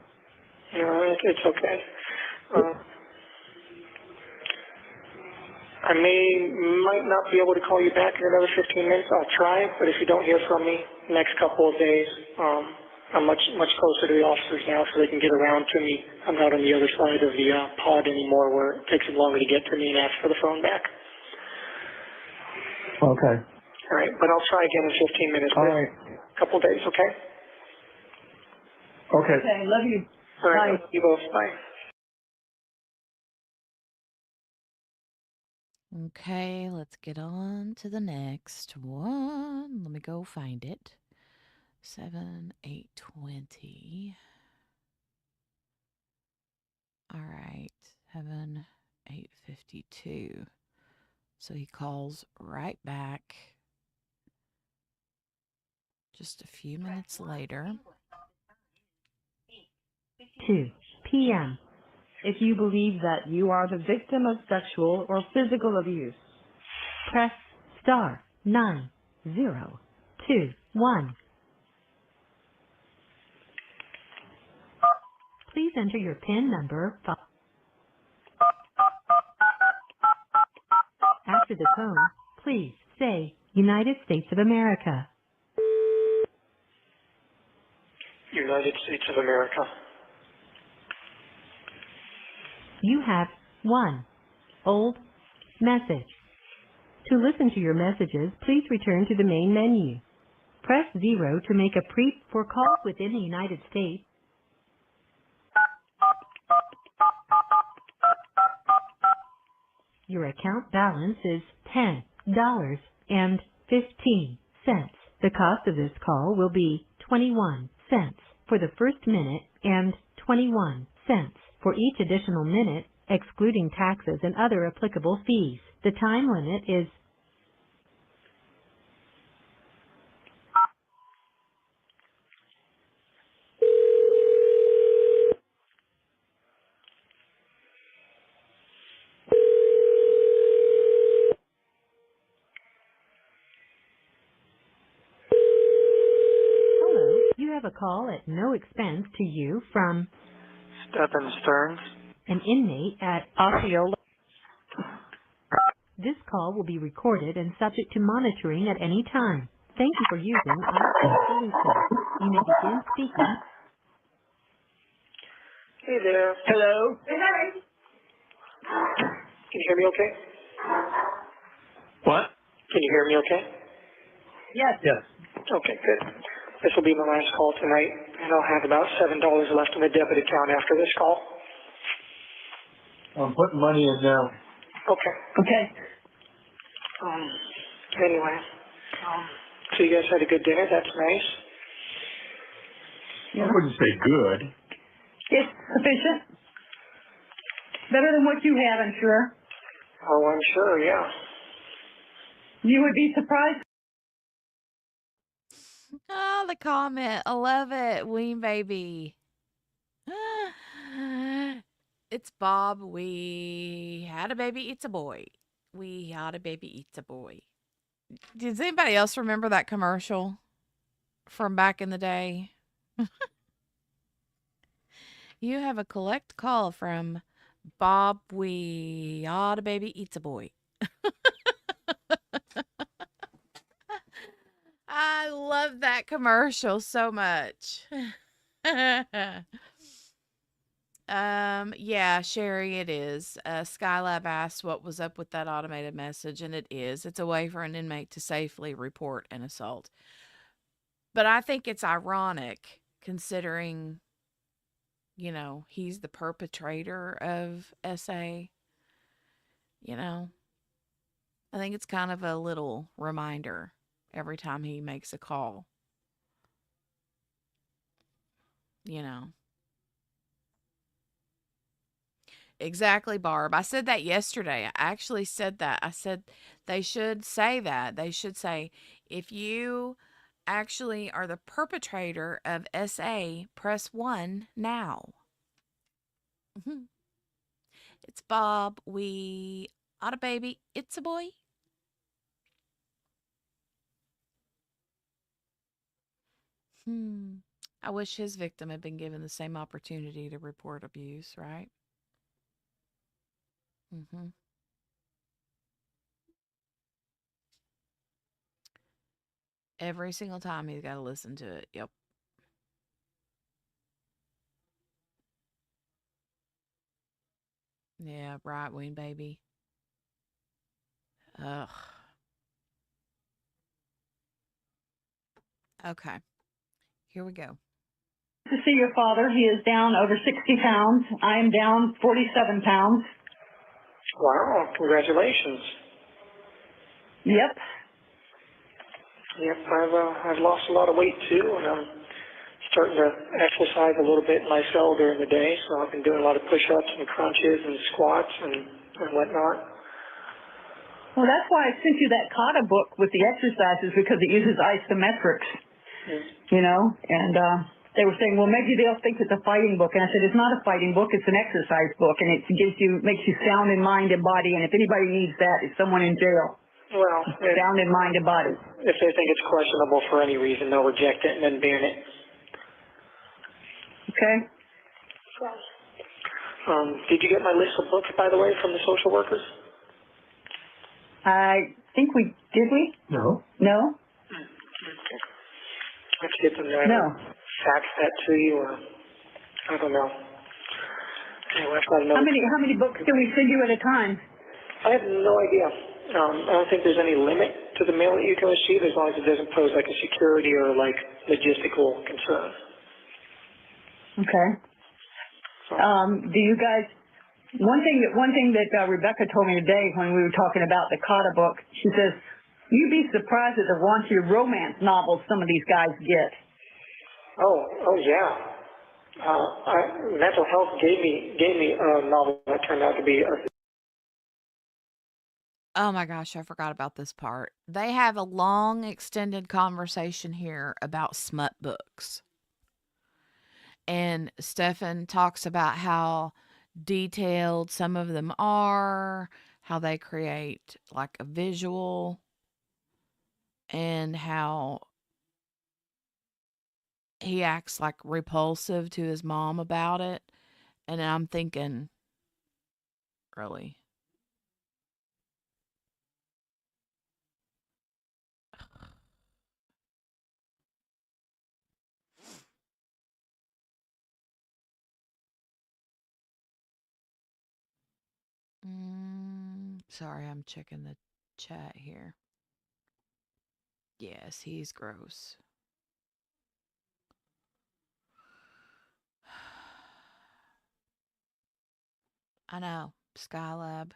No, it's okay. I might not be able to call you back in another 15 minutes. I'll try, but if you don't hear from me next couple of days, I'm much closer to the officers now, so they can get around to me. I'm not on the other side of the pod anymore, where it takes them longer to get to me and ask for the phone back. Okay. All right, but I'll try again in 15 minutes. All right. A couple of days, okay? Okay. Okay, love you. All right, Bye. you both. Bye. Okay, let's get on to the next one. Let me go find it. 7/8/20. All right, 7/8/52. So he calls right back just a few minutes later. 2 p.m. If you believe that you are the victim of sexual or physical abuse, Press star 9021. Please enter your PIN number. After the tone, please say United States of America. United States of America. You have 1 old message. To listen to your messages, please return to the main menu. Press 0 to make a for calls within the United States. Your account balance is $10.15. The cost of this call will be 21 cents for the first minute and 21 cents for each additional minute, excluding taxes and other applicable fees. The time limit is hello. You have a call at no expense to you from Stephan Sterns. an inmate at Osceola. This call will be recorded and subject to monitoring at any time. Thank you for using IT Solutions. You may begin speaking. Hey there. Hello? Can you hear me okay? What? Can you hear me okay? Yes. Yes. Okay, good. This will be my last call tonight, and I'll have about $7 left in the debit account after this call. I'm putting money in now. Okay. Okay. Anyway, so you guys had a good dinner. That's nice. I wouldn't say good. It's sufficient. Better than what you had, I'm sure. Oh, I'm sure, yeah. You would be surprised. Oh, the comment. I love it. Ween baby. It's Bob. We had a baby. It's a boy. We had a baby. It's a boy. Does anybody else remember that commercial from back in the day? You have a collect call from Bob. We oughta baby eats a boy. I love that commercial so much. Yeah, Sherry, it is. Skylab asked what was up with that automated message, and it is. It's a way for an inmate to safely report an assault. But I think it's ironic considering, he's the perpetrator of SA, you know. I think it's kind of a little reminder every time he makes a call, you know. Exactly, Barb. I said that yesterday. I actually said that. I said they should say that. They should say, if you actually are the perpetrator of SA, press 1 now. Mhm. It's Bob. We ought a baby. It's a boy. I wish his victim had been given the same opportunity to report abuse, right? hmm Every single time he's got to listen to it. Yep. Yeah, right wing baby. Ugh. Okay. Here we go. To see your father, he is down over 60 pounds. I am down 47 pounds. Wow, congratulations. Yep. Yep, I've lost a lot of weight too, and I'm starting to exercise a little bit in my cell during the day, so I've been doing a lot of push-ups and crunches and squats and whatnot. Well, that's why I sent you that Kata book with the exercises, because it uses isometrics, and they were saying, well, maybe they'll think it's a fighting book. And I said, it's not a fighting book, it's an exercise book, and it makes you sound in mind and body, and if anybody needs that, it's someone in jail. Well, Sound in mind and body. if they think it's questionable for any reason, they'll reject it and then ban it. Okay. Did you get my list of books, by the way, from the social workers? I think did we? No. No? Let's get them there. No. Fax that to you, or I don't know. Anyway, I've got another. How many books can we send you at a time? I have no idea. I don't think there's any limit to the mail that you can receive, as long as it doesn't pose like a security or like logistical concern. Okay. Do you guys? One thing that Rebecca told me today when we were talking about the Kata book, she says, "You'd be surprised at the raunchy romance novels some of these guys get." Oh yeah. Mental health gave me a novel that turned out to be Oh my gosh, I forgot about this part. They have a long, extended conversation here about smut books. And Stephan talks about how detailed some of them are, how they create like a visual, and how he acts like repulsive to his mom about it. And I'm thinking, really? Sorry, I'm checking the chat here. Yes, he's gross. I know. Skylab,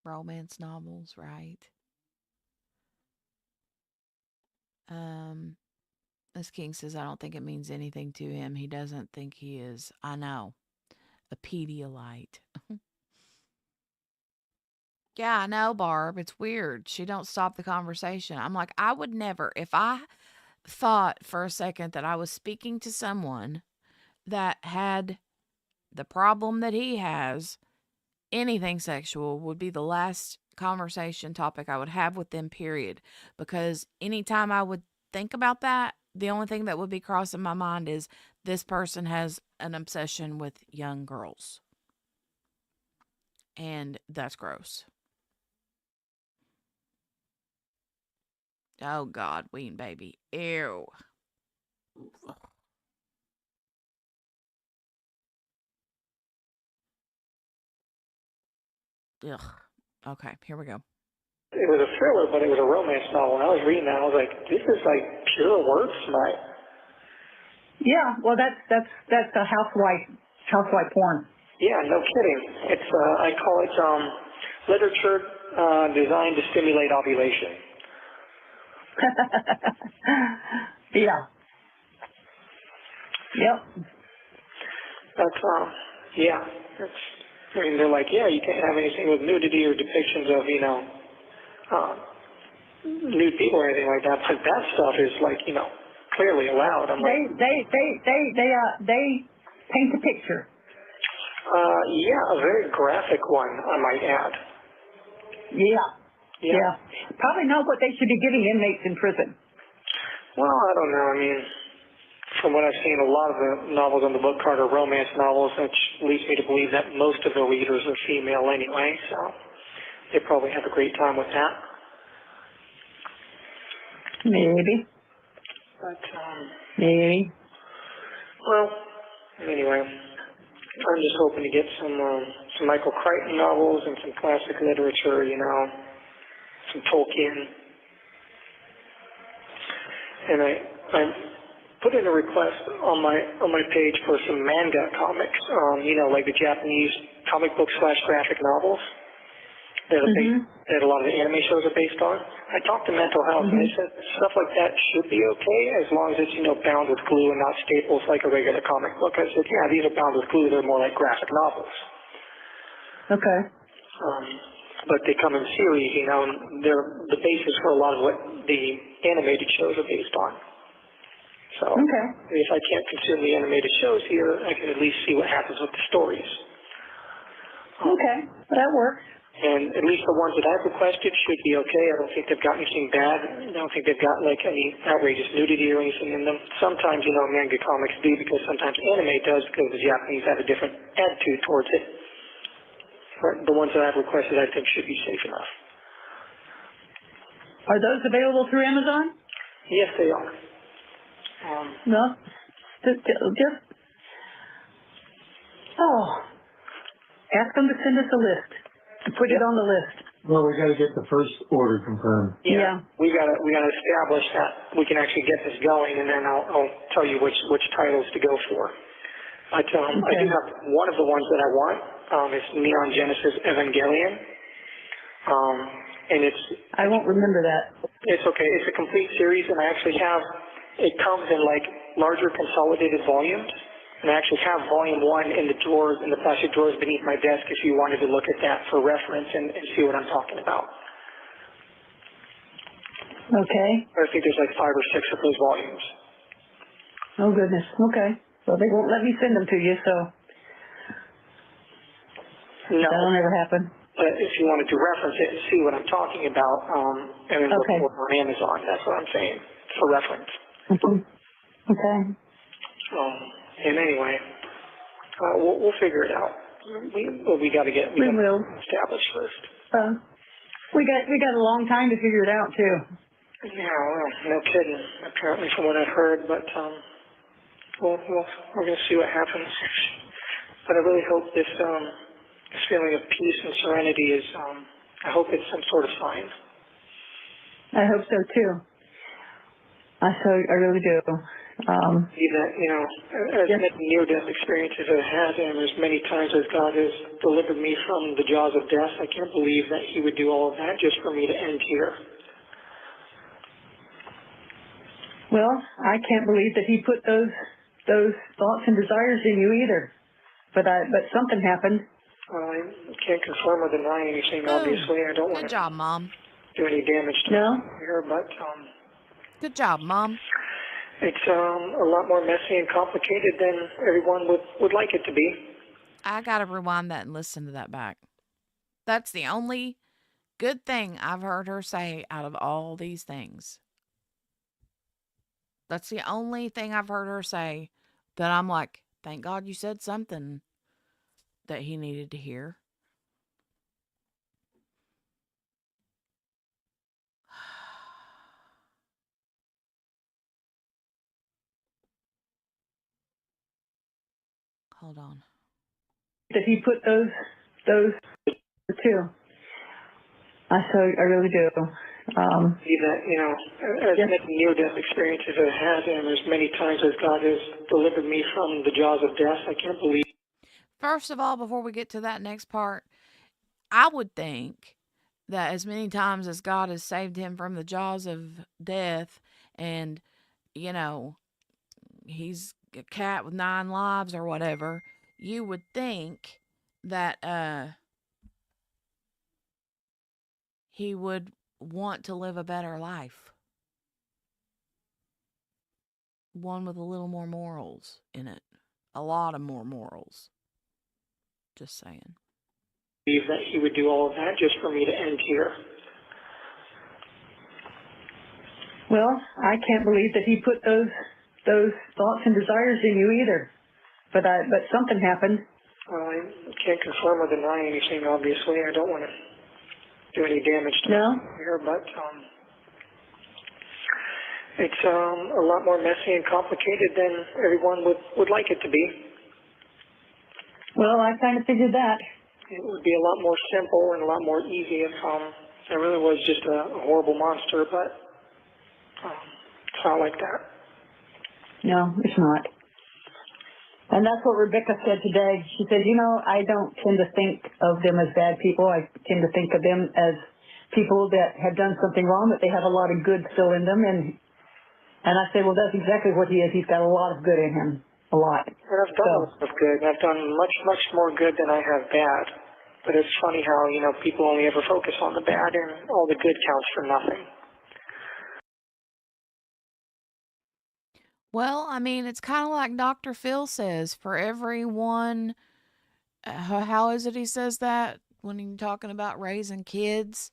romance novels, right? Miss King says, I don't think it means anything to him. He doesn't think he is, I know, a Pedialyte. Yeah, I know, Barb. It's weird. She don't stop the conversation. I'm like, I would never, if I thought for a second that I was speaking to someone that had the problem that he has, anything sexual would be the last conversation topic I would have with them, period. Because anytime I would think about that, the only thing that would be crossing my mind is this person has an obsession with young girls. And that's gross. Oh, God, Ween Baby. Ew. Ugh. Okay, here we go. It was a thriller, but it was a romance novel. And I was reading that, I was like, this is like pure word smut. Yeah, well, that's a housewife porn. Yeah, no kidding. It's I call it literature designed to stimulate ovulation. Yeah. Yep. That's yeah. It's, I mean, they're like, yeah, you can't have anything with nudity or depictions of, you know, nude people or anything like that. But that stuff is like, you know, clearly allowed. I'm like, They paint a picture. yeah, a very graphic one, I might add. Yeah. Probably not what they should be giving inmates in prison. Well, I don't know. I mean, from what I've seen, a lot of the novels on the book card are romance novels, which leads me to believe that most of the readers are female anyway, so they probably have a great time with that. Maybe. But, Maybe. well, anyway, I'm just hoping to get some Michael Crichton novels and some classic literature, you know, some Tolkien. And I put in a request on my page for some manga comics, you know, like the Japanese comic book / graphic novels that a lot of the anime shows are based on. I talked to Mental Health, and they said stuff like that should be okay as long as it's, you know, bound with glue and not staples like a regular comic book. I said, yeah, these are bound with glue. They're more like graphic novels. Okay. But they come in series, you know, and they're the basis for a lot of what the animated shows are based on. So if I can't consume the animated shows here, I can at least see what happens with the stories. Okay, that works. And at least the ones that I've requested should be okay. I don't think they've got anything bad. I don't think they've got like any outrageous nudity or anything in them. Sometimes, you know, manga comics do, because sometimes anime does, because the Japanese have a different attitude towards it. But the ones that I've requested, I think, should be safe enough. Are those available through Amazon? Yes, they are. No. Just ask them to send us a list. Put it on the list. Well, we got to get the first order confirmed. Yeah. We gotta establish that we can actually get this going, and then I'll tell you which titles to go for. But I do have one of the ones that I want. It's Neon Genesis Evangelion. And I won't remember that. It's okay. It's a complete series, and I actually have, it comes in like larger consolidated volumes. And I actually have volume 1 in the drawers, in the plastic drawers beneath my desk, if you wanted to look at that for reference and see what I'm talking about. Okay. I think there's like 5 or 6 of those volumes. Oh, goodness. Okay. Well, they won't let me send them to you, so no, that'll never happen. But if you wanted to reference it and see what I'm talking about, and then look for it on Amazon, that's what I'm saying, for reference. Okay. And anyway, we'll figure it out. We got to get established first. We got a long time to figure it out too. Yeah, well, no kidding. Apparently, from what I've heard, but we're going to see what happens. But I really hope this feeling of peace and serenity is. I hope it's some sort of sign. I hope so too. I really do. Even, you know, as many near-death experiences I've had, and as many times as God has delivered me from the jaws of death, I can't believe that He would do all of that just for me to end here. Well, I can't believe that He put those thoughts and desires in you either. But something happened. I can't confirm or deny anything. Obviously, I don't want Good job, Mom. do any damage to here, but Good job, Mom. It's a lot more messy and complicated than everyone would like it to be. I gotta rewind that and listen to that back. That's the only good thing I've heard her say out of all these things. That's the only thing I've heard her say that I'm like, thank God you said something that he needed to hear. Hold on. That he put those too. I really do. That, as Yes. many near-death experiences I've had, and as many times as God has delivered me from the jaws of death, I can't believe. First of all, before we get to that next part, I would think that as many times as God has saved him from the jaws of death, and, he's a cat with 9 lives or whatever, you would think that he would want to live a better life. One with a little more morals in it. A lot of more morals. Just saying. That he would do all of that just for me to end here. Well, I can't believe that he put those thoughts and desires in you either. But something happened. Well, I can't confirm or deny anything, obviously. I don't want to do any damage to No? here, but it's a lot more messy and complicated than everyone would like it to be. Well, I kind of figured that. It would be a lot more simple and a lot more easy if I really was just a horrible monster, but it's not like that. No, it's not. And that's what Rebecca said today. She said, I don't tend to think of them as bad people. I tend to think of them as people that have done something wrong, but they have a lot of good still in them. And I said, well, that's exactly what he is. He's got a lot of good in him. A lot. And I've done a lot of good. I've done much, much more good than I have bad. But it's funny how, people only ever focus on the bad and all the good counts for nothing. Well, I mean, it's kind of like Dr. Phil says, for everyone, how is it he says that when he's talking about raising kids?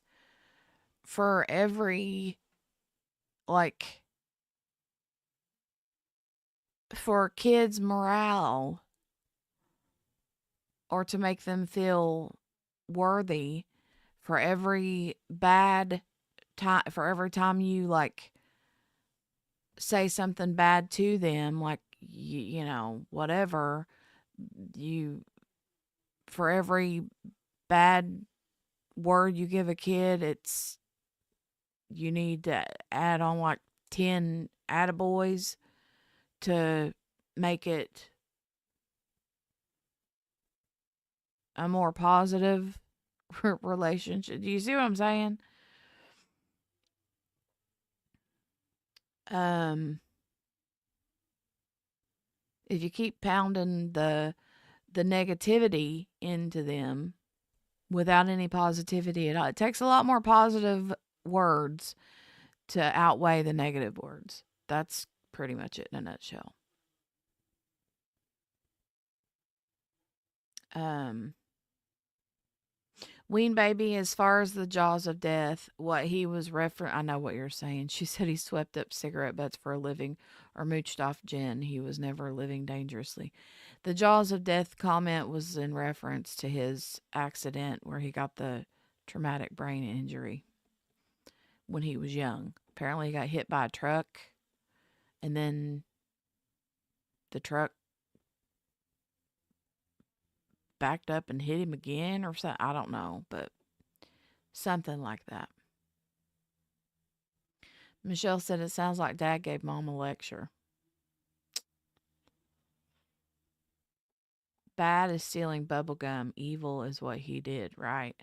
For every, like, for kids' morale or to make them feel worthy, for every bad time, for every time you, like, say something bad to them, like, whatever, for every bad word you give a kid, you need to add on like 10 attaboys to make it a more positive relationship. Do you see what I'm saying? If you keep pounding the negativity into them without any positivity at all, it takes a lot more positive words to outweigh the negative words. That's pretty much it in a nutshell. Ween Baby, as far as the jaws of death, what he was I know what you're saying. She said he swept up cigarette butts for a living or mooched off gin. He was never living dangerously. The jaws of death comment was in reference to his accident where he got the traumatic brain injury when he was young. Apparently he got hit by a truck and then the truck backed up and hit him again or something. I don't know, but something like that. Michelle said it sounds like Dad gave Mom a lecture. Bad is stealing bubble gum. Evil is what he did, right?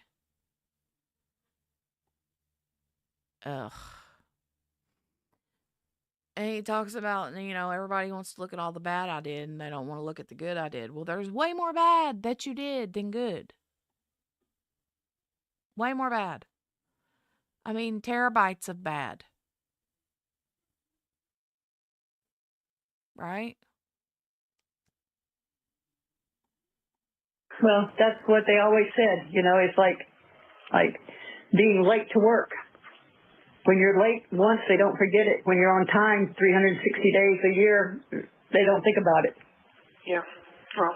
Ugh. And he talks about, everybody wants to look at all the bad I did and they don't want to look at the good I did. Well, there's way more bad that you did than good. Way more bad. I mean, terabytes of bad. Right? Well, that's what they always said. It's like being late to work. When you're late once, they don't forget it. When you're on time 360 days a year, they don't think about it. Yeah. Well.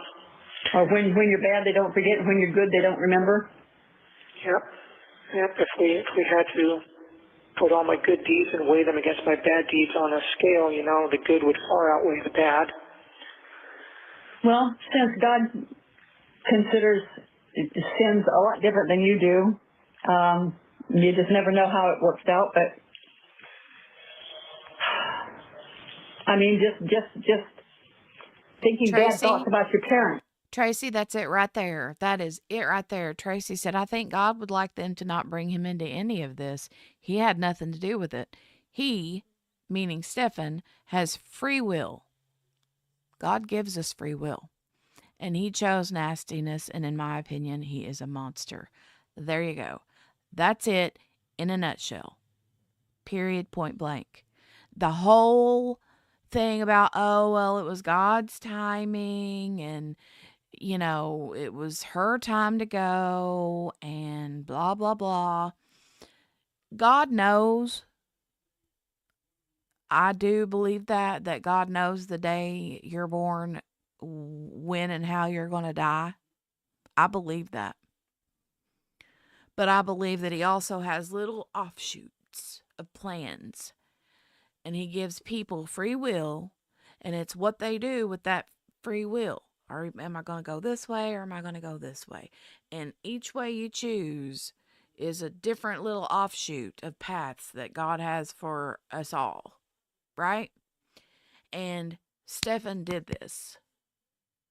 Or when you're bad, they don't forget. When you're good, they don't remember. Yep. Yep. If we had to put all my good deeds and weigh them against my bad deeds on a scale, the good would far outweigh the bad. Well, since God considers sins a lot different than you do, you just never know how it works out. But I mean, just thinking bad thoughts about your parents. Tracy, that's it right there. That is it right there. Tracy said, I think God would like them to not bring him into any of this. He had nothing to do with it. He, meaning Stephan, has free will. God gives us free will. And he chose nastiness, and in my opinion, he is a monster. There you go. That's it in a nutshell. Period, point blank. The whole thing about, oh, well, it was God's timing, and it was her time to go, and blah, blah, blah. God knows. I do believe that God knows the day you're born, when and how you're going to die. I believe that. But I believe that he also has little offshoots of plans. And he gives people free will, and it's what they do with that free will. Or am I going to go this way, or am I going to go this way? And each way you choose is a different little offshoot of paths that God has for us all, right? And Stephan did this.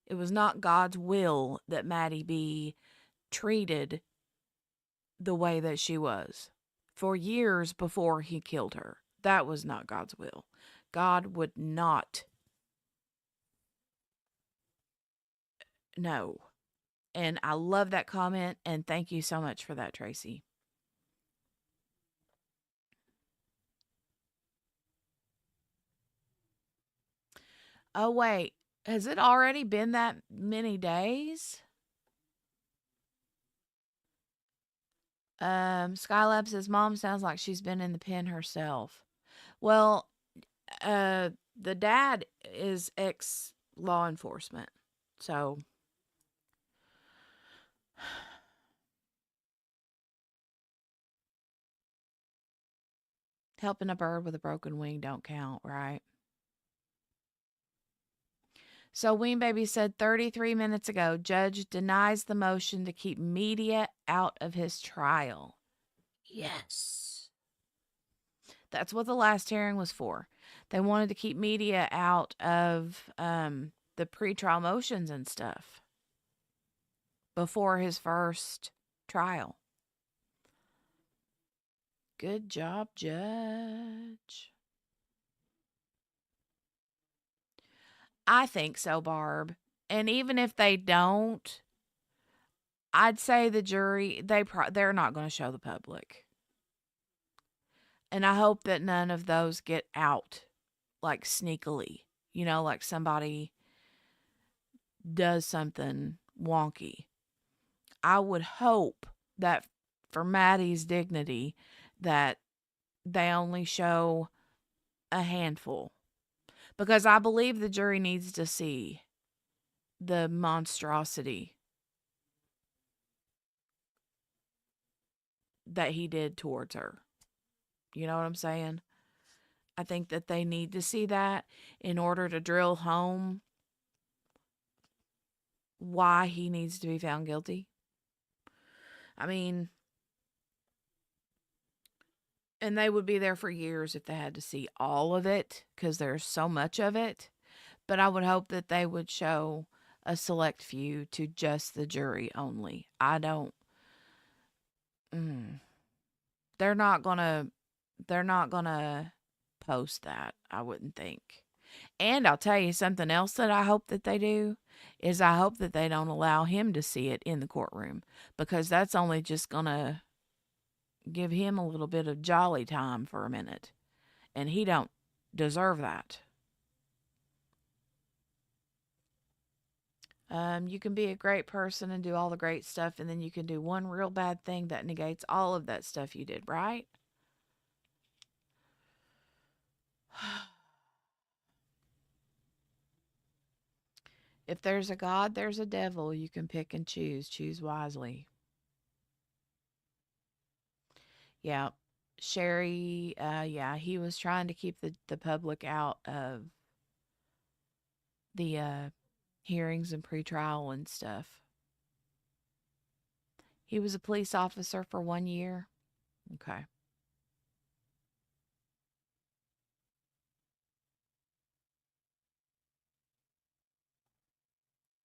It was not God's will that Maddie be treated the way that she was for years before he killed her. That was not God's will. God would not. No. And I love that comment, and thank you so much for that, Tracy. Oh, wait. Has it already been that many days? Skylab says, Mom sounds like she's been in the pen herself. Well, the dad is ex-law enforcement, so... Helping a bird with a broken wing don't count, right? So Ween Baby said 33 minutes ago, judge denies the motion to keep media out of his trial. Yes. That's what the last hearing was for. They wanted to keep media out of the pretrial motions and stuff before his first trial. Good job, Judge. I think so, Barb. And even if they don't, I'd say the jury, they're not going to show the public. And I hope that none of those get out, like sneakily. Like somebody does something wonky. I would hope that for Maddie's dignity, that they only show a handful. Because I believe the jury needs to see the monstrosity that he did towards her. You know what I'm saying? I think that they need to see that in order to drill home why he needs to be found guilty. I mean, and they would be there for years if they had to see all of it, because there's so much of it. But I would hope that they would show a select few to just the jury only. They're not gonna post that, I wouldn't think. And I'll tell you something else that I hope that they do is I hope that they don't allow him to see it in the courtroom, because that's only just gonna give him a little bit of jolly time for a minute, and he don't deserve that. You can be a great person and do all the great stuff, and then you can do one real bad thing that negates all of that stuff you did, right? If there's a God, there's a devil. You can pick and choose. Choose wisely. Yeah. Sherry, yeah, he was trying to keep the public out of the hearings and pretrial and stuff. He was a police officer for 1 year. Okay.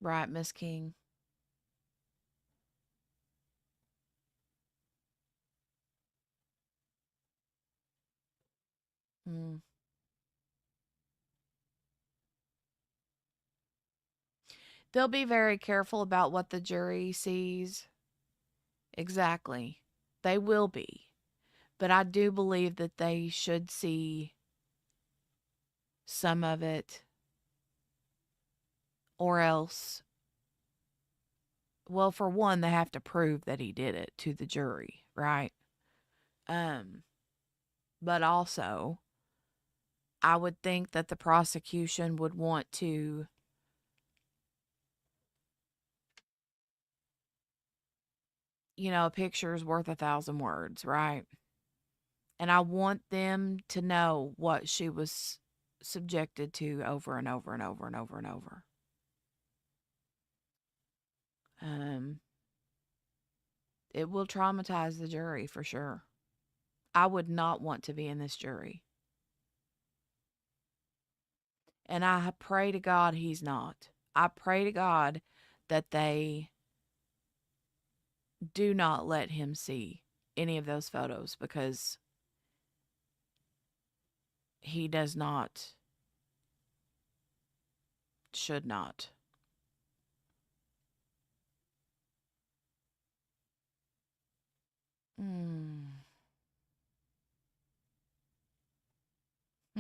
Right, Miss King. Mm. They'll be very careful about what the jury sees. Exactly. They will be. But I do believe that they should see some of it, or else, well, for one, they have to prove that he did it to the jury, right? But also, I would think that the prosecution would want to a picture's worth 1,000 words, right? And I want them to know what she was subjected to over and over and over and over and over. It will traumatize the jury for sure. I would not want to be in this jury. And I pray to God he's not. I pray to God that they do not let him see any of those photos, because he does not, should not.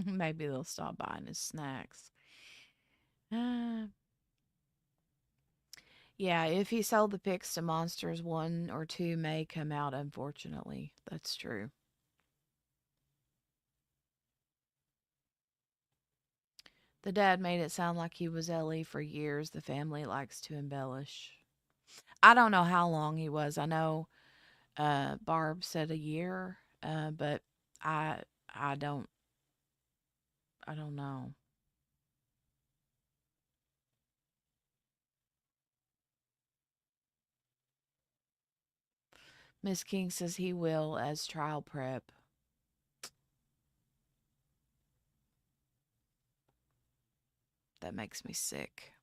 Maybe they'll stop buying his snacks. Yeah, if he sold the pics to monsters, 1 or 2 may come out, unfortunately. That's true. The dad made it sound like he was Ellie for years. The family likes to embellish. I don't know how long he was. I know Barb said a year, but I I don't know. Miss King says he will as trial prep. That makes me sick.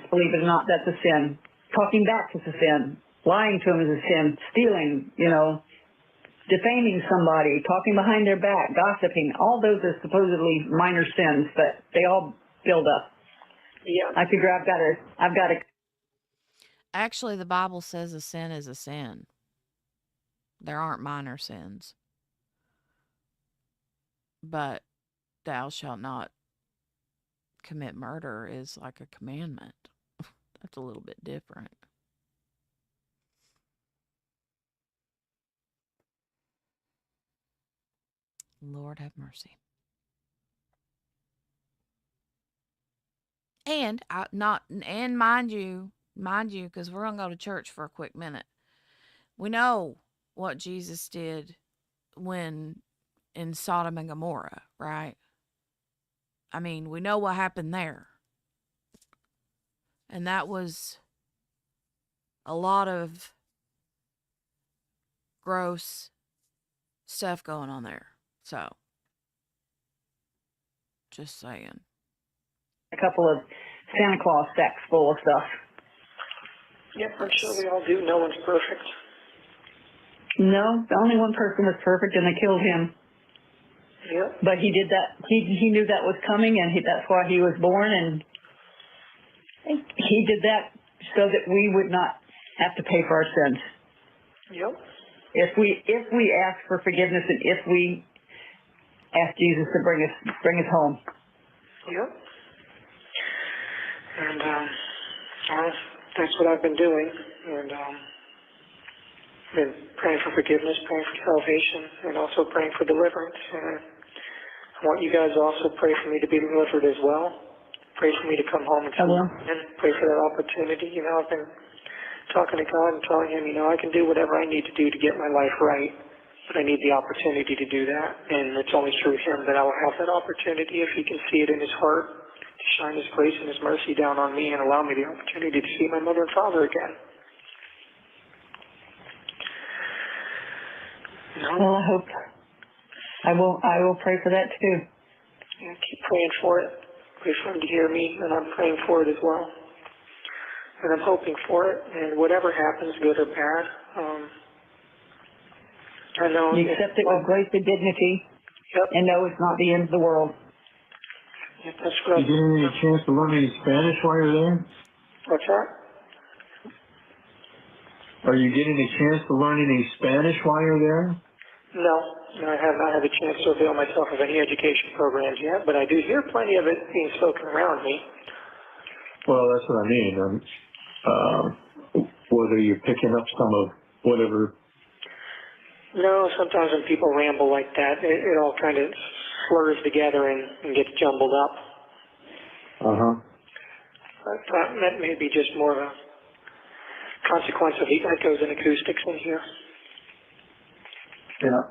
Believe it or not, that's a sin. Talking back is a sin. Lying to him is a sin. Stealing, defaming somebody, talking behind their back, gossiping. All those are supposedly minor sins, but they all build up. Yeah. I figure I've got to. Actually, the Bible says a sin is a sin. There aren't minor sins. But thou shalt not commit murder is like a commandment. That's a little bit different. Lord have mercy. And mind you, because we're gonna go to church for a quick minute. We know what Jesus did when in Sodom and Gomorrah, right? I mean, we know what happened there. And that was a lot of gross stuff going on there. So, just saying. A couple of Santa Claus sacks full of stuff. Yep, I'm sure we all do. No one's perfect. No, the only one person was perfect, and they killed him. Yep. But he did that. He knew that was coming, and that's why he was born, and he did that so that we would not have to pay for our sins. Yep. If we ask for forgiveness, and if we ask Jesus to bring us home. Yep. And well, that's what I've been doing. And been praying for forgiveness, praying for salvation, and also praying for deliverance. And I want you guys to also pray for me to be delivered as well. Pray for me to come home and I will. pray for that opportunity. You know, I've been talking to God and telling him, you know, I can do whatever I need to do to get my life right, but I need the opportunity to do that. And it's only through him that I will have that opportunity if he can see it in his heart, to shine his grace and his mercy down on me and allow me the opportunity to see my mother and father again. You know? Well, I will pray for that too. Yeah, keep praying for it. Pray for him to hear me, and I'm praying for it as well. And I'm hoping for it, and whatever happens, good or bad, I know... You accept it with grace and dignity, Yep. and know it's not the end of the world. Yep, that's what You getting any chance to learn any Spanish while you're there? What's that? Are you getting a chance to learn any Spanish while you're there? No, I have not had a chance to avail myself of any education programs yet, but I do hear plenty of it being spoken around me. Well, that's what I mean. Whether you're picking up some of whatever. No, sometimes when people ramble like that, it all kind of slurs together and gets jumbled up. Uh-huh. But that may be just more of a consequence of the echoes and acoustics in here. Yeah.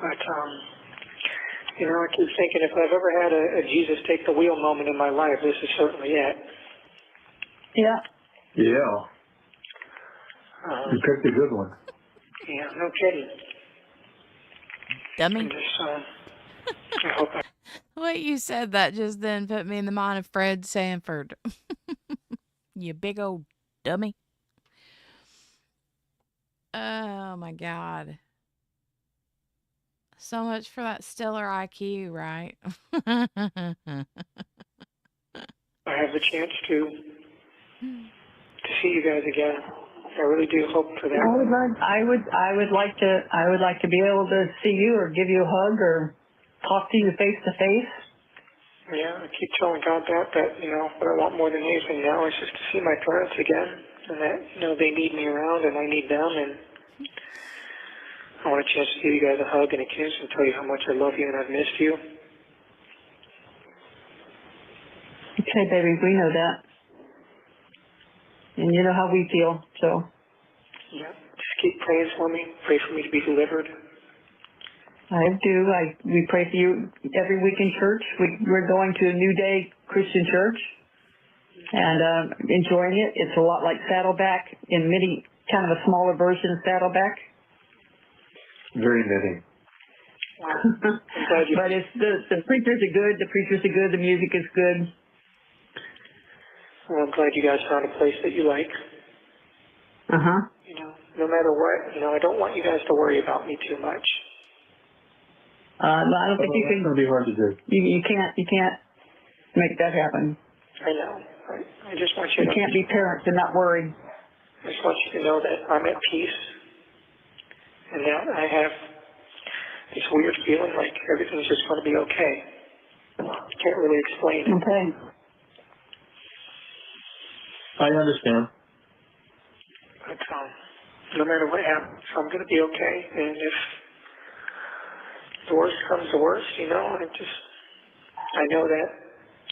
But, you know, I keep thinking if I've ever had a Jesus take the wheel moment in my life, this is certainly it. Yeah. Yeah. You picked a good one. Yeah, no kidding. Dummy. I'm just, I hope I... What you said that just then put me in the mind of Fred Sanford. You big old dummy. Oh my God. So much for that stellar IQ, right? I have the chance to see you guys again. I really do hope for that. I would like to be able to see you or give you a hug or talk to you face to face. Yeah, I keep telling God that, you know, what I want more than anything now is just to see my parents again, and that, you know, they need me around and I need them, and I want a chance to give you guys a hug and a kiss and tell you how much I love you and I've missed you. Okay, baby, we know that. And you know how we feel, so. Yeah, just keep praying for me. Pray for me to be delivered. I do. We pray for you every week in church. We're going to a New Day Christian church and enjoying it. It's a lot like Saddleback in many, kind of a smaller version of Saddleback. Very knitting. Wow. I'm glad you... But it's the preachers are good. The preachers are good. The music is good. Well, I'm glad you guys found a place that you like. Uh-huh. You know, no matter what, you know, I don't want you guys to worry about me too much. I don't think you That's can. going to be hard to do. You can't make that happen. I know. I just want you You to... can't be parents and not worry. I just want you to know that I'm at peace and that I have this weird feeling like everything's just going to be okay. Can't really explain it. Okay. I understand. But no matter what happens, I'm going to be okay. And if the worst comes to worst, you know, I know that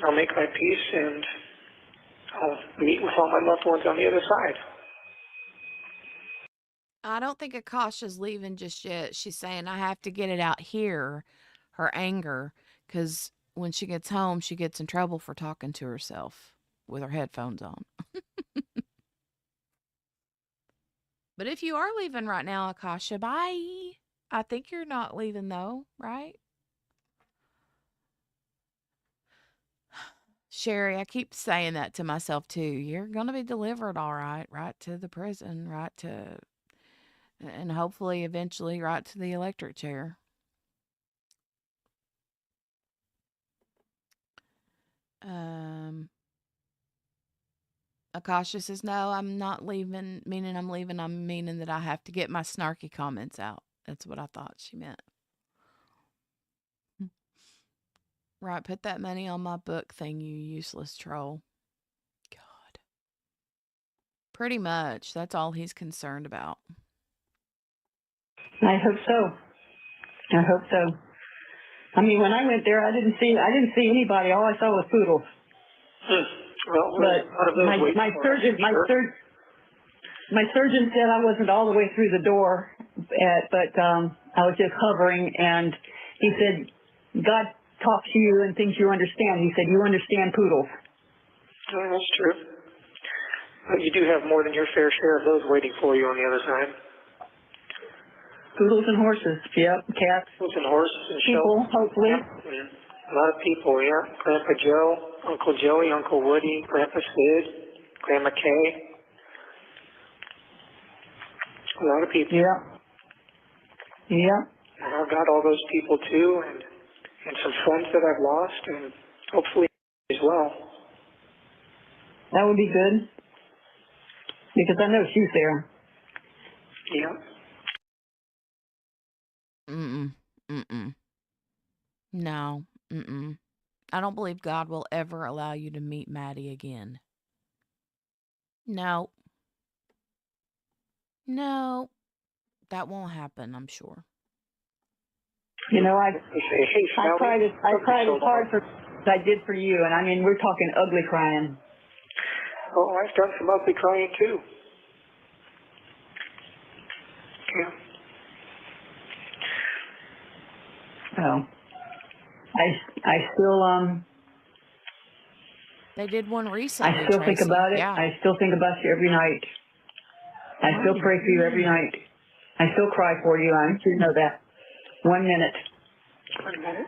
I'll make my peace and I'll meet with all my loved ones on the other side. I don't think Akasha's leaving just yet. She's saying I have to get it out here, her anger, because when she gets home, she gets in trouble for talking to herself with her headphones on. But if you are leaving right now, Akasha, bye. I think you're not leaving though, right? Sherry, I keep saying that to myself too. You're going to be delivered all right, right to the prison, right to, and hopefully eventually right to the electric chair. Akasha says, no, I'm not leaving, meaning I'm leaving. I'm meaning that I have to get my snarky comments out. That's what I thought she meant. Right, put that money on my book thing, you useless troll. Pretty much. That's all he's concerned about. I hope so. I hope so. I mean, when I went there, I didn't see anybody. All I saw was poodles. Well, But my surgeon said I wasn't all the way through the door, but I was just hovering, and he said, God talks to you and things you understand. He said, you understand poodles. Oh, that's true. But you do have more than your fair share of those waiting for you on the other side. Poodles and horses, yep, cats. Poodles and horses and people, hopefully. Yep. A lot of people, yeah. Grandpa Joe, Uncle Joey, Uncle Woody, Grandpa Sid, Grandma Kay. A lot of people. Yeah. Yeah. And I've got all those people too, and some friends that I've lost, and hopefully as well. That would be good. Because I know she's there. Yeah. No. I don't believe God will ever allow you to meet Maddie again. No. No. That won't happen, I'm sure. You know, I cried as hard as I did for you, and I mean, we're talking ugly crying. Oh, I've done some ugly crying too. Yeah. So, I still They did one recently. I still think Tracy. about it. Yeah. I still think about you every night. I still pray for you every night. I still cry for you. I'm sure you know that. 1 minute. 1 minute.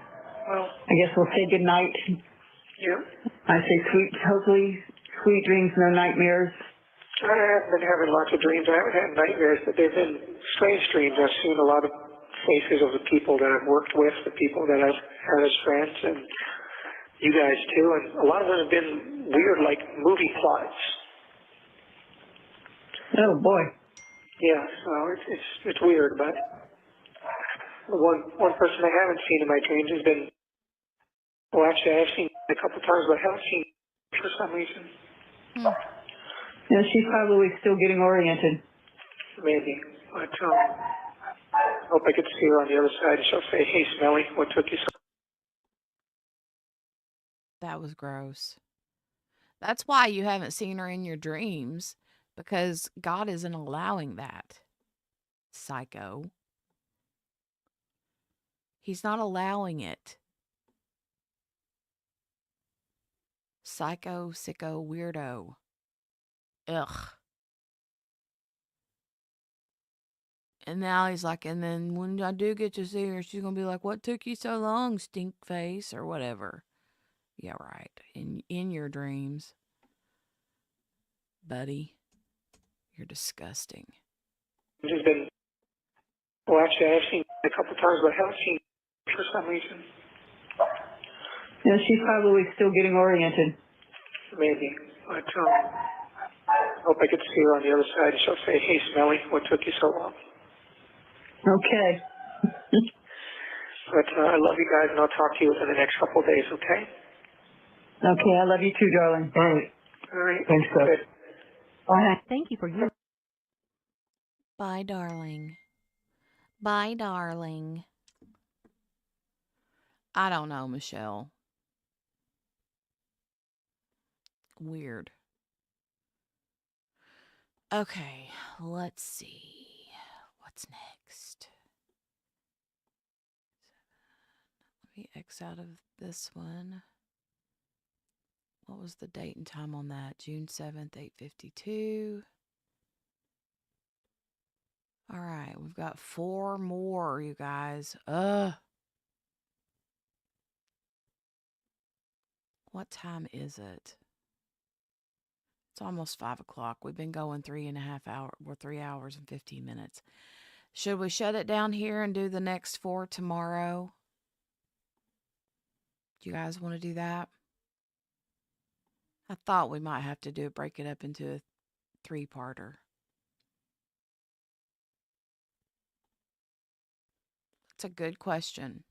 Well, I guess we'll say good night. yeah. I say hopefully sweet dreams, no nightmares. I have been having lots of dreams. I haven't had nightmares, but they've been strange dreams. I've seen a lot of faces of the people that I've worked with, the people that I've had as friends, and you guys too. And a lot of them have been weird, like movie plots. Oh boy. Yeah, so it's weird, but one person I haven't seen in my dreams has been. Well, actually, I have seen a couple times, but I haven't seen for some reason. Yeah, she's probably still getting oriented. Maybe, but I hope I get to see her on the other side, and she'll say, "Hey, Smelly, what took you so?" That was gross. That's why you haven't seen her in your dreams, because God isn't allowing that. Psycho. He's not allowing it. Psycho, sicko, weirdo. Ugh. And now he's like, and then when I do get to see her, she's going to be like, what took you so long, stink face, or whatever. Yeah, right. In your dreams. Buddy, you're disgusting. There's been. Well, actually, I have seen a couple times, but I haven't seen for some reason. Yeah, she's probably still getting oriented. Maybe, but I hope I get to see her on the other side, and she'll say, "Hey, Smelly, what took you so long?" Okay. But I love you guys, and I'll talk to you within the next couple of days, okay? Okay, I love you too, darling. All right. All right. Thanks, Seth. Good. Bye. Thank you for your Bye, darling. Bye, darling. I don't know, Michelle. Weird. Okay, let's see. What's next? Let me X out of this one. What was the date and time on that? June 7th, 8:52. All right, we've got 4 more, you guys. What time is it? It's almost 5 o'clock. We've been going 3.5 hours. We're 3 hours and 15 minutes. Should we shut it down here and do the next 4 tomorrow? Do you guys want to do that? I thought we might have to break it up into a 3-parter. That's a good question.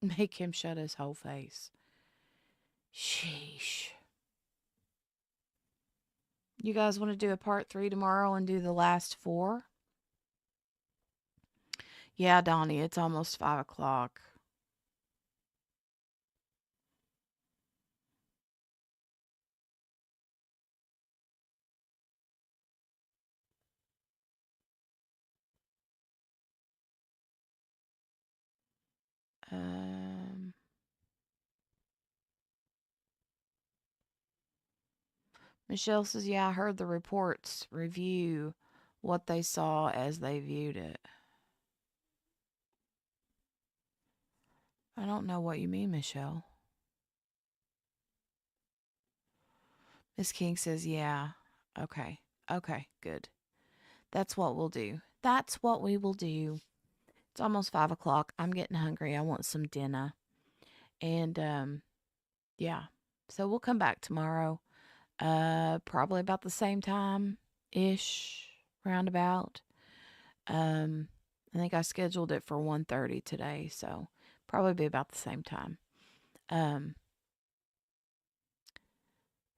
Make him shut his whole face. Sheesh. You guys want to do a part 3 tomorrow and do the last 4? Yeah, Donnie, it's almost 5 o'clock. Michelle says, yeah, I heard the reports review what they saw as they viewed it. I don't know what you mean, Michelle. Miss King says, yeah. Okay. Okay, good. That's what we'll do. That's what we will do. It's almost 5 o'clock. I'm getting hungry. I want some dinner. And, yeah. So we'll come back tomorrow. Probably about the same time-ish, roundabout. I think I scheduled it for 1:30 today, so probably be about the same time.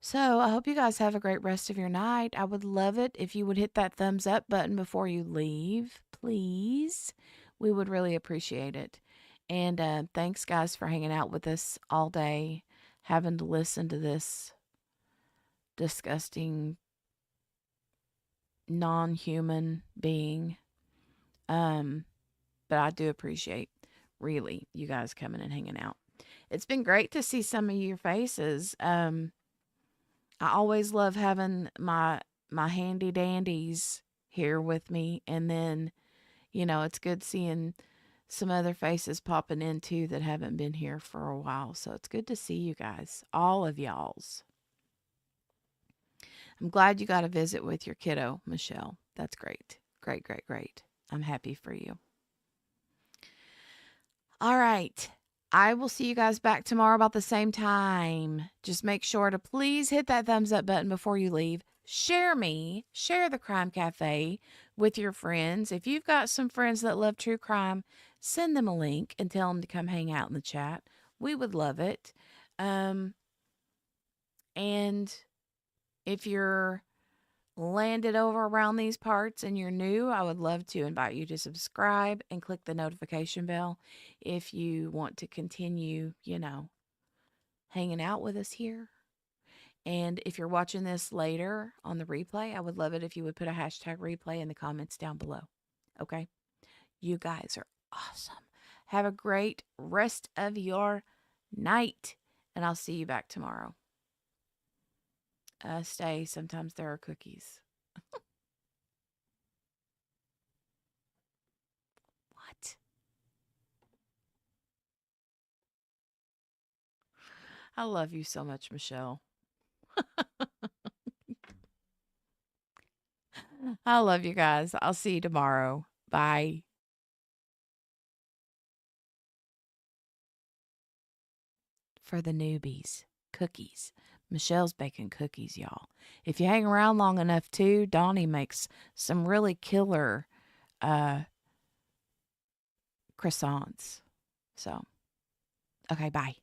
So I hope you guys have a great rest of your night. I would love it if you would hit that thumbs up button before you leave, please. We would really appreciate it. And thanks, guys, for hanging out with us all day, having to listen to this disgusting, non-human being. But I do appreciate, really, you guys coming and hanging out. It's been great to see some of your faces. I always love having my handy dandies here with me, and then, it's good seeing some other faces popping in too that haven't been here for a while. So it's good to see you guys, all of y'all's. I'm glad you got a visit with your kiddo, Michelle. That's great. Great, great, great. I'm happy for you. All right. I will see you guys back tomorrow about the same time. Just make sure to please hit that thumbs up button before you leave. Share the Crime Cafe with your friends. If you've got some friends that love true crime, send them a link and tell them to come hang out in the chat. We would love it. And if you're landed over around these parts and you're new, I would love to invite you to subscribe and click the notification bell if you want to continue, hanging out with us here. And if you're watching this later on the replay, I would love it if you would put a hashtag replay in the comments down below. Okay? You guys are awesome. Have a great rest of your night, and I'll see you back tomorrow. Stay. Sometimes there are cookies. What? I love you so much, Michelle. I love you guys. I'll see you tomorrow. Bye. For the newbies, cookies. Michelle's baking cookies, y'all. If you hang around long enough, too, Donnie makes some really killer croissants. So, okay, bye.